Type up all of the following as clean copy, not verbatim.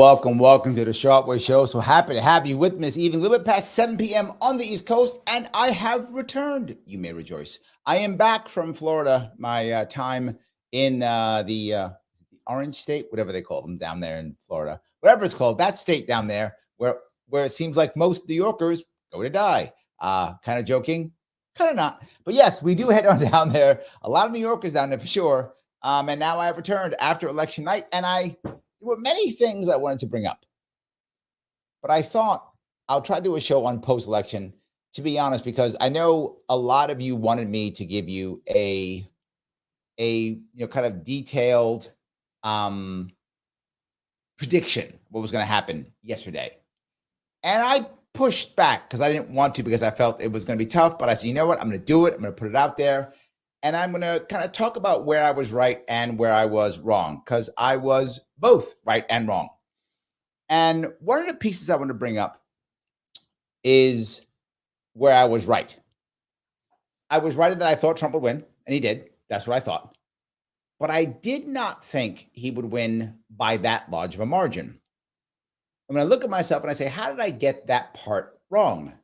Welcome to the Sharpe Way show. So happy to have you with me this evening, a little bit past 7 p.m. on the East Coast, and I have returned. You may rejoice. I am back from Florida, my time in the Orange State, whatever they call them down there in Florida, whatever it's called, that state down there where it seems like most New Yorkers go to die. Kind of joking, kind of not. But yes, we do head on down there. A lot of New Yorkers down there for sure. And now I have returned after election night, and there were many things I wanted to bring up, but I thought I'll try to do a show on post-election, to be honest, because I know a lot of you wanted me to give you a kind of detailed prediction what was going to happen yesterday. And I pushed back because I didn't want to, because I felt it was going to be tough, but I said, you know what, I'm going to do it. I'm going to put it out there. And I'm going to kind of talk about where I was right and where I was wrong, because I was both right and wrong. And one of the pieces I want to bring up is where I was right. I was right that I thought Trump would win, and he did. That's what I thought. But I did not think he would win by that large of a margin. And when I look at myself and I say, how did I get that part wrong?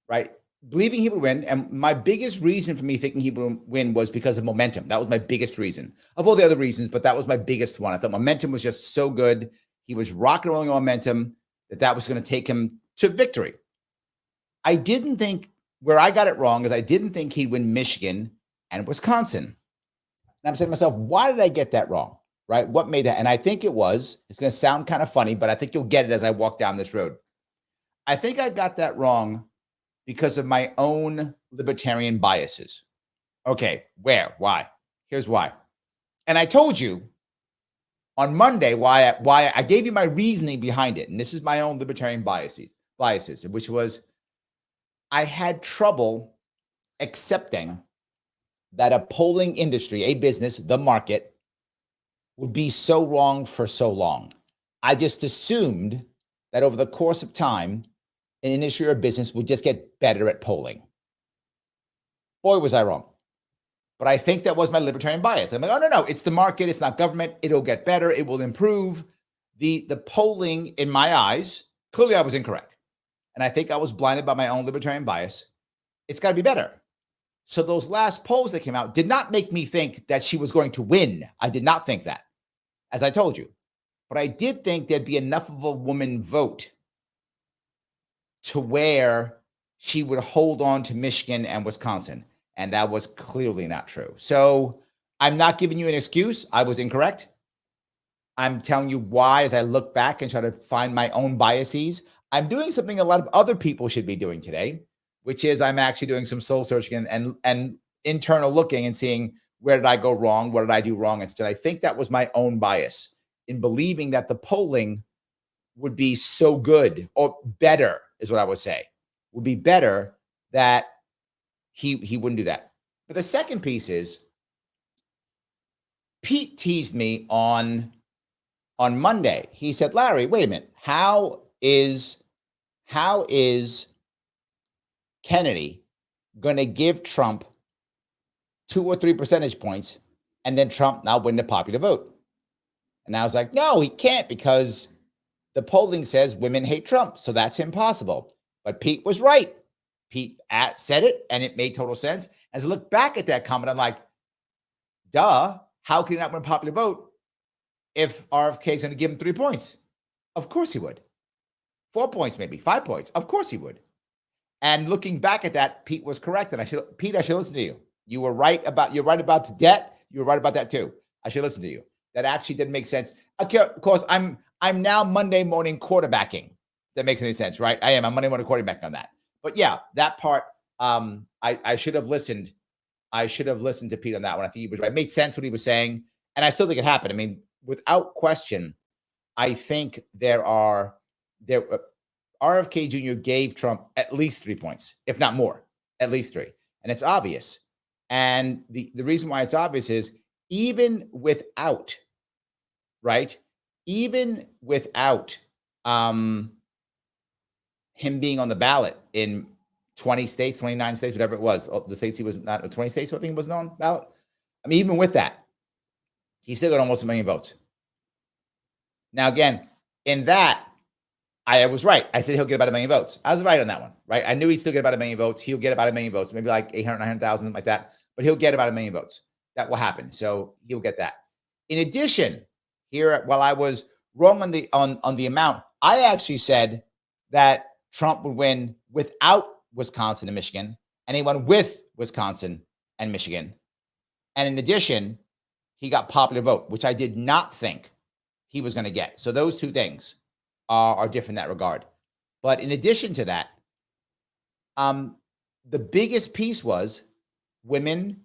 Right? Believing he would win, and my biggest reason for me thinking he would win was because of momentum. That was my biggest reason, of all the other reasons, but that was my biggest one. I thought momentum was just so good. He was rock and rolling on momentum that was going to take him to victory. I didn't think, where I got it wrong is I didn't think he'd win Michigan and Wisconsin. And I'm saying to myself, why did I get that wrong? Right? What made that? And I think it's going to sound kind of funny, but I think you'll get it as I walk down this road. I think I got that wrong because of my own libertarian biases. Okay, where? Why? Here's why. And I told you on Monday why I gave you my reasoning behind it. And this is my own libertarian biases, which was I had trouble accepting that a polling industry, a business, the market, would be so wrong for so long. I just assumed that over the course of time, an industry or business would just get better at polling. Boy, was I wrong. But I think that was my libertarian bias. I'm like, oh, no, it's the market. It's not government. It'll get better. It will improve. The polling, in my eyes, clearly I was incorrect. And I think I was blinded by my own libertarian bias. It's got to be better. So those last polls that came out did not make me think that she was going to win. I did not think that, as I told you. But I did think there'd be enough of a woman vote to where she would hold on to Michigan and Wisconsin. And that was clearly not true. So I'm not giving you an excuse. I was incorrect. I'm telling you why, as I look back and try to find my own biases. I'm doing something a lot of other people should be doing today, which is I'm actually doing some soul searching and internal looking and seeing, where did I go wrong? What did I do wrong? Instead, I think that was my own bias in believing that the polling would be so good, or better is what I would say, would be better, that he wouldn't do that. But the second piece is, Pete teased me on Monday. He said, Larry, wait a minute. How is Kennedy going to give Trump 2 or 3 percentage points and then Trump now win the popular vote? And I was like, no, he can't, because the polling says women hate Trump. So that's impossible. But Pete was right. Pete said it, and it made total sense. As I look back at that comment, I'm like, duh, how can he not win a popular vote if RFK is going to give him 3 points? Of course he would. 4 points, maybe 5 points. Of course he would. And looking back at that, Pete was correct. And I should listen to you. You're right about the debt. You were right about that too. I should listen to you. That actually didn't make sense. Okay, of course, I'm now Monday morning quarterbacking. If that makes any sense, right? I am. I'm Monday morning quarterbacking on that. But yeah, that part, I should have listened. I should have listened to Pete on that one. I think he was right. It made sense what he was saying. And I still think it happened. I mean, without question, I think RFK Jr. gave Trump at least 3 points, if not more, at least 3. And it's obvious. And the reason why it's obvious is even without him being on the ballot in 20 states, 29 states, whatever it was, the states he was not, 20 states, I think he wasn't on ballot. I mean, even with that, he still got almost 1 million votes. Now, again, in that, I was right. I said he'll get about 1 million votes. I was right on that one, right? I knew he'd still get about 1 million votes. He'll get about 1 million votes, maybe like 800, 900,000, something like that. But he'll get about 1 million votes. That will happen. So he'll get that. In addition, here, while I was wrong on the amount, I actually said that Trump would win without Wisconsin and Michigan, and he won with Wisconsin and Michigan. And in addition, he got popular vote, which I did not think he was going to get. So those two things are different in that regard. But in addition to that, the biggest piece was women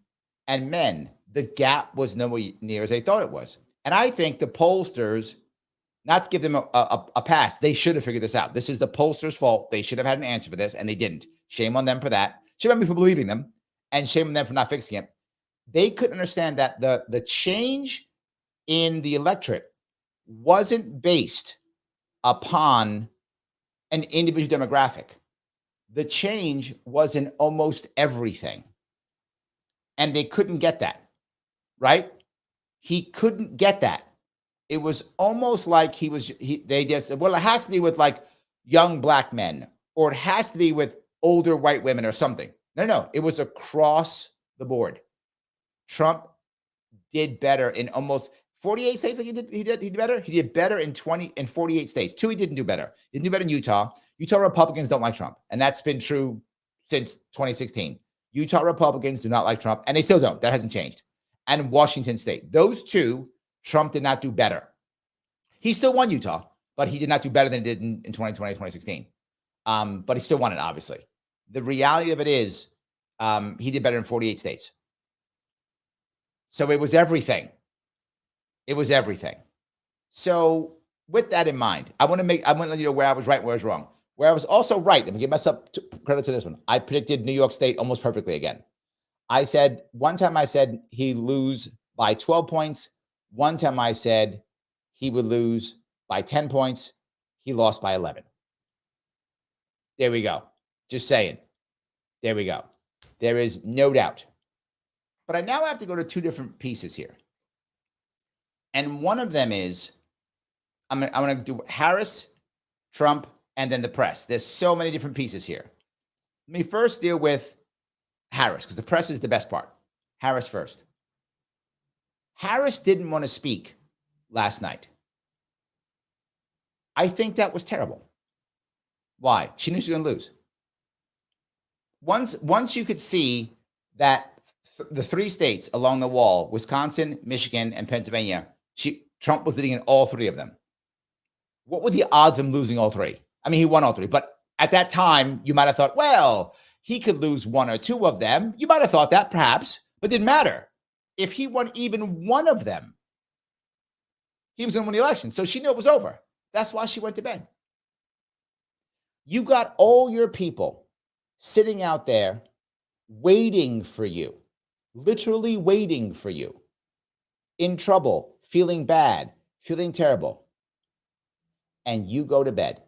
and men. The gap was nowhere near as they thought it was. And I think the pollsters, not to give them a pass, they should have figured this out. This is the pollsters' fault. They should have had an answer for this, and they didn't. Shame on them for that. Shame on me for believing them, and shame on them for not fixing it. They couldn't understand that the change in the electorate wasn't based upon an individual demographic. The change was in almost everything. And they couldn't get that, right? He couldn't get that. It was almost like they just said, well, it has to be with like young black men, or it has to be with older white women or something. No, it was across the board. Trump did better in almost 48 states. Like he did better. He did better in 48 states. 2, he didn't do better. He didn't do better in Utah. Utah Republicans don't like Trump, and that's been true since 2016. Utah Republicans do not like Trump, and they still don't. That hasn't changed. And Washington State. Those 2, Trump did not do better. He still won Utah, but he did not do better than he did in 2020, 2016. But he still won it, obviously. The reality of it is he did better in 48 states. So it was everything. It was everything. So with that in mind, I want to let you know where I was right and where I was wrong. Where I was also right, let me give myself credit to this one. I predicted New York State almost perfectly again. One time I said he'd lose by 12 points. One time I said he would lose by 10 points. He lost by 11. There we go. Just saying. There we go. There is no doubt. But I now have to go to 2 different pieces here. And one of them is, I'm going to do Harris, Trump, and then the press. There's so many different pieces here. Let me first deal with Harris, because the press is the best part. Harris first. Harris didn't want to speak last night. I think that was terrible. Why? She knew she was going to lose. Once you could see that the 3 states along the wall, Wisconsin, Michigan, and Pennsylvania, Trump was leading in all 3 of them. What were the odds of him losing all 3? I mean, he won all 3, but at that time, you might have thought, well, he could lose 1 or 2 of them. You might have thought that, perhaps, but it didn't matter. If he won even 1 of them, he was going to win the election. So she knew it was over. That's why she went to bed. You got all your people sitting out there waiting for you, literally waiting for you, in trouble, feeling bad, feeling terrible, and you go to bed.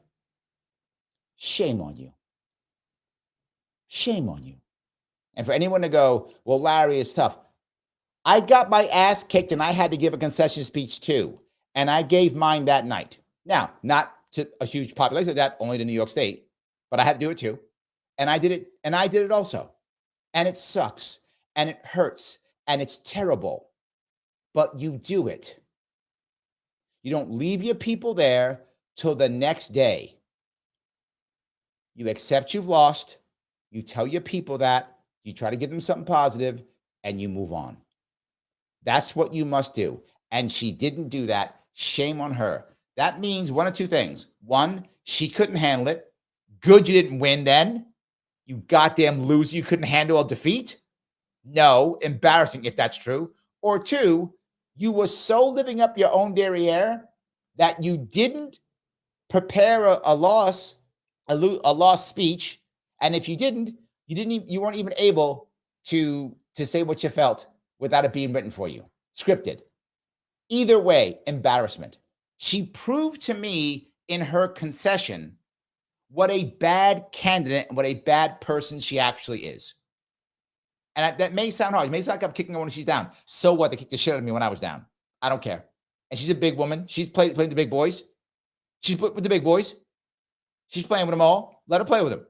Shame on you. Shame on you. And for anyone to go, well, Larry, it's tough. I got my ass kicked and I had to give a concession speech too. And I gave mine that night. Now, not to a huge population like that, only to New York State, but I had to do it too. And I did it, and I did it also. And it sucks, and it hurts, and it's terrible. But you do it. You don't leave your people there till the next day. You accept you've lost. You tell your people that. You try to give them something positive, and you move on. That's what you must do. And she didn't do that. Shame on her. That means 1 of 2 things. 1, she couldn't handle it. Good you didn't win then. You goddamn loser. You couldn't handle a defeat. No, embarrassing if that's true. Or 2, you were so living up your own derriere that you didn't prepare a loss speech. And if you didn't, you weren't even able to say what you felt without it being written for you, scripted. Either way, embarrassment. She proved to me in her concession what a bad candidate and what a bad person she actually is. And that may sound hard. It may sound like I'm kicking her when she's down. So what? They kicked the shit out of me when I was down. I don't care. And she's a big woman. She's playing the big boys. She's with the big boys. She's playing with them all. Let her play with them.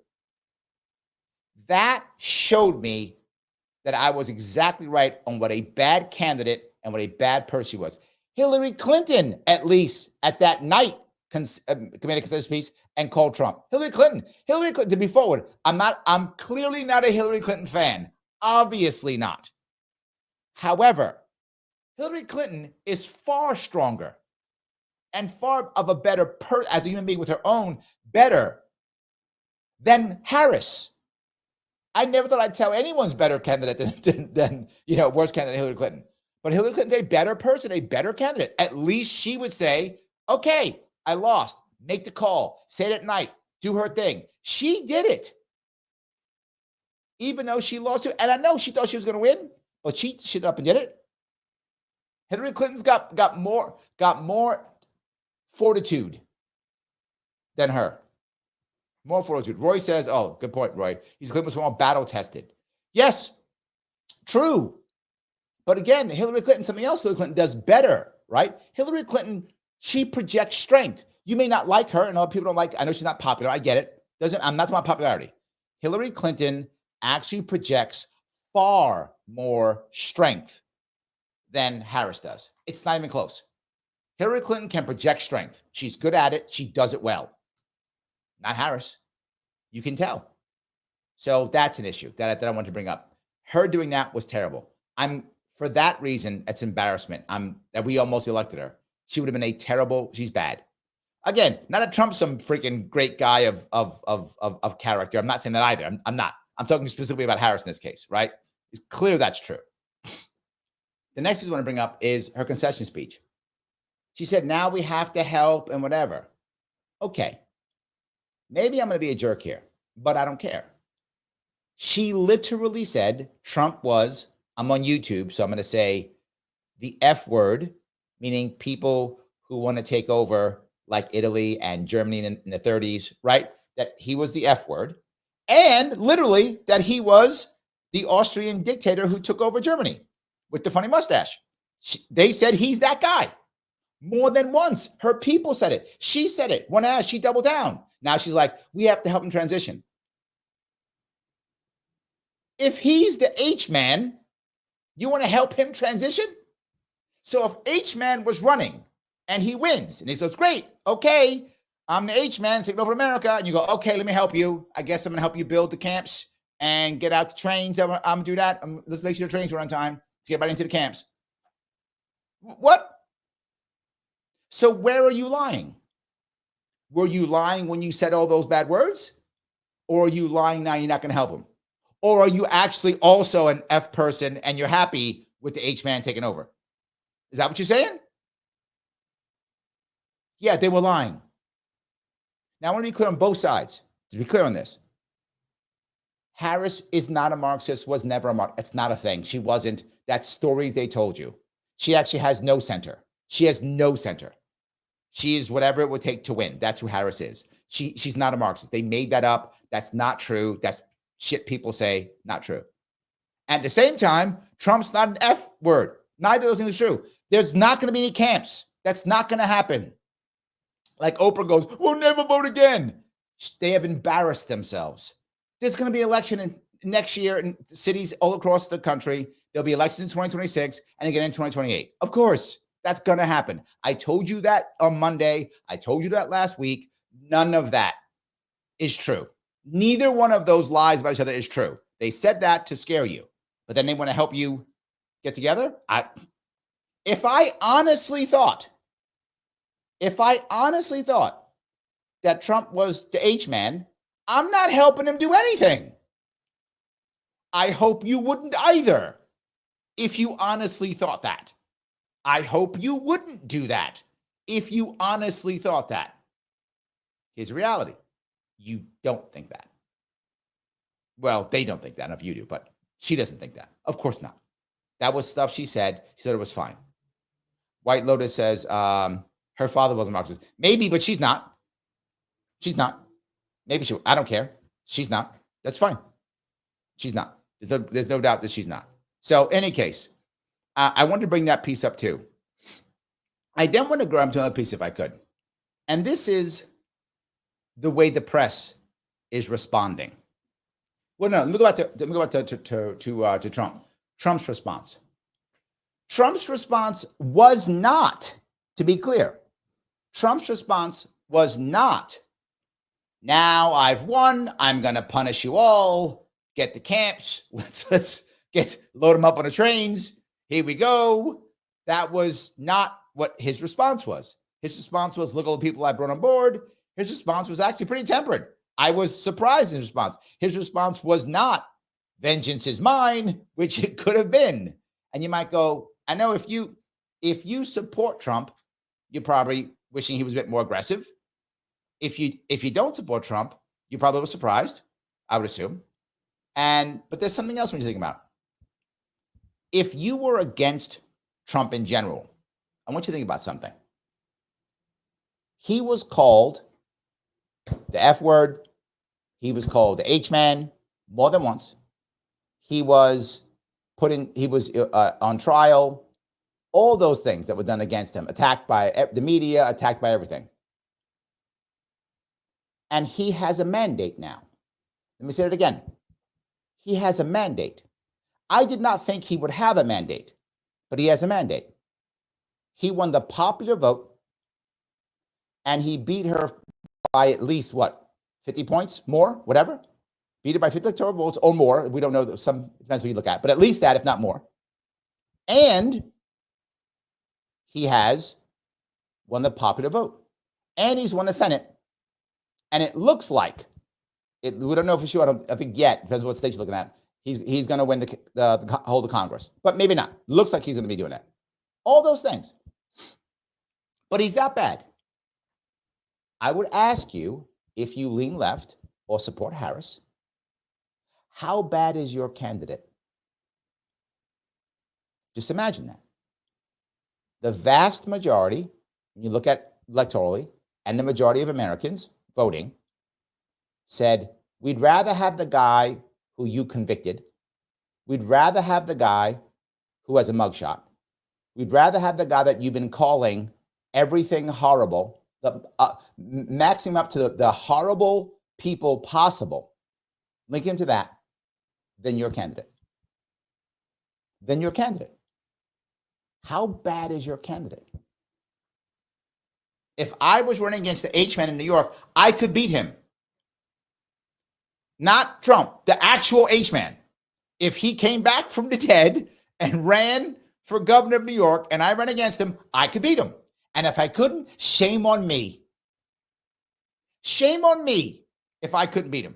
That showed me that I was exactly right on what a bad candidate and what a bad person she was. Hillary Clinton, at least at that night, committed a consensus piece and called Trump. Hillary Clinton, to be forward, I'm clearly not a Hillary Clinton fan. Obviously not. However, Hillary Clinton is far stronger and far of a better person as a human being with her own better than Harris. I never thought I'd tell anyone's better candidate than worse candidate Hillary Clinton. But Hillary Clinton's a better person, a better candidate. At least she would say, okay, I lost. Make the call. Say it at night. Do her thing. She did it. Even though she lost it. And I know she thought she was going to win, but she stood up and did it. Hillary Clinton's got more fortitude than her. More fortitude. Roy says, oh, good point, Roy. He's Clinton was more battle tested. Yes, true. But again, Hillary Clinton, something else Hillary Clinton does better, right? Hillary Clinton, she projects strength. You may not like her, and other people don't like. I know she's not popular. I get it. I'm not talking about popularity. Hillary Clinton actually projects far more strength than Harris does. It's not even close. Hillary Clinton can project strength. She's good at it. She does it well. Not Harris. You can tell. So that's an issue that I wanted to bring up. Her doing that was terrible. For that reason, it's embarrassment. That we almost elected her. She would have been she's bad. Again, not that Trump's some freaking great guy of character. I'm not saying that either. I'm not. I'm talking specifically about Harris in this case, right? It's clear that's true. The next piece I want to bring up is her concession speech. She said, now we have to help and whatever. Okay. Maybe I'm going to be a jerk here, but I don't care. She literally said Trump was, I'm on YouTube, so I'm going to say the F word, meaning people who want to take over like Italy and Germany in the 30s, right? That he was the F word. And literally that he was the Austrian dictator who took over Germany with the funny mustache. They said he's that guy. More than once. Her people said it. She said it. One ass, she doubled down. Now she's like, we have to help him transition. If he's the H-man, you want to help him transition? So if H-man was running and he wins and he says, great, okay, I'm the H-man taking over America. And you go, okay, let me help you. I guess I'm going to help you build the camps and get out the trains. I'm going to do that. Let's make sure the trains run on time to get everybody into the camps. What? So where are you lying? Were you lying when you said all those bad words? Or are you lying now you're not going to help them? Or are you actually also an F person and you're happy with the H-man taking over? Is that what you're saying? Yeah, they were lying. Now I want to be clear on both sides. To be clear on this. Harris is not a Marxist, was never a Marxist. It's not a thing. She wasn't. That's stories they told you. She actually has no center. She has no center. She is whatever it would take to win. That's who Harris is. She's not a Marxist. They made that up. That's not true. That's shit people say, not true. At the same time, Trump's not an F word. Neither of those things are true. There's not going to be any camps. That's not going to happen. Like Oprah goes, we'll never vote again. They have embarrassed themselves. There's going to be election next year in cities all across the country. There'll be elections in 2026 and again in 2028. Of course, that's going to happen. I told you that on Monday. I told you that last week. None of that is true. Neither one of those lies about each other is true. They said that to scare you, but then they want to help you get together. If I honestly thought that Trump was the H-man, I'm not helping him do anything. I hope you wouldn't either. If you honestly thought that, I hope you wouldn't do that. If you honestly thought that, here's the reality. You don't think that. Well, they don't think that. I don't know if you do, but she doesn't think that. Of course not. That was stuff she said. She said it was fine. White Lotus says her father wasn't Marxist. Maybe, but she's not. She's not. Maybe she. I don't care. She's not. That's fine. She's not. There's no doubt that she's not. So, in any case, I wanted to bring that piece up too. I then want to grab to another piece if I could. And this is the way the press is responding. Well, no, let me go back to Trump. Trump's response. Trump's response was not, to be clear, Trump's response was not, now I've won, I'm going to punish you all, get the camps, let's load them up on the trains, here we go. That was not what his response was. His response was, look at all the people I brought on board. His response was actually pretty tempered. I was surprised in his response. His response was not, vengeance is mine, which it could have been. And you might go, I know if you support Trump, you're probably wishing he was a bit more aggressive. If you don't support Trump, you probably were surprised, I would assume. But there's something else when you think about. If you were against Trump in general, I want you to think about something. He was called the F word. He was called the H-man more than once. He was on trial. All those things that were done against him, attacked by the media, attacked by everything. And he has a mandate now. Let me say it again. He has a mandate. I did not think he would have a mandate, but he has a mandate. He won the popular vote, and he beat her by at least, 50 points, more, whatever? Beat her by 50 electoral votes or more. We don't know, some depends what you look at, but at least that, if not more. And he has won the popular vote, and he's won the Senate. And it looks like, we don't know for sure, I think yet, depends on what state you're looking at, he's going to win the hold of Congress. But maybe not. Looks like he's going to be doing that. All those things. But he's that bad. I would ask you, if you lean left or support Harris, how bad is your candidate? Just imagine that. The vast majority, when you look at electorally, and the majority of Americans voting, said, we'd rather have the guy who you convicted. We'd rather have the guy who has a mugshot. We'd rather have the guy that you've been calling everything horrible, maxing up to the horrible people possible, link him to that, than your candidate. Then your candidate. How bad is your candidate? If I was running against the H-man in New York, I could beat him. Not Trump, the actual H-man. If he came back from the dead and ran for governor of New York and I ran against him, I could beat him. And if I couldn't, shame on me. Shame on me if I couldn't beat him.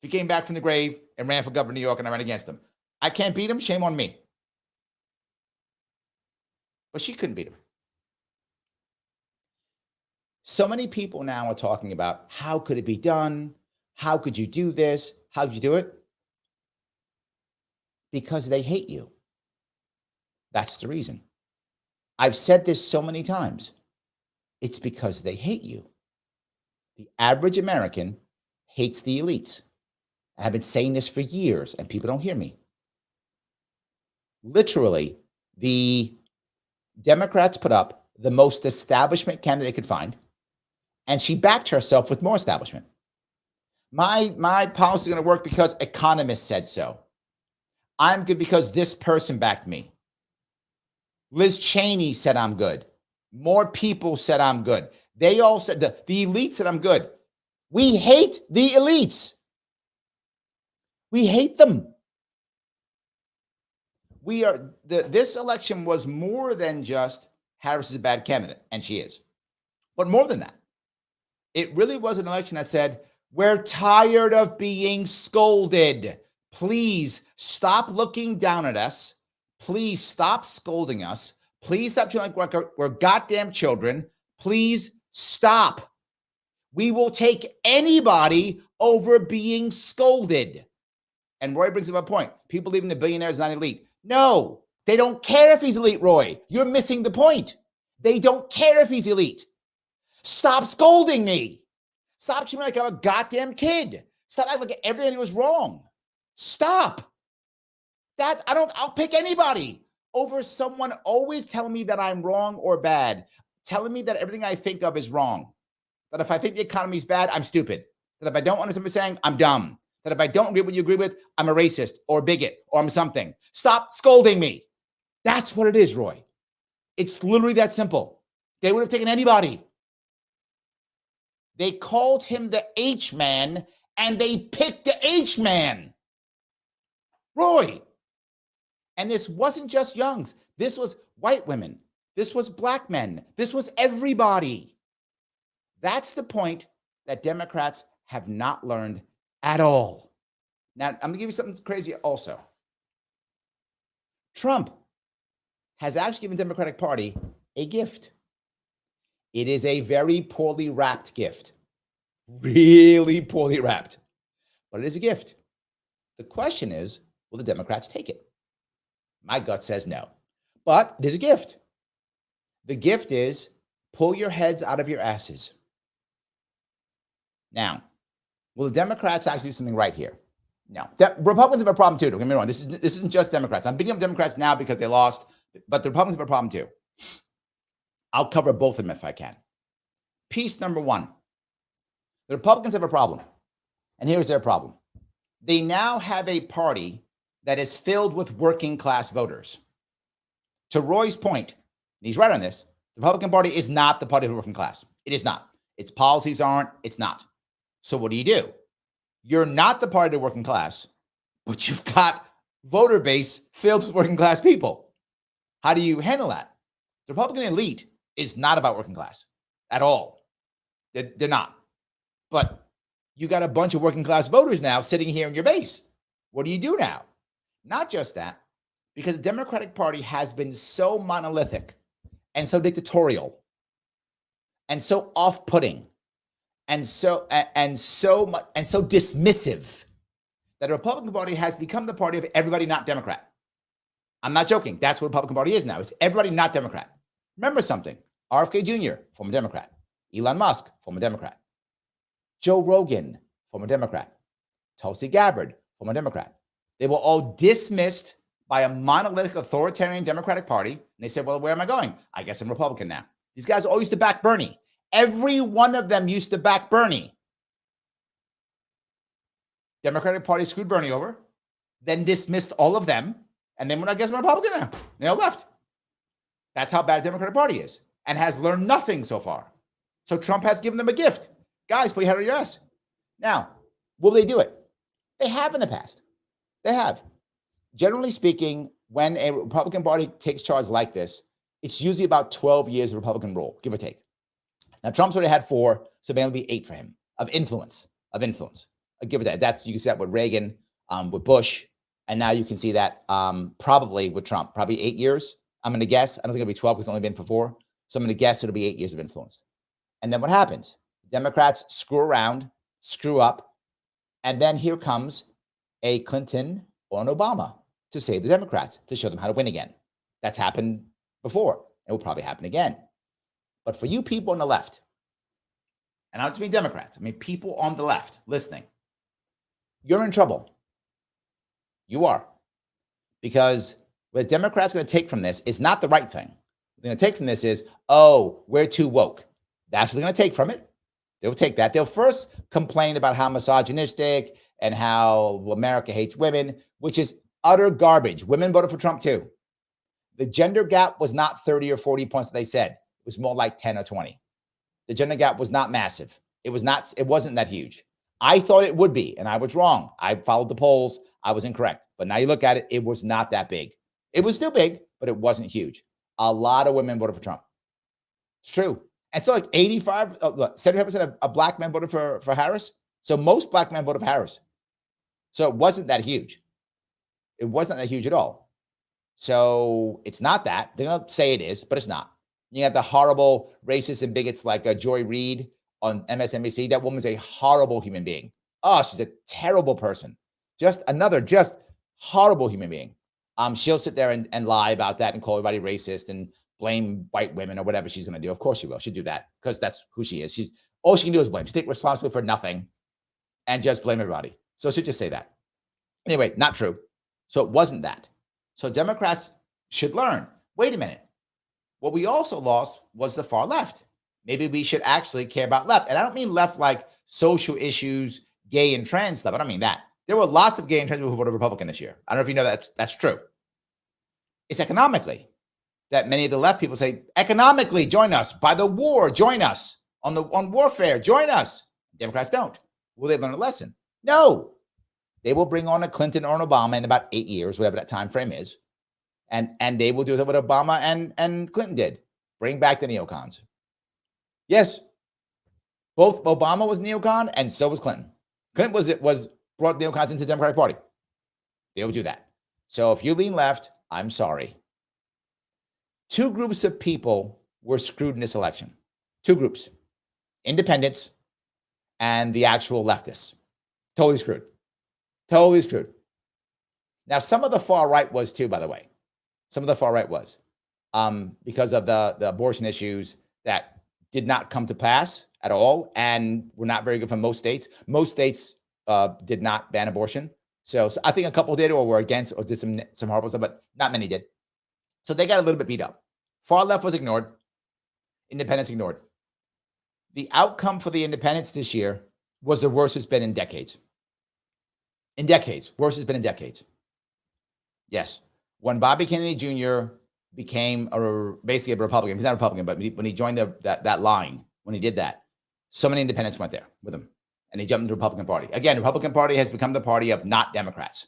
If he came back from the grave and ran for governor of New York and I ran against him, I can't beat him, shame on me. But she couldn't beat him. So many people now are talking about, how could it be done? How could you do this? How could you do it? Because they hate you. That's the reason. I've said this so many times. It's because they hate you. The average American hates the elites. And I've been saying this for years, and people don't hear me. Literally, the Democrats put up the most establishment candidate they could find, and she backed herself with more establishment. My policy is going to work because economists said so. I'm good because this person backed me. Liz Cheney said I'm good. More people said I'm good. They all said, the elite said I'm good. We hate the elites. We hate them. This election was more than just Harris is a bad candidate, and she is. But more than that, it really was an election that said, we're tired of being scolded. Please stop looking down at us. Please stop scolding us. Please stop feeling like we're goddamn children. Please stop. We will take anybody over being scolded. And Roy brings up a point. People believe in the billionaire is not elite. No, they don't care if he's elite, Roy. You're missing the point. They don't care if he's elite. Stop scolding me. Stop treating me like I'm a goddamn kid. Stop acting like everything was wrong. Stop. I'll pick anybody over someone always telling me that I'm wrong or bad. telling me that everything I think of is wrong. That if I think the economy is bad, I'm stupid. That if I don't understand what you're saying, I'm dumb. That if I don't agree with what you agree with, I'm a racist or a bigot or I'm something. Stop scolding me. That's what it is, Roy. It's literally that simple. They would have taken anybody. They called him the H-man and they picked the H-man. Roy. And this wasn't just youngs. This was white women. This was black men. This was everybody. That's the point that Democrats have not learned at all. Now, I'm going to give you something crazy also. Trump has actually given the Democratic Party a gift. It is a very poorly wrapped gift. Really poorly wrapped. But it is a gift. The question is, will the Democrats take it? My gut says no. But it is a gift. The gift is pull your heads out of your asses. Now, will the Democrats actually do something right here? No. Republicans have a problem too. Don't get me wrong. This isn't just Democrats. I'm beating up Democrats now because they lost, but the Republicans have a problem too. I'll cover both of them if I can. Piece number one. The Republicans have a problem. And here's their problem. They now have a party that is filled with working class voters. To Roy's point, and he's right on this, the Republican Party is not the party of the working class. It is not. Its policies aren't. It's not. So what do? You're not the party of the working class, but you've got voter base filled with working class people. How do you handle that? The Republican elite is not about working class at all. They're not. But you got a bunch of working class voters now sitting here in your base. What do you do now? Not just that, because the Democratic Party has been so monolithic and so dictatorial and so off-putting and so dismissive that the Republican Party has become the party of everybody not Democrat. I'm not joking. That's what the Republican Party is now. It's everybody not Democrat. Remember something. RFK Jr., former Democrat. Elon Musk, former Democrat. Joe Rogan, former Democrat. Tulsi Gabbard, former Democrat. They were all dismissed by a monolithic authoritarian Democratic Party. And they said, well, where am I going? I guess I'm Republican now. These guys all used to back Bernie. Every one of them used to back Bernie. Democratic Party screwed Bernie over, then dismissed all of them. And then, I guess I'm Republican now. They all left. That's how bad the Democratic Party is and has learned nothing so far. So Trump has given them a gift. Guys, put your head on your ass. Now, will they do it? They have in the past. They have. Generally speaking, when a Republican Party takes charge like this, it's usually about 12 years of Republican rule, give or take. Now, Trump's already had 4, so maybe it'll be 8 for him of influence. Give or take. That's, you can see that with Reagan, with Bush, and now you can see that probably with Trump, probably 8 years. I'm going to guess. I don't think it'll be 12 because it's only been for 4. So I'm going to guess it'll be 8 years of influence. And then what happens? Democrats screw around, screw up, and then here comes a Clinton or an Obama to save the Democrats, to show them how to win again. That's happened before. It will probably happen again. But for you people on the left, and I don't mean Democrats, I mean people on the left listening, you're in trouble. You are. Because what Democrats are going to take from this is not the right thing. What they're going to take from this is, oh, we're too woke. That's what they're going to take from it. They'll take that. They'll first complain about how misogynistic and how America hates women, which is utter garbage. Women voted for Trump too. The gender gap was not 30 or 40 points that they said. It was more like 10 or 20. The gender gap was not massive. It wasn't that huge. I thought it would be, and I was wrong. I followed the polls. I was incorrect. But now you look at it, it was not that big. It was still big, but it wasn't huge. A lot of women voted for Trump. It's true. And so like 75% of black men voted for Harris. So most black men voted for Harris. So it wasn't that huge. It wasn't that huge at all. So it's not that. They're going to say it is, but it's not. You have the horrible racists and bigots like Joy Reid on MSNBC. That woman's a horrible human being. Oh, she's a terrible person. Just horrible human being. She'll sit there and lie about that and call everybody racist and blame white women or whatever she's going to do. Of course she will. She'll do that because that's who she is. All she can do is blame. She take responsibility for nothing and just blame everybody. So she'll just say that. Anyway, not true. So it wasn't that. So Democrats should learn. Wait a minute. What we also lost was the far left. Maybe we should actually care about left. And I don't mean left like social issues, gay and trans stuff. I don't mean that. There were lots of gay and trans people who voted Republican this year. I don't know if you know that's true. It's economically that many of the left people say, economically, join us. By the war, join us. On warfare, join us. Democrats don't. Will they learn a lesson? No. They will bring on a Clinton or an Obama in about 8 years, whatever that time frame is. And they will do what Obama and Clinton did. Bring back the neocons. Yes. Both Obama was neocon and so was Clinton. Clinton was brought neocons into the Democratic Party. They will do that. So if you lean left, I'm sorry. Two groups of people were screwed in this election. Two groups. Independents and the actual leftists. Totally screwed. Totally screwed. Now, some of the far right was too, by the way. Some of the far right was. Because of the abortion issues that did not come to pass at all and were not very good for most states. Most states did not ban abortion. So I think a couple did or were against or did some horrible stuff, but not many did. So they got a little bit beat up. Far left was ignored. Independents ignored. The outcome for the independents this year was the worst it's been in decades. In decades. Worst it's been in decades. Yes. When Bobby Kennedy Jr. became basically a Republican, he's not a Republican, but when he joined that line, when he did that, so many independents went there with him. And he jumped into the Republican Party. Again, the Republican Party has become the party of not Democrats.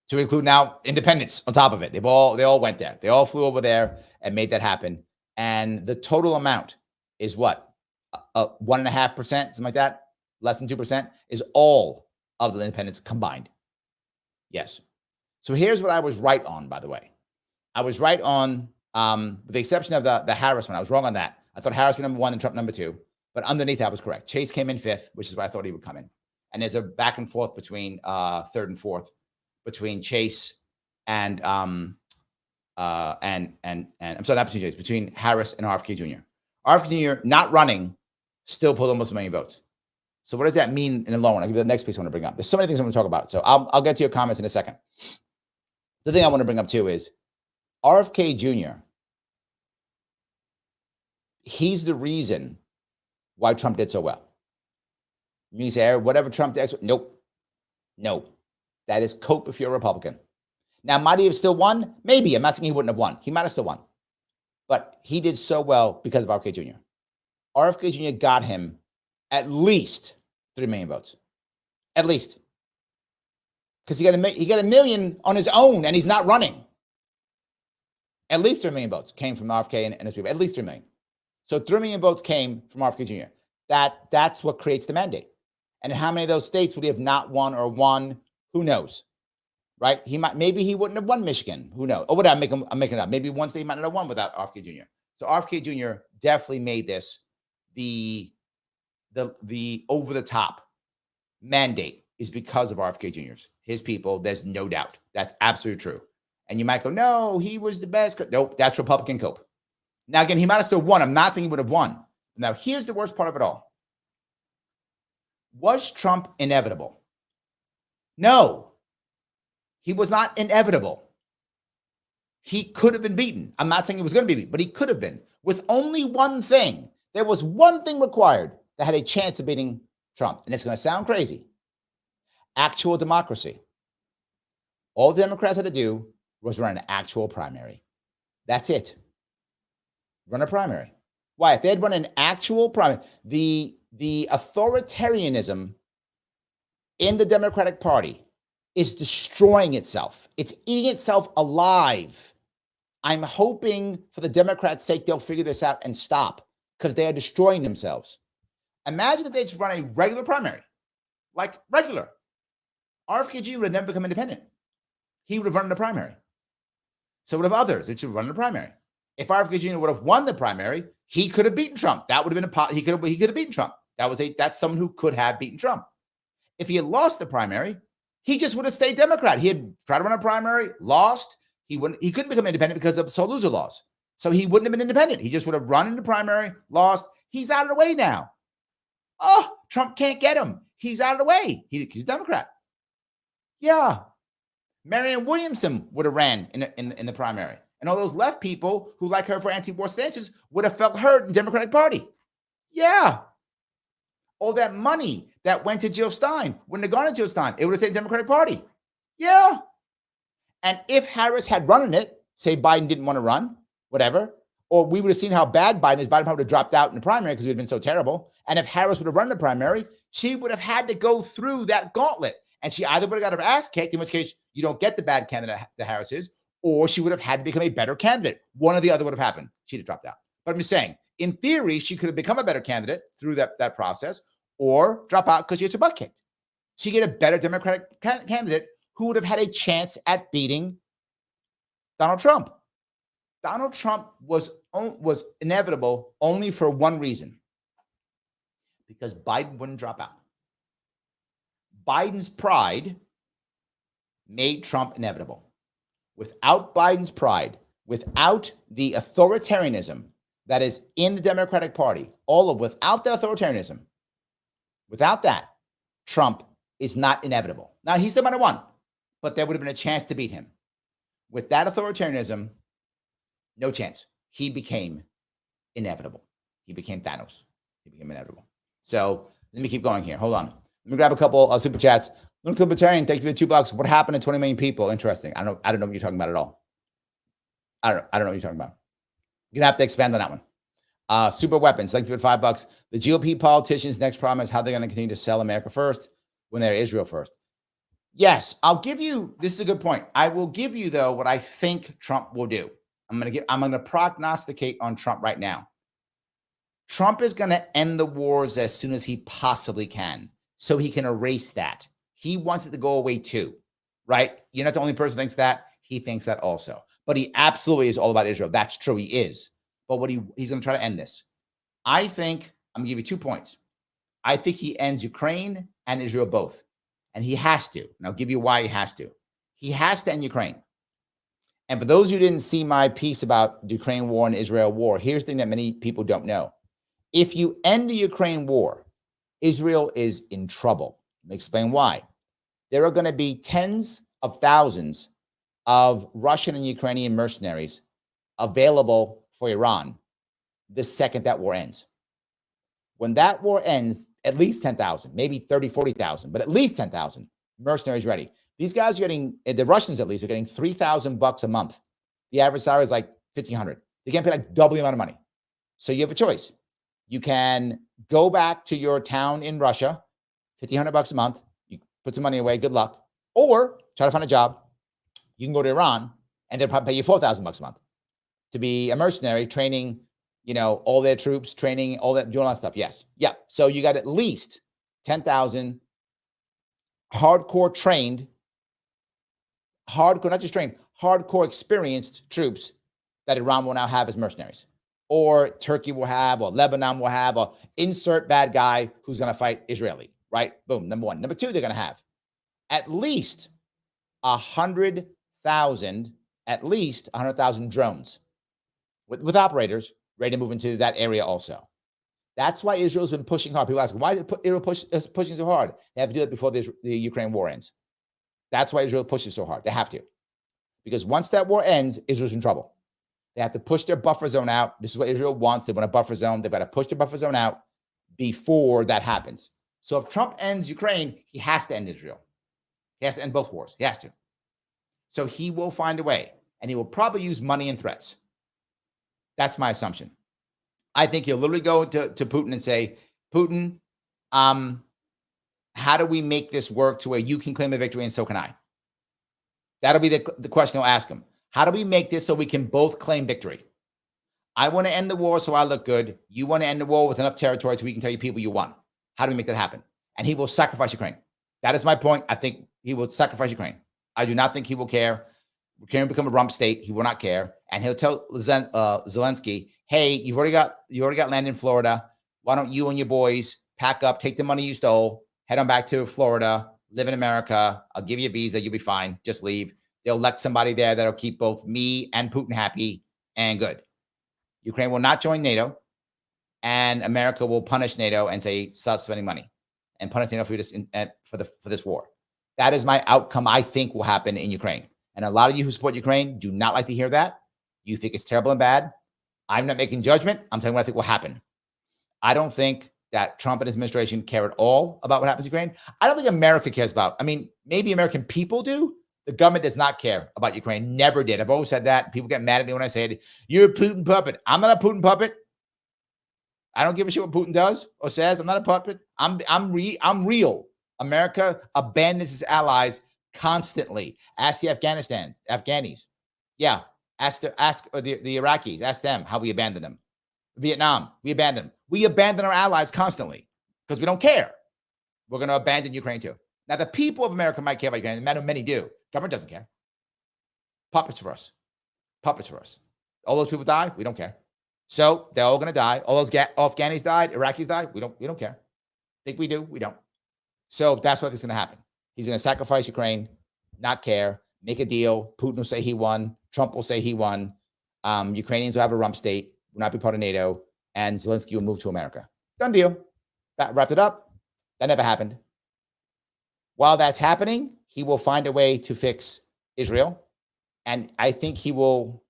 To include now independents on top of it. They all went there. They all flew over there and made that happen. And the total amount is what? 1.5%, something like that? Less than 2% is all of the independents combined. Yes. So here's what I was right on, by the way. I was right on, with the exception of the Harris one. I was wrong on that. I thought Harris was number one and Trump number two. But underneath that was correct. Chase came in fifth, which is where I thought he would come in. And there's a back and forth between third and fourth, between Chase and I'm sorry, not between Chase, between Harris and RFK Jr. RFK Jr. not running still pulled almost 1 million votes. So what does that mean in the long run? I'll give you the next piece I want to bring up. There's so many things I want to talk about. So I'll get to your comments in a second. The thing I want to bring up too is RFK Jr. He's the reason why Trump did so well. You say, whatever Trump did, nope. No. That is cope if you're a Republican. Now, might he have still won? Maybe. I'm not saying he wouldn't have won. He might have still won. But he did so well because of RFK Jr. RFK Jr. got him at least 3 million votes. At least. Because he got a million on his own and he's not running. At least 3 million votes came from RFK and his people. At least 3 million. So 3 million votes came from RFK Jr. That's what creates the mandate. And how many of those states would he have not won or won? Who knows? Right? Maybe he wouldn't have won Michigan. Who knows? Or what I'm making it up. Maybe one state might not have won without RFK Jr. So RFK Jr. definitely made this the over the top mandate is because of RFK Jr.'s. His people, there's no doubt. That's absolutely true. And you might go, no, he was the best. Nope, that's Republican cope. Now, again, he might have still won. I'm not saying he would have won. Now, here's the worst part of it all. Was Trump inevitable? No, he was not inevitable. He could have been beaten. I'm not saying he was going to be beaten, but he could have been. With only one thing. There was one thing required that had a chance of beating Trump. And it's going to sound crazy. Actual democracy. All the Democrats had to do was run an actual primary. That's it. Run a primary. Why? If they had run an actual primary, the authoritarianism in the Democratic Party is destroying itself. It's eating itself alive. I'm hoping for the Democrats' sake, they'll figure this out and stop because they are destroying themselves. Imagine if they just run a regular primary, like regular. RFK Jr. would have never become independent. He would have run the primary. So would have others. They should run the primary. If RFK Jr. would have won the primary, he could have beaten Trump. That would have been he could have beaten Trump. That's someone who could have beaten Trump. If he had lost the primary, he just would have stayed Democrat. He had tried to run a primary, lost. He couldn't become independent because of sole loser laws. So he wouldn't have been independent. He just would have run in the primary, lost. He's out of the way now. Oh, Trump can't get him. He's out of the way. He's a Democrat. Yeah. Marianne Williamson would have ran in the primary. And all those left people who like her for anti-war stances would have felt hurt in the Democratic Party. Yeah. All that money that went to Jill Stein wouldn't have gone to Jill Stein. It would have stayed in the Democratic Party. Yeah. And if Harris had run in it, say Biden didn't want to run, whatever, or we would have seen how bad Biden is. Biden probably would have dropped out in the primary because we'd been so terrible. And if Harris would have run the primary, she would have had to go through that gauntlet. And she either would have got her ass kicked, in which case you don't get the bad candidate that Harris is, or she would have had to become a better candidate. One or the other would have happened. She'd have dropped out. But I'm just saying, in theory, she could have become a better candidate through that process, or drop out because she gets her butt kicked. So you get a better Democratic candidate who would have had a chance at beating Donald Trump. Donald Trump was inevitable only for one reason, because Biden wouldn't drop out. Biden's pride made Trump inevitable. Without Biden's pride, without the authoritarianism that is in the Democratic Party, without that authoritarianism, without that, Trump is not inevitable. Now, he still might have won, but there would have been a chance to beat him. With that authoritarianism, no chance. He became inevitable. He became Thanos. He became inevitable. So let me keep going here. Hold on. Let me grab a couple of super chats. Little Libertarian, thank you for the $2. What happened to 20 million people? Interesting. I don't know what you're talking about at all. I don't know what you're talking about. You're gonna have to expand on that one. Super Weapons, thank you for the $5. The GOP politicians' next problem is how they're going to continue to sell America first when they're Israel first. Yes, I'll give you, this is a good point. I will give you, though, what I think Trump will do. I'm going to prognosticate on Trump right now. Trump is going to end the wars as soon as he possibly can, so he can erase that. He wants it to go away too, right? You're not the only person who thinks that. He thinks that also. But he absolutely is all about Israel. That's true. He is. But he's going to try to end this. I think, I'm going to give you 2 points. I think he ends Ukraine and Israel both. And he has to. And I'll give you why he has to. He has to end Ukraine. And for those who didn't see my piece about the Ukraine war and Israel war, here's the thing that many people don't know. If you end the Ukraine war, Israel is in trouble. Let me explain why. There are going to be tens of thousands of Russian and Ukrainian mercenaries available for Iran the second that war ends. When that war ends, at least 10,000, maybe 30, 40,000, but at least 10,000 mercenaries ready. These guys are getting, the Russians at least, are getting $3,000 a month. The average salary is like $1,500. They can't pay like double the amount of money. So you have a choice. You can go back to your town in Russia, $1,500 a month. You put some money away, good luck. Or try to find a job. You can go to Iran and they'll probably pay you $4,000 a month to be a mercenary, training, all their troops, training, all that, doing all that stuff. Yes. Yeah. So you got at least 10,000 hardcore trained, not just trained, hardcore experienced troops that Iran will now have as mercenaries, or Turkey will have, or Lebanon will have, or insert bad guy who's going to fight Israeli, right? Boom. Number one. Number two, they're going to have at least 100,000 drones with operators ready to move into that area also. That's why Israel's been pushing hard. People ask, why is Israel pushing so hard? They have to do it before the Ukraine war ends. That's why Israel pushes so hard. They have to. Because once that war ends, Israel's in trouble. They have to push their buffer zone out. This is what Israel wants. They want a buffer zone. They've got to push their buffer zone out before that happens. So if Trump ends Ukraine, he has to end Israel. He has to end both wars. He has to. So he will find a way. And he will probably use money and threats. That's my assumption. I think he'll literally go to Putin and say, Putin, how do we make this work to where you can claim a victory and so can I? That'll be the question he'll ask him. How do we make this so we can both claim victory? I want to end the war so I look good. You want to end the war with enough territory so we can tell you people you won. How do we make that happen? And he will sacrifice Ukraine. That is my point. I think he will sacrifice Ukraine. I do not think he will care. Ukraine will become a rump state. He will not care. And he'll tell Zelensky, hey, you already got land in Florida. Why don't you and your boys pack up, take the money you stole, head on back to Florida, live in America. I'll give you a visa. You'll be fine. Just leave. They'll elect somebody there that'll keep both me and Putin happy and good. Ukraine will not join NATO, and America will punish NATO and say, stop spending money, and punish NATO for this war. That is my outcome I think will happen in Ukraine. And a lot of you who support Ukraine do not like to hear that. You think it's terrible and bad. I'm not making judgment. I'm telling you what I think will happen. I don't think that Trump and his administration care at all about what happens in Ukraine. I don't think America cares about. I mean, maybe American people do. The government does not care about Ukraine. Never did. I've always said that. People get mad at me when I say it. You're a Putin puppet. I'm not a Putin puppet. I don't give a shit what Putin does or says. I'm not a puppet. I'm real. America abandons its allies constantly. Ask the Afghanis. Yeah. Ask the Iraqis. Ask them how we abandon them. Vietnam, we abandon them. We abandon our allies constantly because we don't care. We're going to abandon Ukraine too. Now, the people of America might care about Ukraine. Many do. Government doesn't care. Puppets for us. Puppets for us. All those people die. We don't care. So they're all going to die. All those Afghanis died. Iraqis died. We don't care. Think we do? We don't. So that's what is going to happen. He's going to sacrifice Ukraine, not care, make a deal. Putin will say he won. Trump will say he won. Ukrainians will have a rump state, will not be part of NATO, and Zelensky will move to America. Done deal. That wrapped it up. That never happened. While that's happening, he will find a way to fix Israel. And I think he will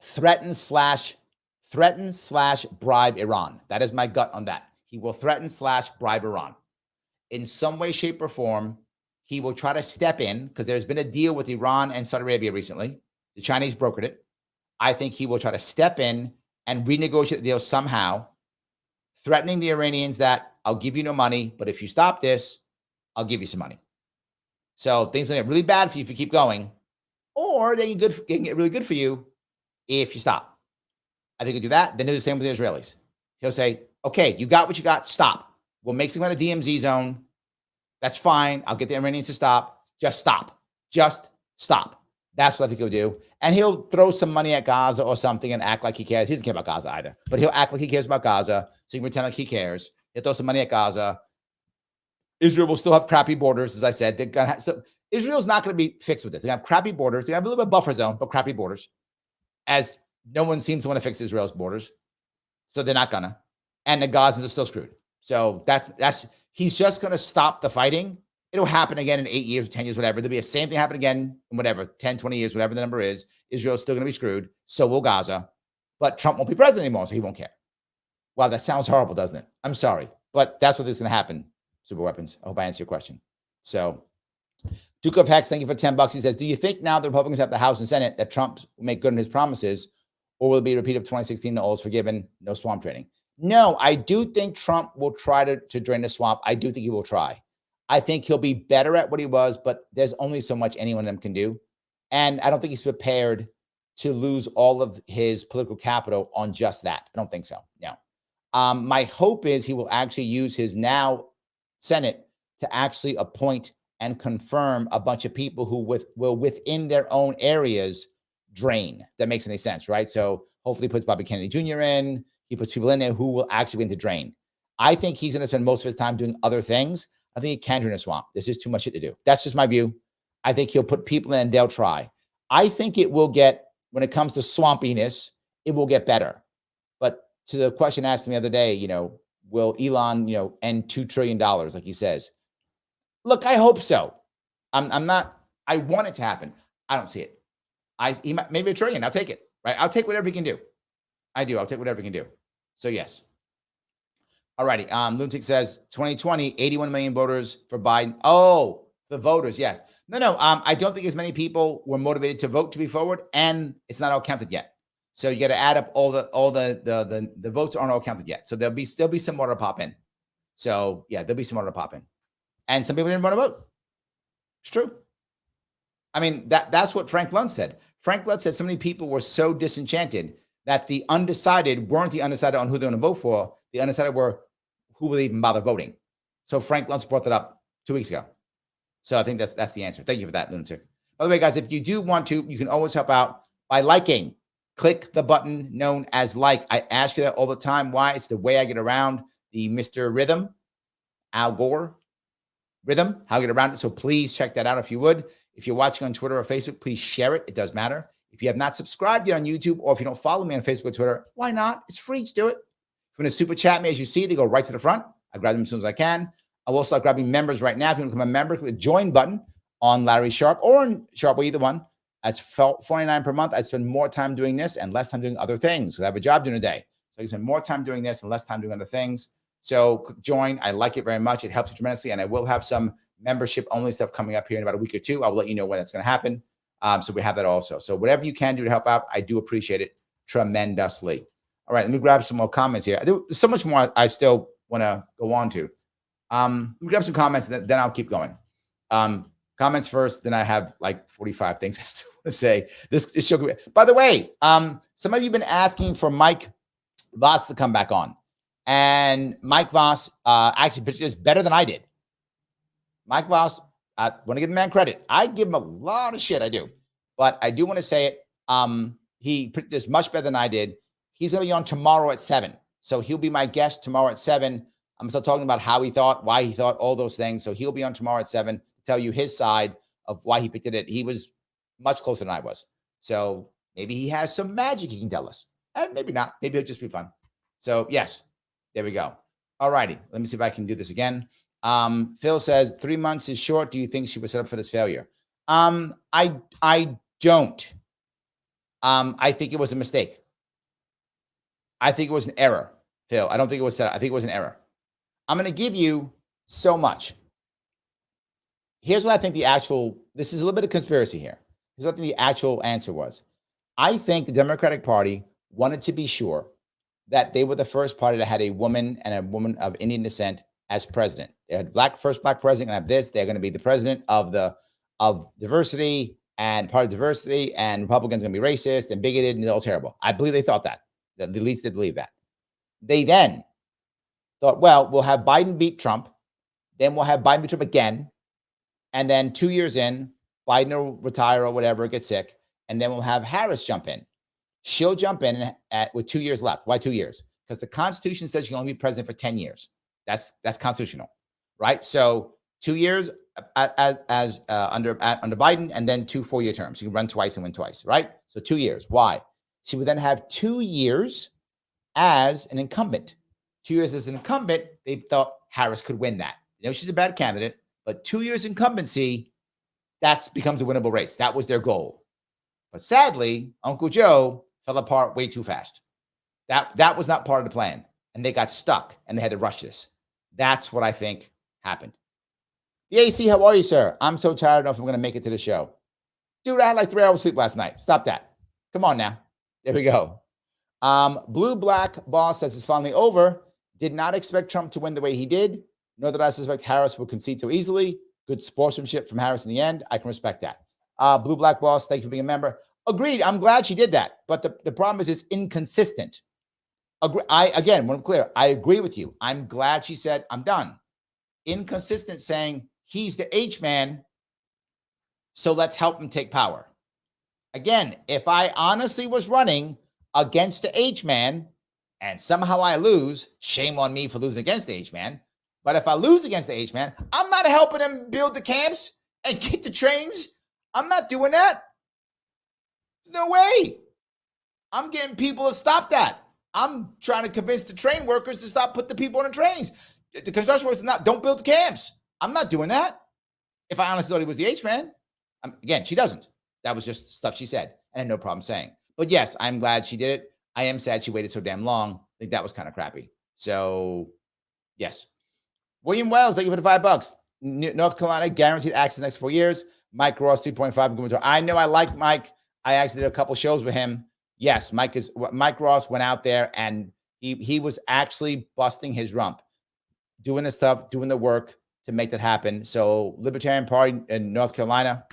threaten slash bribe Iran. That is my gut on that. He will threaten slash bribe Iran. In some way, shape, or form, he will try to step in because there's been a deal with Iran and Saudi Arabia recently. The Chinese brokered it. I think he will try to step in and renegotiate the deal somehow, threatening the Iranians that I'll give you no money, but if you stop this, I'll give you some money. So things will get really bad for you if you keep going, or they can get really good for you if you stop. I think he'll do that. Then do the same with the Israelis. He'll say, okay, you got what you got, stop. We'll make some kind of DMZ zone. That's fine. I'll get the Iranians to stop. Just stop. Just stop. That's what I think he'll do. And he'll throw some money at Gaza or something and act like he cares. He doesn't care about Gaza either, but he'll act like he cares about Gaza. So he can pretend like he cares. He'll throw some money at Gaza. Israel will still have crappy borders, as I said. Israel's not going to be fixed with this. They have crappy borders. They have a little bit of buffer zone, but crappy borders. As no one seems to want to fix Israel's borders. So they're not gonna. And the Gazans are still screwed. So he's just going to stop the fighting. It'll happen again in 8 years, 10 years, whatever. There'll be the same thing happen again in whatever, 10, 20 years, whatever the number is. Israel's still going to be screwed. So will Gaza. But Trump won't be president anymore, so he won't care. Wow, that sounds horrible, doesn't it? I'm sorry. But that's what is going to happen, super weapons. I hope I answered your question. So Duke of Hex, thank you for $10. He says, do you think now the Republicans have the House and Senate that Trump will make good on his promises, or will it be a repeat of 2016, the all's forgiven, no swamp trading? No, I do think Trump will try to drain the swamp. I do think he will try. I think he'll be better at what he was, but there's only so much any one of them can do. And I don't think he's prepared to lose all of his political capital on just that. I don't think so. No. My hope is he will actually use his now Senate to actually appoint and confirm a bunch of people who will within their own areas drain. That makes any sense, right? So hopefully he puts Bobby Kennedy Jr. in. He puts people in there who will actually begin to drain. I think he's going to spend most of his time doing other things. I think he can drain a swamp. There's just too much shit to do. That's just my view. I think he'll put people in and they'll try. I think it will get, when it comes to swampiness, it will get better. But to the question asked me the other day, will Elon, end $2 trillion like he says? Look, I hope so. I'm not, I want it to happen. I don't see it. He might, maybe $1 trillion. I'll take it, right? I'll take whatever he can do. I do. I'll take whatever he can do. So yes. All righty. Lunatic says 2020, 81 million voters for Biden. Oh, the voters. Yes. No. I don't think as many people were motivated to vote to be forward, and it's not all counted yet. So you got to add up all the votes aren't all counted yet. So there'll be some more to pop in. So yeah, there'll be some more to pop in. And some people didn't want to vote. It's true. I mean, that's what Frank Luntz said. Frank Luntz said so many people were so disenchanted that the undecided weren't the undecided on who they're going to vote for. The undecided were who will even bother voting. So Frank Luntz brought that up 2 weeks ago. So I think that's the answer. Thank you for that, Lunatic. By the way, guys, if you do want to, you can always help out by liking. Click the button known as like. I ask you that all the time. Why? It's the way I get around the Mr. Rhythm, Al Gore rhythm, how I get around it. So please check that out if you would. If you're watching on Twitter or Facebook, please share it. It does matter. If you have not subscribed yet on YouTube, or if you don't follow me on Facebook or Twitter, why not? It's free. Just do it. If you want to super chat me, as you see, they go right to the front. I grab them as soon as I can. I will start grabbing members right now. If you want to become a member, click the join button on Larry Sharpe or on Sharpe Way, either one. That's $49 per month. I'd spend more time doing this and less time doing other things because I have a job during the day. So I can spend more time doing this and less time doing other things. So click join. I like it very much. It helps tremendously. And I will have some membership only stuff coming up here in about a week or two. I will let you know when that's going to happen. So we have that also. So whatever you can do to help out, I do appreciate it tremendously. All right, let me grab some more comments here. There's so much more I still want to go on to. Let me grab some comments, then I'll keep going. Comments first, then I have like 45 things I still want to say. This show. By the way, some of you have been asking for Mike Voss to come back on. And Mike Voss actually pitched this better than I did. Mike Voss, I want to give the man credit. I give him a lot of shit, I do. But I do want to say it. He pitched this much better than I did. He's going to be on tomorrow at 7. So he'll be my guest tomorrow at 7. I'm still talking about how he thought, why he thought, all those things. So he'll be on tomorrow at 7 to tell you his side of why he picked it. He was much closer than I was. So maybe he has some magic he can tell us. And maybe not. Maybe it'll just be fun. So yes, there we go. All righty. Let me see if I can do this again. Phil says 3 months is short. Do you think she was set up for this failure? I don't. I think it was a mistake. I think it was an error, Phil. I don't think it was set up. I think it was an error. I'm going to give you so much. Here's what I think this is a little bit of conspiracy here. Here's what I think the actual answer was. I think the Democratic Party wanted to be sure that they were the first party that had a woman and a woman of Indian descent as president. They had first black president, and have this. They're going to be the president of diversity and party diversity, and Republicans are going to be racist and bigoted and they're all terrible. I believe they thought that. The elites did believe that. They then thought, well, we'll have Biden beat Trump. Then we'll have Biden beat Trump again. And then 2 years in, Biden will retire or whatever, get sick. And then we'll have Harris jump in. She'll jump in with 2 years left. Why 2 years? Because the Constitution says you can only be president for 10 years. That's constitutional, right? So 2 years under Biden, and then 2 4-year terms. You can run twice and win twice, right? So 2 years. Why? She would then have 2 years as an incumbent. 2 years as an incumbent, they thought Harris could win that. You know, she's a bad candidate, but 2 years incumbency, that becomes a winnable race. That was their goal. But sadly, Uncle Joe fell apart way too fast. That was not part of the plan. And they got stuck and they had to rush this. That's what I think happened. The AC, how are you, sir? I'm so tired. I don't know if I'm going to make it to the show. Dude, I had like 3 hours sleep last night. Stop that. Come on now. There we go. Blue Black Boss says it's finally over. Did not expect Trump to win the way he did. Nor that I suspect Harris will concede so easily. Good sportsmanship from Harris in the end. I can respect that. Blue Black Boss, thank you for being a member. Agreed. I'm glad she did that. But the problem is it's inconsistent. When I'm clear, I agree with you. I'm glad she said, I'm done. Inconsistent saying he's the H-man, so let's help him take power. Again, if I honestly was running against the H-man and somehow I lose, shame on me for losing against the H-man. But if I lose against the H-man, I'm not helping him build the camps and get the trains. I'm not doing that. There's no way. I'm getting people to stop that. I'm trying to convince the train workers to stop putting the people on the trains. The construction workers don't build the camps. I'm not doing that. If I honestly thought he was the H-man. Again, she doesn't. That was just stuff she said. I had no problem saying. But yes, I'm glad she did it. I am sad she waited so damn long. I think that was kind of crappy. So, yes. William Wells, thank you for the $5. North Carolina, guaranteed access next 4 years. Mike Ross, 3.5. I know I like Mike. I actually did a couple shows with him. Yes, Mike Ross went out there and he was actually busting his rump, doing the stuff, doing the work to make that happen. So Libertarian Party in North Carolina.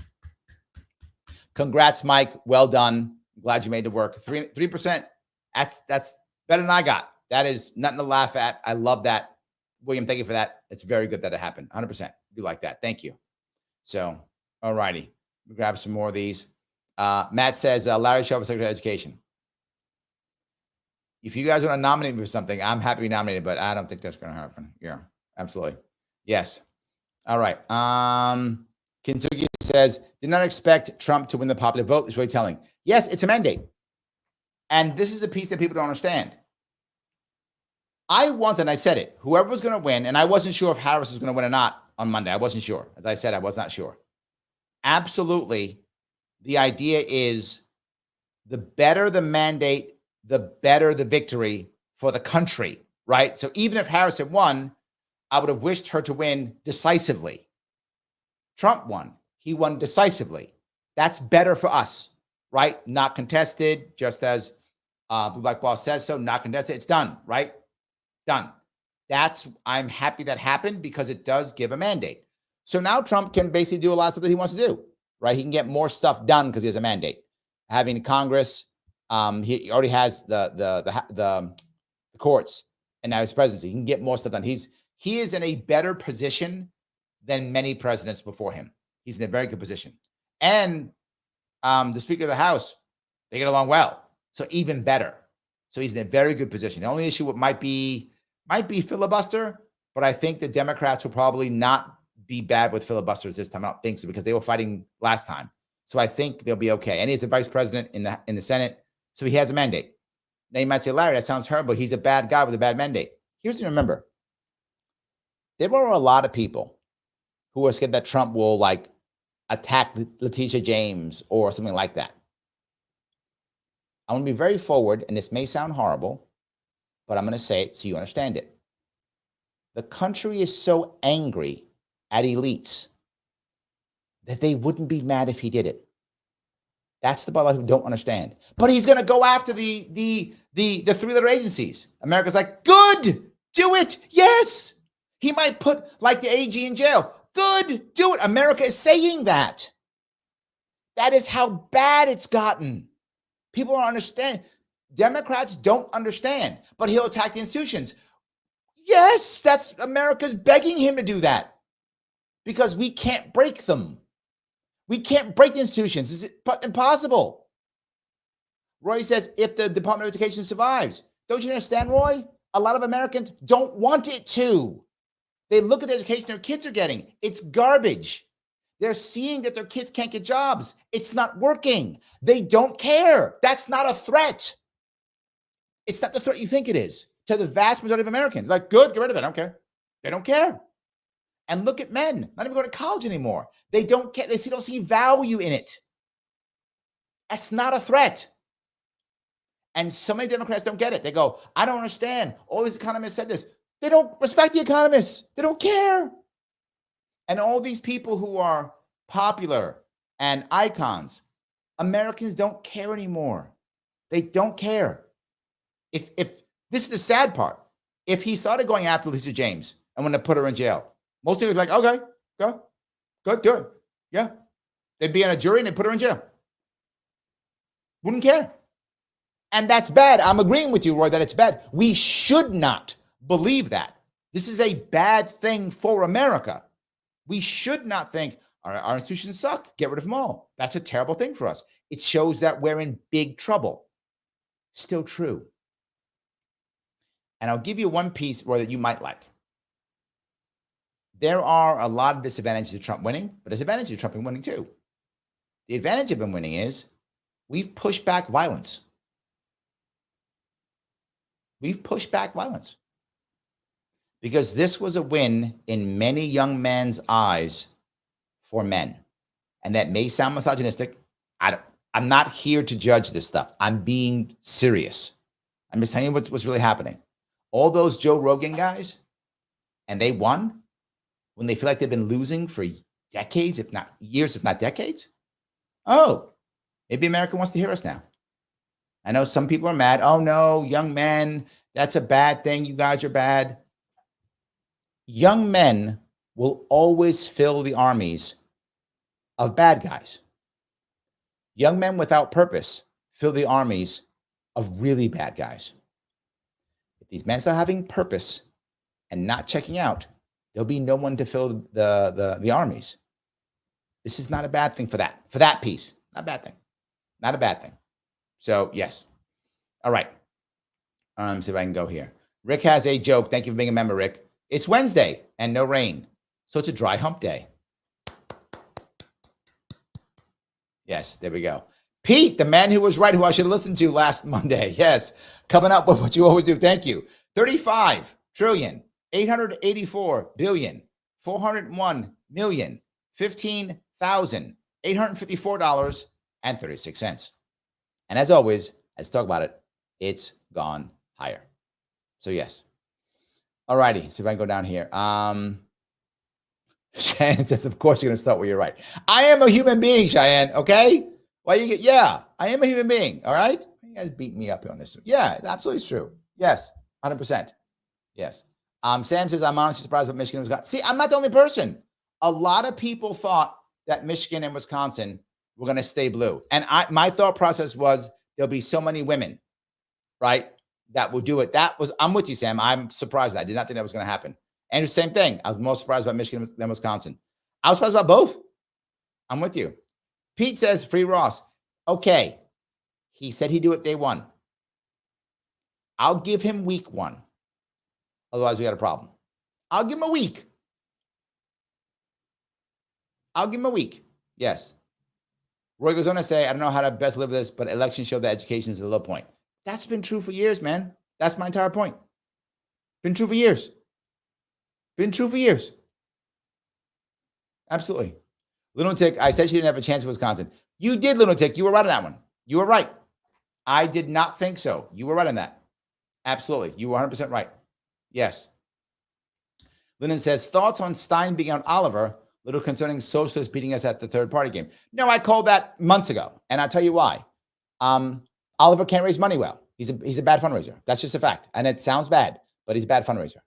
Congrats, Mike. Well done. Glad you made it work. 3%. That's better than I got. That is nothing to laugh at. I love that. William, thank you for that. It's very good that it happened. 100%. Do like that. Thank you. So, all righty. We'll grab some more of these. Matt says, Larry Sharpe, Secretary of Education. If you guys want to nominate me for something, I'm happy to be nominated, but I don't think that's going to happen. Yeah, absolutely. Yes. All right. Kentucky says, did not expect Trump to win the popular vote. It's really telling. Yes, it's a mandate. And this is a piece that people don't understand. I said it, whoever was going to win, and I wasn't sure if Harris was going to win or not on Monday. I wasn't sure. As I said, I was not sure. Absolutely, the idea is the better the mandate, the better the victory for the country, right? So even if Harris had won, I would have wished her to win decisively. Trump won. He won decisively. That's better for us, right? Not contested, just as Blue Black Ball says so, not contested. It's done, right? Done. I'm happy that happened because it does give a mandate. So now Trump can basically do a lot of stuff that he wants to do, right? He can get more stuff done because he has a mandate. Having Congress, he already has the courts, and now his presidency. He can get more stuff done. He is in a better position than many presidents before him. He's in a very good position. And the Speaker of the House, they get along well. So even better. So he's in a very good position. The only issue might be filibuster, but I think the Democrats will probably not be bad with filibusters this time. I don't think so because they were fighting last time. So I think they'll be okay. And he's a vice president in the Senate, so he has a mandate. Now you might say, Larry, that sounds horrible. He's a bad guy with a bad mandate. Here's what you remember. There were a lot of people who are scared that Trump will attack Letitia James or something like that. I want to be very forward, and this may sound horrible, but I'm going to say it so you understand it. The country is so angry at elites that they wouldn't be mad if he did it. That's the part a lot of people don't understand. But he's going to go after the three-letter agencies. America's like, good, do it, yes. He might put the AG in jail. Good, do it. America is saying that. That is how bad it's gotten. People don't understand. Democrats don't understand, but he'll attack the institutions. Yes, that's America's begging him to do that because we can't break them. We can't break the institutions. It's impossible. Roy says, if the Department of Education survives, don't you understand, Roy? A lot of Americans don't want it to. They look at the education their kids are getting. It's garbage. They're seeing that their kids can't get jobs. It's not working. They don't care. That's not a threat. It's not the threat you think it is to the vast majority of Americans. Like, good, get rid of it. I don't care. They don't care. And look at men, not even going to college anymore. They don't care. They don't see value in it. That's not a threat. And so many Democrats don't get it. They go, I don't understand. All these economists said this. They don't respect the economists. They don't care. And all these people who are popular and icons, Americans don't care anymore. They don't care. If this is the sad part, if he started going after Lisa James and want to put her in jail, most people would be like, okay, go, do it. Yeah. They'd be on a jury and they'd put her in jail. Wouldn't care. And that's bad. I'm agreeing with you, Roy, that it's bad. We should not believe that. This is a bad thing for America. We should not think our institutions suck. Get rid of them all. That's a terrible thing for us. It shows that we're in big trouble. Still true. And I'll give you one piece, Roy, that you might like. There are a lot of disadvantages to Trump winning, but there's advantages to Trump winning too. The advantage of him winning is we've pushed back violence. We've pushed back violence. Because this was a win in many young men's eyes for men. And that may sound misogynistic. I'm not here to judge this stuff. I'm being serious. I'm just telling you what's really happening. All those Joe Rogan guys, and they won when they feel like they've been losing for decades, if not years, if not decades. Oh, maybe America wants to hear us now. I know some people are mad. Oh no, young men, that's a bad thing. You guys are bad. Young men will always fill the armies of bad guys. Young men without purpose fill the armies of really bad guys. If these men start having purpose and not checking out, there'll be no one to fill the armies. This is not a bad thing for that piece. Not a bad thing. Not a bad thing. So yes. All right. See if I can go here. Rick has a joke. Thank you for being a member, Rick. It's Wednesday and no rain. So it's a dry hump day. Yes, there we go. Pete, the man who was right, who I should have listened to last Monday. Yes, coming up with what you always do. Thank you. 35 trillion, 884 billion, 401 million, $15,854 and 36 cents. And as always, let's talk about it. It's gone higher. So yes. All righty. See if I can go down here. Cheyenne says, of course you're going to start where you're right. I am a human being, Cheyenne. Okay. Why you get, yeah, I am a human being. All right. You guys beat me up here on this. Yeah, it's absolutely true. Yes. 100%. Yes. Sam says, I'm honestly surprised that Michigan was got. See, I'm not the only person. A lot of people thought that Michigan and Wisconsin were going to stay blue. And my thought process was there'll be so many women, right, that will do it. I'm with you, Sam. I'm surprised. I did not think that was going to happen. And the same thing. I was more surprised about Michigan than Wisconsin. I was surprised about both. I'm with you. Pete says, free Ross. Okay. He said he'd do it day one. I'll give him week one. Otherwise, we got a problem. I'll give him a week. Yes. Roy goes on to say, I don't know how to best live this, but elections show that education is a low point. That's been true for years, man. That's my entire point. Been true for years. Absolutely. Lunatic, I said she didn't have a chance in Wisconsin. You did, Lunatic. You were right on that one. You were right. I did not think so. You were right on that. Absolutely. You were 100% right. Yes. Lyndon says, thoughts on Stein beating out Oliver, little concerning socialists beating us at the third party game. No, I called that months ago, and I'll tell you why. Oliver can't raise money well. He's a bad fundraiser. That's just a fact. And it sounds bad, but he's a bad fundraiser.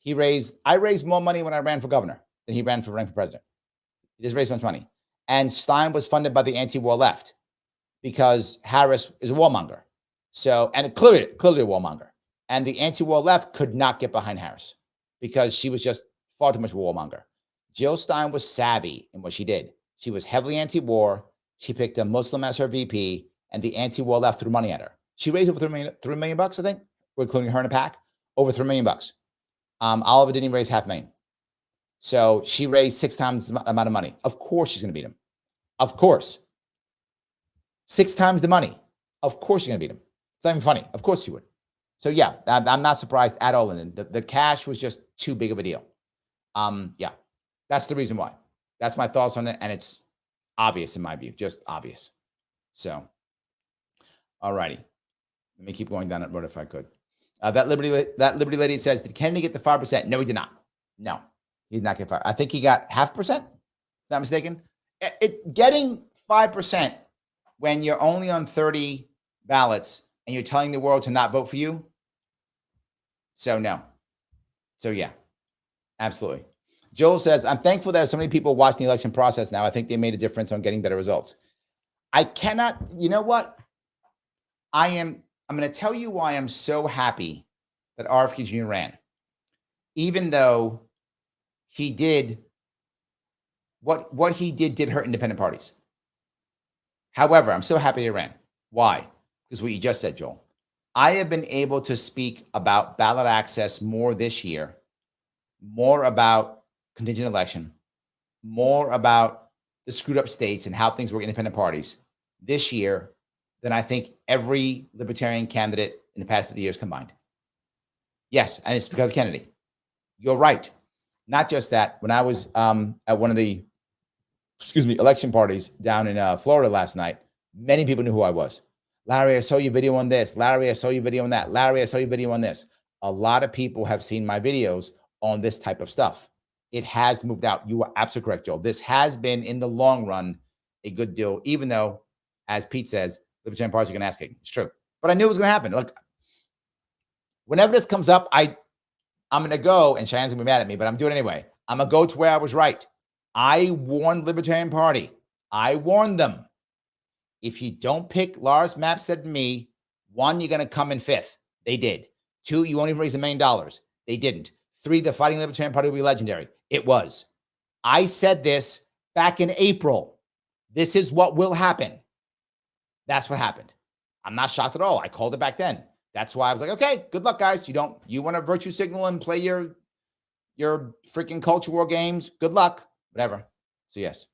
I raised more money when I ran for governor than he ran for president. He just raised much money. And Stein was funded by the anti-war left because Harris is a warmonger. So, and clearly a warmonger. And the anti-war left could not get behind Harris because she was just far too much of a warmonger. Jill Stein was savvy in what she did. She was heavily anti-war. She picked a Muslim as her VP, and the anti-war left threw money at her. She raised over $3 million, I think, including her and a PAC, over $3 million. Oliver didn't even raise $500,000. So she raised 6 times the amount of money. Of course she's going to beat him. Of course. 6 times the money. Of course she's going to beat him. It's not even funny. Of course she would. So yeah, I'm not surprised at all. And the cash was just too big of a deal. Yeah, that's the reason why. That's my thoughts on it. And it's obvious in my view, just obvious. So, all righty. Let me keep going down that road if I could. That Liberty lady says, did Kennedy get the 5%? No, he did not. No, he did not get 5%. I think he got 0.5%. Not mistaken. Getting 5% when you're only on 30 ballots and you're telling the world to not vote for you. So no. So yeah, absolutely. Joel says, I'm thankful that so many people watching the election process now. I think they made a difference on getting better results. I cannot, you know what? I'm going to tell you why I'm so happy that RFK Jr. ran. Even though he did what he did hurt independent parties. However, I'm so happy he ran. Why? Because what you just said, Joel. I have been able to speak about ballot access more this year, more about contingent election, more about the screwed up states and how things work in independent parties this year than I think every libertarian candidate in the past 50 years combined. Yes, and it's because of Kennedy. You're right. Not just that. When I was at one of the, election parties down in Florida last night, many people knew who I was. Larry, I saw your video on this. Larry, I saw your video on that. Larry, I saw your video on this. A lot of people have seen my videos on this type of stuff. It has moved out. You are absolutely correct, Joel. This has been, in the long run, a good deal, even though, as Pete says, libertarian parties are going to ask it. It's true. But I knew it was going to happen. Look, whenever this comes up, I'm going to go, and Cheyenne's going to be mad at me, but I'm doing it anyway. I'm going to go to where I was right. I warned Libertarian Party. I warned them. If you don't pick Lars Mapstead and me, 1, you're going to come in 5th. They did. 2, you won't even raise $1 million. They didn't. 3, the Fighting Libertarian Party will be legendary. It was. I said this back in April. This is what will happen. That's what happened. I'm not shocked at all. I called it back then. That's why I was like, okay, good luck, guys. You want to virtue signal and play your freaking culture war games? Good luck. Whatever. So yes.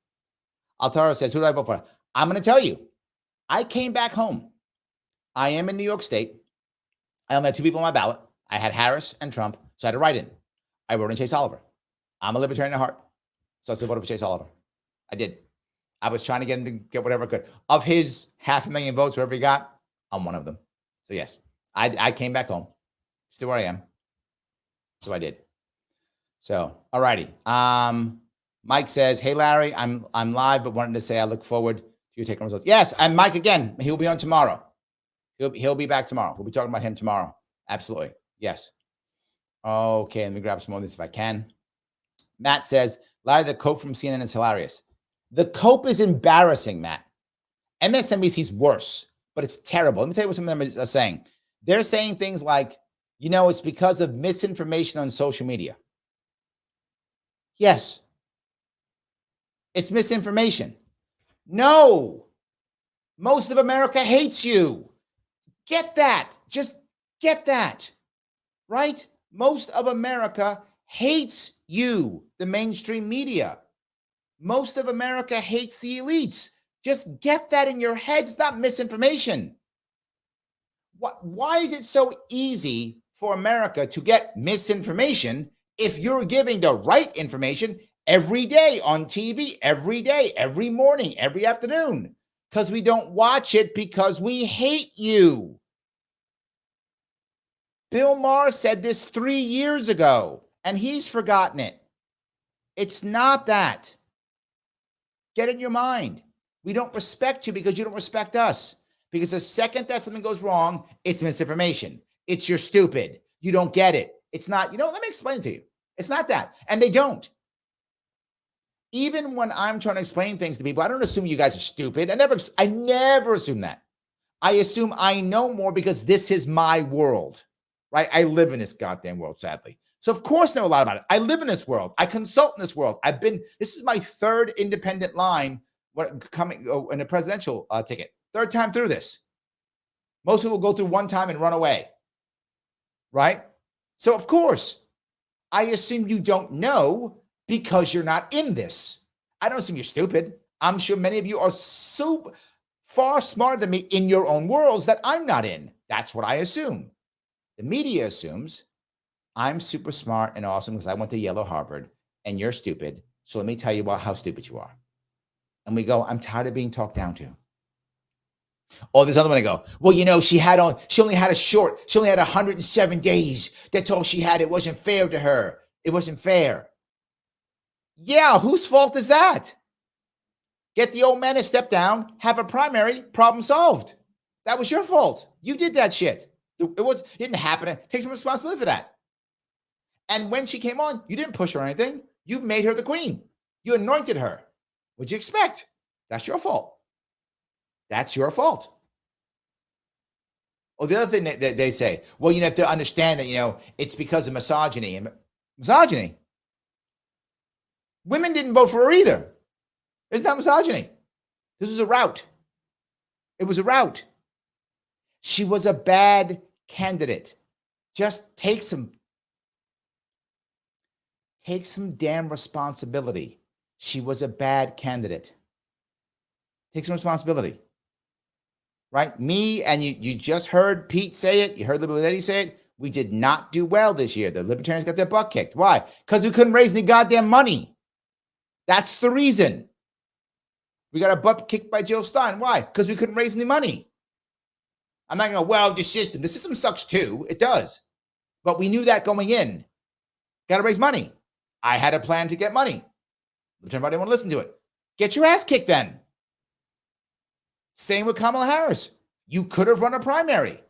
Altaro says, who do I vote for? I'm going to tell you. I came back home. I am in New York State. I only had 2 people on my ballot. I had Harris and Trump, so I had to write in. I wrote in Chase Oliver. I'm a libertarian at heart, so I still voted for Chase Oliver. I did. I was trying to get him to get whatever I could. Of his 500,000 votes, whatever he got, I'm one of them. So yes, I came back home. Still where I am. So I did. So, all righty. Mike says, "Hey Larry, I'm live, but wanted to say I look forward to your take on results." Yes, and Mike again. He'll be on tomorrow. He'll be back tomorrow. We'll be talking about him tomorrow. Absolutely. Yes. Okay, let me grab some more of this if I can. Matt says, "Larry, the quote from CNN is hilarious. The cope is embarrassing, Matt. MSNBC's worse, but it's terrible. Let me tell you what some of them are saying. They're saying things like, it's because of misinformation on social media. Yes. It's misinformation. No. Most of America hates you. Get that. Just get that. Right? Most of America hates you, the mainstream media. Most of America hates the elites. Just get that in your head. It's not misinformation. Why is it so easy for America to get misinformation if you're giving the right information every day on TV, every day, every morning, every afternoon? Because we don't watch it because we hate you. Bill Maher said this 3 years ago, and he's forgotten it. It's not that. Get it in your mind. We don't respect you because you don't respect us. Because the second that something goes wrong, it's misinformation. It's you're stupid. You don't get it. It's not, let me explain it to you. It's not that. And they don't. Even when I'm trying to explain things to people, I don't assume you guys are stupid. I never assume that. I assume I know more because this is my world, right? I live in this goddamn world, sadly. So of course I know a lot about it. I live in this world. I consult in this world. This is my third independent line coming in a presidential ticket. Third time through this. Most people go through one time and run away, right? So of course, I assume you don't know because you're not in this. I don't assume you're stupid. I'm sure many of you are so far smarter than me in your own worlds that I'm not in. That's what I assume. The media assumes I'm super smart and awesome because I went to Yale or Harvard and you're stupid. So let me tell you about how stupid you are. And we go, I'm tired of being talked down to. Oh, there's another one I go, well, she only had 107 days. That's all she had. It wasn't fair to her. It wasn't fair. Yeah, whose fault is that? Get the old man to step down, have a primary, problem solved. That was your fault. You did that shit. It didn't happen. Take some responsibility for that. And when she came on, you didn't push her or anything. You made her the queen. You anointed her. What'd you expect? That's your fault. That's your fault. Oh, the other thing that they say, well, you have to understand that, it's because of misogyny. Misogyny? Women didn't vote for her either. It's not misogyny. This is a rout. It was a rout. She was a bad candidate. Just take some damn responsibility. She was a bad candidate. Take some responsibility. Right? Me and you just heard Pete say it. You heard Liberty Lady say it. We did not do well this year. The Libertarians got their butt kicked. Why? Because we couldn't raise any goddamn money. That's the reason. We got our butt kicked by Jill Stein. Why? Because we couldn't raise any money. I'm not going to go, the system sucks too. It does. But we knew that going in. Got to raise money. I had a plan to get money. Everybody didn't want to listen to it. Get your ass kicked then. Same with Kamala Harris. You could have run a primary.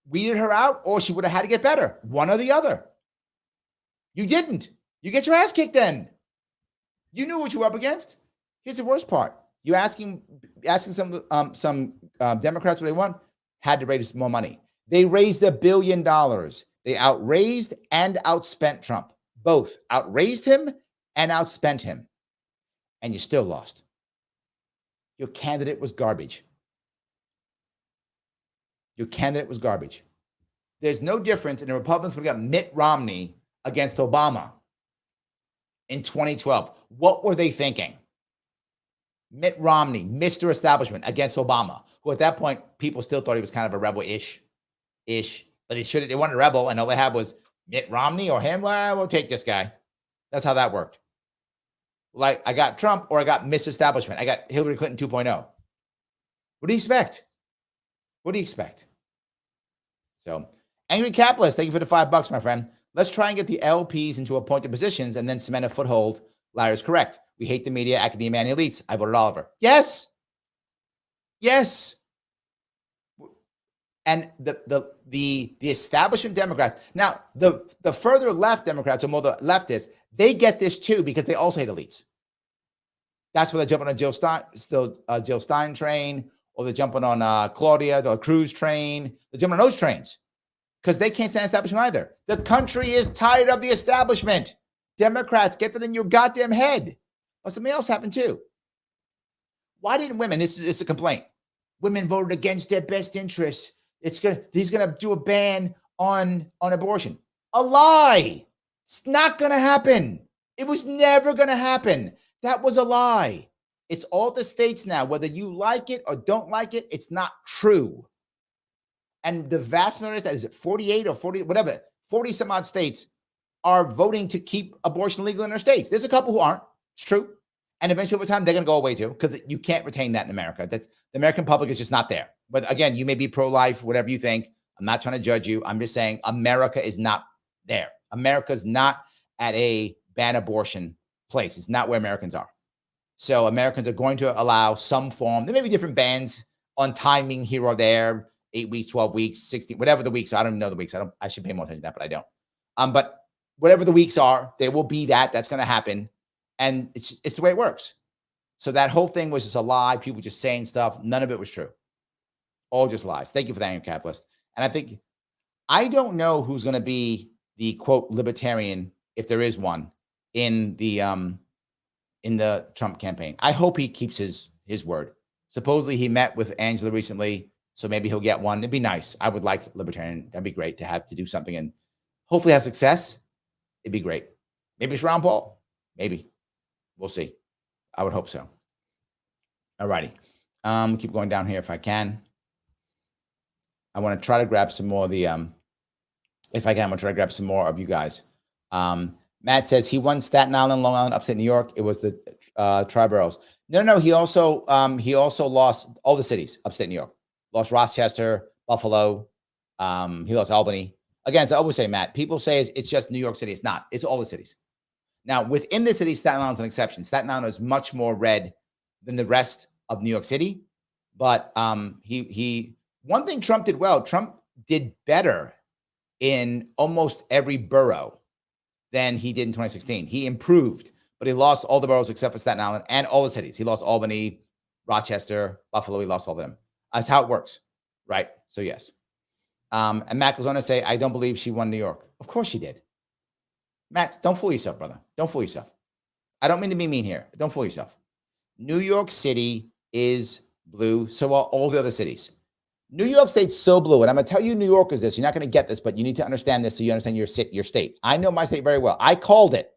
Weeded her out, or she would have had to get better. One or the other. You didn't. You get your ass kicked then. You knew what you were up against. Here's the worst part. You asking some Democrats what they want, had to raise more money. They raised $1 billion. They outraised and outspent Trump. Both outraised him and outspent him. And you still lost. Your candidate was garbage. Your candidate was garbage. There's no difference in the Republicans would have got Mitt Romney against Obama in 2012. What were they thinking? Mitt Romney, Mr. Establishment, against Obama, who at that point, people still thought he was kind of a rebel-ish. But they wanted a rebel, and all they had was Mitt Romney or him. Well, we'll take this guy. That's how that worked. Like I got Trump or I got misestablishment. I got Hillary Clinton 2.0. What do you expect? What do you expect? So, Angry Capitalist, thank you for the $5, my friend. Let's try and get the LPs into appointed positions and then cement a foothold. Larry's correct. We hate the media, academia, and elites. I voted Oliver. Yes. Yes. And the establishment Democrats. Now, the further left Democrats, or more the leftists, they get this too because they also hate elites. That's why they're jumping on Jill Stein train, or they're jumping on Claudia, the Cruz train. They're jumping on those trains because they can't stand establishment either. The country is tired of the establishment. Democrats, get that in your goddamn head. But something else happened too. Why didn't women? This is a complaint. Women voted against their best interests. He's gonna do a ban on abortion. A lie. It's not gonna happen. It was never gonna happen. That was a lie. It's all the states now, whether you like it or don't like it, it's not true. And the vast majority, is it 48 or 40, whatever, 40 some odd states are voting to keep abortion legal in their states. There's a couple who aren't. It's true. And eventually over time, they're going to go away too, because you can't retain that in America. The American public is just not there. But again, you may be pro-life, whatever you think. I'm not trying to judge you. I'm just saying America is not there. America's not at a ban abortion place. It's not where Americans are. So Americans are going to allow some form. There may be different bans on timing here or there, 8 weeks, 12 weeks, 16, whatever the weeks are. I don't even know the weeks. I should pay more attention to that, but I don't. But whatever the weeks are, there will be that's going to happen. And it's the way it works. So that whole thing was just a lie. People just saying stuff. None of it was true. All just lies. Thank you for that, Angry Capitalist. And I don't know who's going to be the quote libertarian, if there is one, in the Trump campaign. I hope he keeps his word. Supposedly he met with Angela recently, so maybe he'll get one. It'd be nice. I would like libertarian. That'd be great to have to do something and hopefully have success. It'd be great. Maybe it's Ron Paul. Maybe. We'll see. I would hope so. All righty. Keep going down here if I can. I want to try to grab some more of the, if I can, I'm going to try to grab some more of you guys. Matt says he won Staten Island, Long Island, upstate New York. It was the tri-boroughs. No. He also lost all the cities, upstate New York. Lost Rochester, Buffalo. He lost Albany. Again, as I always say, Matt, people say it's just New York City. It's not. It's all the cities. Now, within the city, Staten Island is an exception. Staten Island is much more red than the rest of New York City. But one thing Trump did well, Trump did better in almost every borough than he did in 2016. He improved, but he lost all the boroughs except for Staten Island and all the cities. He lost Albany, Rochester, Buffalo. He lost all of them. That's how it works, right? So yes. And Matt goes on to say, I don't believe she won New York. Of course she did. Matt, don't fool yourself, brother. Don't fool yourself. I don't mean to be mean here. Don't fool yourself. New York City is blue. So are all the other cities. New York State's so blue. And I'm going to tell you, New Yorkers, this. You're not going to get this, but you need to understand this so you understand your state. I know my state very well. I called it.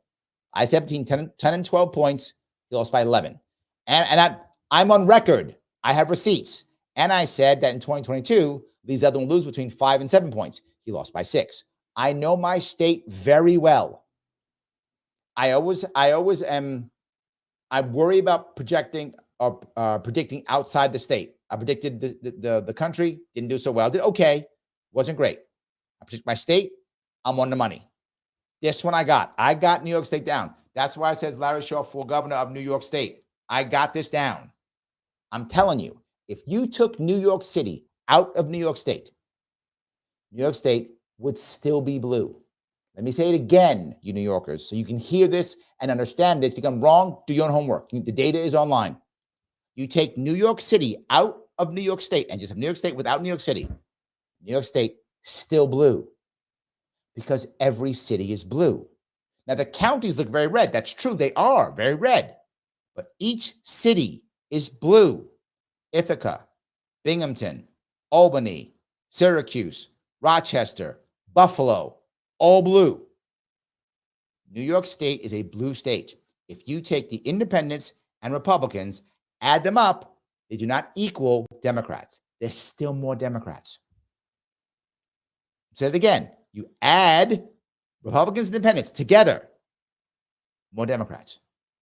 I said between 10 and 12 points. He lost by 11. And I'm on record. I have receipts. And I said that in 2022, Lee Zeldin will lose between 5 and 7 points. He lost by 6. I know my state very well. I worry about projecting or predicting outside the state. I predicted the country, didn't do so well. Did okay, wasn't great. I predict my state, I'm on the money. This one I got New York State down. That's why it says Larry Shaw for governor of New York State. I got this down. I'm telling you, if you took New York City out of New York State would still be blue. Let me say it again, you New Yorkers, so you can hear this and understand this. If I'm wrong, do your own homework. The data is online. You take New York City out of New York State and just have New York State without New York City. New York State still blue because every city is blue. Now, the counties look very red. That's true. They are very red. But each city is blue. Ithaca, Binghamton, Albany, Syracuse, Rochester, Buffalo, all blue. New York State is a blue state. If you take the independents and Republicans, add them up, they do not equal Democrats. There's still more Democrats. Say it again. You add Republicans and independents together, more Democrats.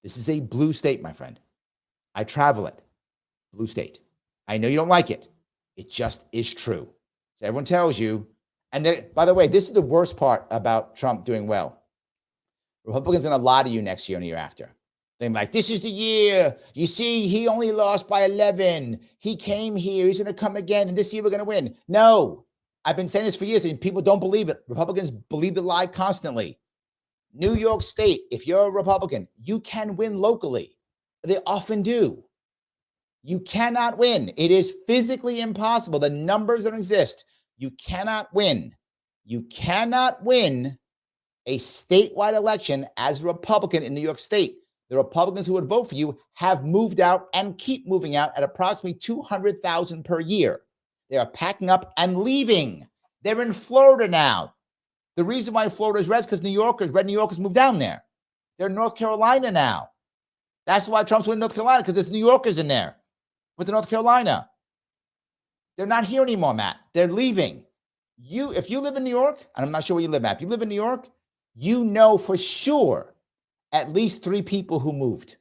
This is a blue state, my friend. I travel it. Blue state. I know you don't like it. It just is true. So everyone tells you. And by the way, this is the worst part about Trump doing well. Republicans are going to lie to you next year and the year after. They're like, this is the year. You see, he only lost by 11. He came here. He's going to come again. And this year we're going to win. No, I've been saying this for years and people don't believe it. Republicans believe the lie constantly. New York State, if you're a Republican, you can win locally. They often do. You cannot win. It is physically impossible. The numbers don't exist. You cannot win. You cannot win a statewide election as a Republican in New York State. The Republicans who would vote for you have moved out and keep moving out at approximately 200,000 per year. They are packing up and leaving. They're in Florida now. The reason why Florida is red is because red New Yorkers moved down there. They're in North Carolina now. That's why Trump's winning North Carolina, because there's New Yorkers in there with the North Carolina. They're not here anymore, Matt. They're leaving. If you live in New York, and I'm not sure where you live, Matt, if you live in New York, you know for sure at least 3 people who moved.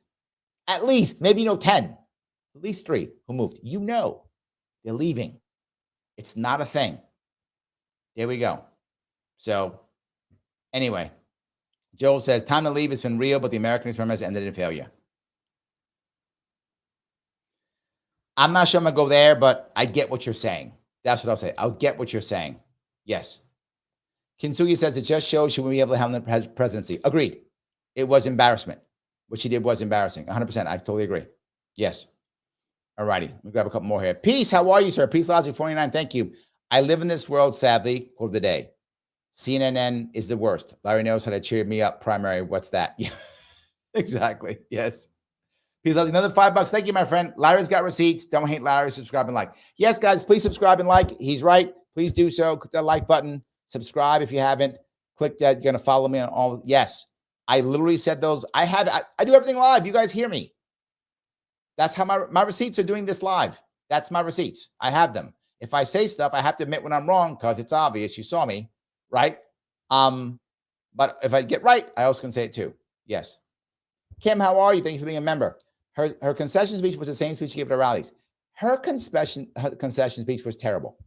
At least, maybe 10. At least 3 who moved. You know they're leaving. It's not a thing. There we go. So anyway, Joel says, time to leave has been real, but the American experiment has ended in failure. I'm not sure I'm going to go there, but I get what you're saying. That's what I'll say. I'll get what you're saying. Yes. Kintsugi says, it just shows she won't be able to handle the presidency. Agreed. It was embarrassment. What she did was embarrassing. 100%. I totally agree. Yes. All righty. Let me grab a couple more here. Peace. How are you, sir? Peace Logic 49. Thank you. I live in this world, sadly. Quote of the day. CNN is the worst. Larry knows how to cheer me up. Primary. What's that? Yeah, exactly. Yes. Peace Logic. Another $5. Thank you, my friend. Larry's got receipts. Don't hate Larry. Subscribe and like. Yes, guys, please subscribe and like. He's right. Please do so. Click that like button. Subscribe if you haven't. Click that. You're going to follow me on all. Yes. I literally said those. I do everything live. You guys hear me. That's how my receipts are doing this live. That's my receipts. I have them. If I say stuff, I have to admit when I'm wrong because it's obvious. You saw me, right? But if I get right, I also can say it too. Yes. Kim, how are you? Thank you for being a member. Her concession speech was the same speech she gave at her rallies. Her concession speech was terrible.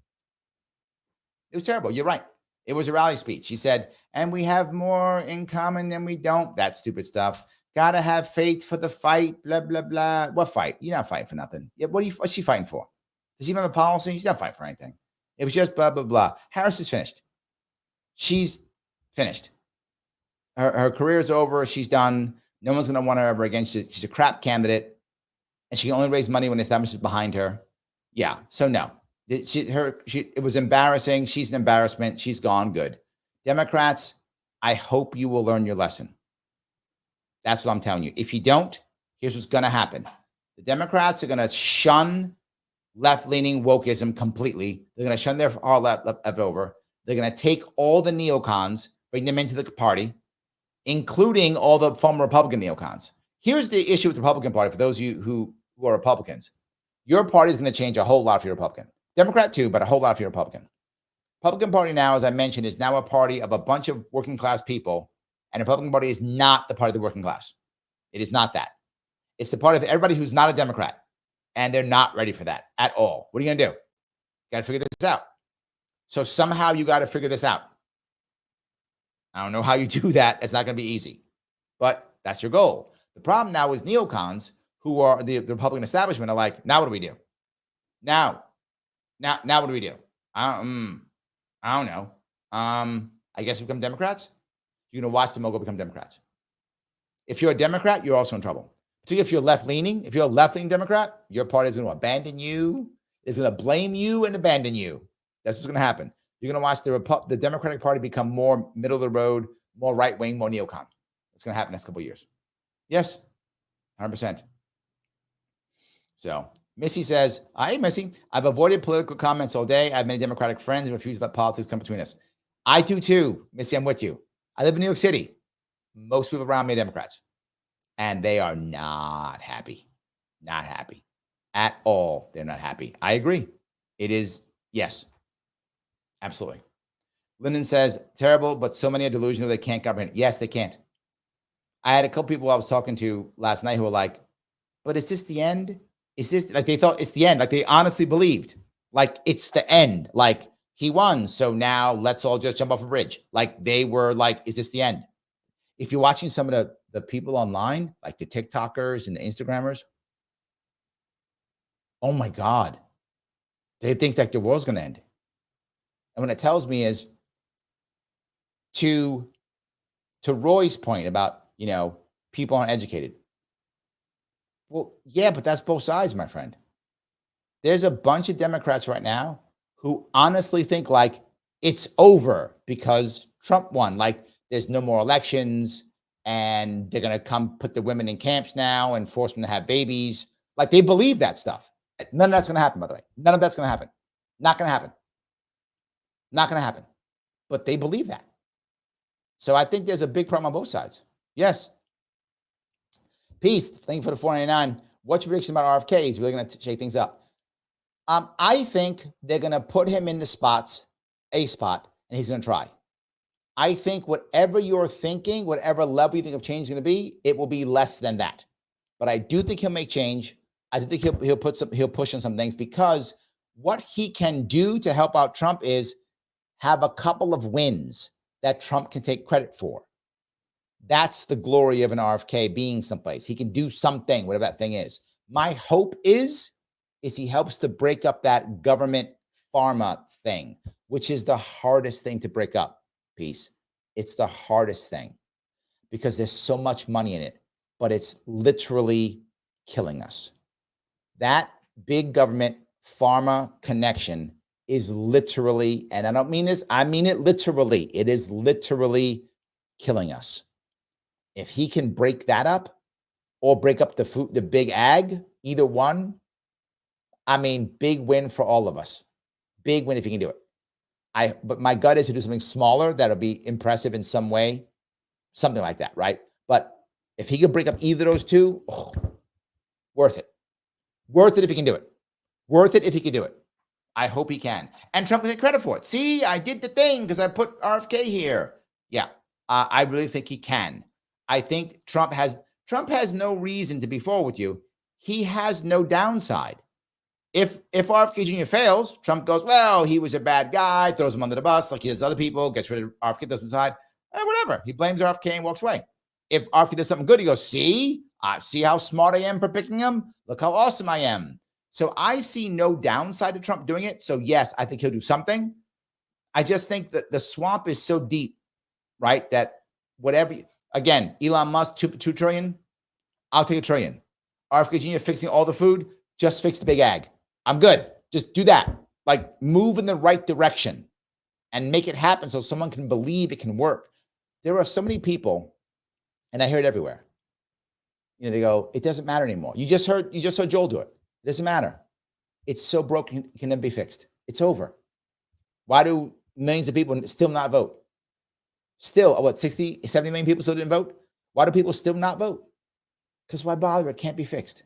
It was terrible. You're right. It was a rally speech. She said, and we have more in common than we don't. That stupid stuff. Gotta have faith for the fight, blah, blah, blah. What fight? You're not fighting for nothing. Yeah, what's she fighting for? Does she have a policy? She's not fighting for anything. It was just blah, blah, blah. Harris is finished. She's finished. Her career is over. She's done. No one's going to want her ever again. She's a crap candidate. And she can only raise money when the establishment is behind her. Yeah, so no. It was embarrassing. She's an embarrassment. She's gone. Good. Democrats, I hope you will learn your lesson. That's what I'm telling you. If you don't, here's what's going to happen. The Democrats are going to shun left-leaning wokeism completely. They're going to shun their far left over. They're going to take all the neocons, bring them into the party, including all the former Republican neocons. Here's the issue with the Republican Party for those of you who are Republicans. Your party is going to change a whole lot for your Republican. Democrat too, but a whole lot for your Republican. Republican Party now, as I mentioned, is now a party of a bunch of working class people. And the Republican Party is not the party of the working class. It is not that. It's the party of everybody who's not a Democrat. And they're not ready for that at all. What are you going to do? Got to figure this out. So somehow you got to figure this out. I don't know how you do that. It's not going to be easy. But that's your goal. The problem now is neocons who are the Republican establishment are like, now what do we do? Now what do we do? I don't know. I guess we become Democrats. You're going to watch them all go become Democrats. If you're a Democrat, you're also in trouble. Particularly if you're left-leaning. If you're a left-leaning Democrat, your party is going to abandon you. It's going to blame you and abandon you. That's what's going to happen. You're going to watch the Democratic Party become more middle of the road, more right-wing, more neocon. It's going to happen next couple of years. Yes, 100%. So Missy says, hey, Missy, I've avoided political comments all day. I have many Democratic friends and refuse to let politics come between us. I do too. Missy, I'm with you. I live in New York City. Most people around me are Democrats. And they are not happy. Not happy. At all. They're not happy. I agree. It is, yes. Absolutely. Lyndon says, terrible, but so many are delusional they can't comprehend. Yes, they can't. I had a couple people I was talking to last night who were like, but is this the end? Is this like they thought it's the end? Like they honestly believed like it's the end. Like he won. So now let's all just jump off a bridge. Like they were like, is this the end? If you're watching some of the people online, like the TikTokers and the Instagrammers, oh my God, they think that the world's going to end. And what it tells me is to Roy's point about, people aren't educated. Well, yeah, but that's both sides, my friend. There's a bunch of Democrats right now who honestly think like it's over because Trump won. Like there's no more elections and they're going to come put the women in camps now and force them to have babies. Like they believe that stuff. None of that's going to happen, by the way. None of that's going to happen. Not going to happen. Not going to happen. But they believe that. So I think there's a big problem on both sides. Yes. Peace. Thank you for the 499. What's your prediction about RFK? He's really going to shake things up. I think they're going to put him in the spot, and he's going to try. I think whatever you're thinking, whatever level you think of change is going to be, it will be less than that. But I do think he'll make change. I do think he'll push on some things because what he can do to help out Trump is have a couple of wins that Trump can take credit for. That's the glory of an RFK being someplace. He can do something, whatever that thing is. My hope is he helps to break up that government pharma thing, which is the hardest thing to break up. Peace. It's the hardest thing because there's so much money in it, but it's literally killing us. That big government pharma connection is literally, and I don't mean this, I mean it literally. It is literally killing us. If he can break that up or break up the big ag, either one, I mean, big win for all of us. Big win if he can do it. But my gut is to do something smaller that'll be impressive in some way, something like that, right? But if he could break up either of those two, worth it. Worth it if he can do it. Worth it if he can do it. I hope he can. And Trump can take credit for it. See, I did the thing because I put RFK here. Yeah, I really think he can. I think Trump has no reason to be forward with you. He has no downside. If RFK Jr. fails, Trump goes, well, he was a bad guy, throws him under the bus like he does other people, gets rid of RFK, throws him aside, whatever. He blames RFK and walks away. If RFK does something good, he goes, see how smart I am for picking him? Look how awesome I am. So I see no downside to Trump doing it. So yes, I think he'll do something. I just think that the swamp is so deep, right? That whatever, again, Elon Musk, $2 trillion, I'll take $1 trillion. RFK Jr. fixing all the food, just fix the big ag. I'm good. Just do that. Like move in the right direction and make it happen so someone can believe it can work. There are so many people, and I hear it everywhere. They go, it doesn't matter anymore. You just heard Joel do it. It doesn't matter. It's so broken, it can never be fixed. It's over. Why do millions of people still not vote? Still, 60, 70 million people still didn't vote? Why do people still not vote? Because why bother? It can't be fixed.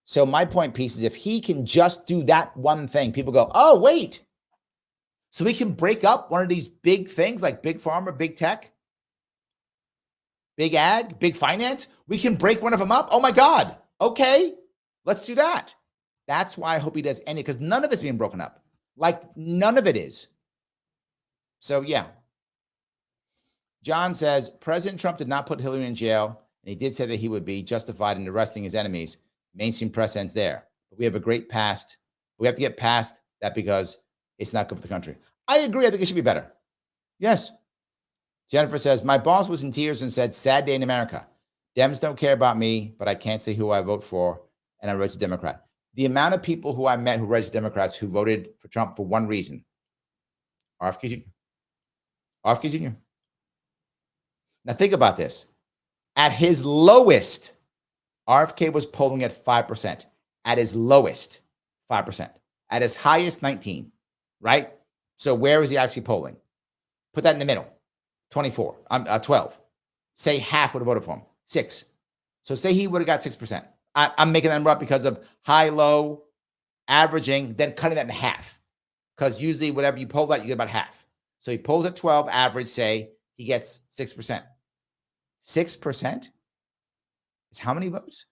So my point, Piece, is if he can just do that one thing, people go, oh, wait. So we can break up one of these big things like big pharma, big tech, big ag, big finance. We can break one of them up. Oh, my God. Okay, let's do that. That's why I hope he does any, because none of it's being broken up. Like none of it is. So, yeah. John says, President Trump did not put Hillary in jail, and he did say that he would be justified in arresting his enemies. Mainstream press ends there. But we have a great past. We have to get past that because it's not good for the country. I agree. I think it should be better. Yes. Jennifer says, my boss was in tears and said, sad day in America. Dems don't care about me, but I can't say who I vote for, and I wrote to Democrat. The amount of people who I met who registered Democrats who voted for Trump for one reason, RFK Jr. RFK Jr. Now think about this. At his lowest, RFK was polling at 5%. At his lowest, 5%. At his highest, 19, right? So where is he actually polling? Put that in the middle, 12. Say half would have voted for him, 6. So say he would have got 6%. I'm making that number up because of high, low, averaging, then cutting that in half. Because usually whatever you poll that, you get about half. So he polls at 12, average, say he gets 6%. 6% is how many votes?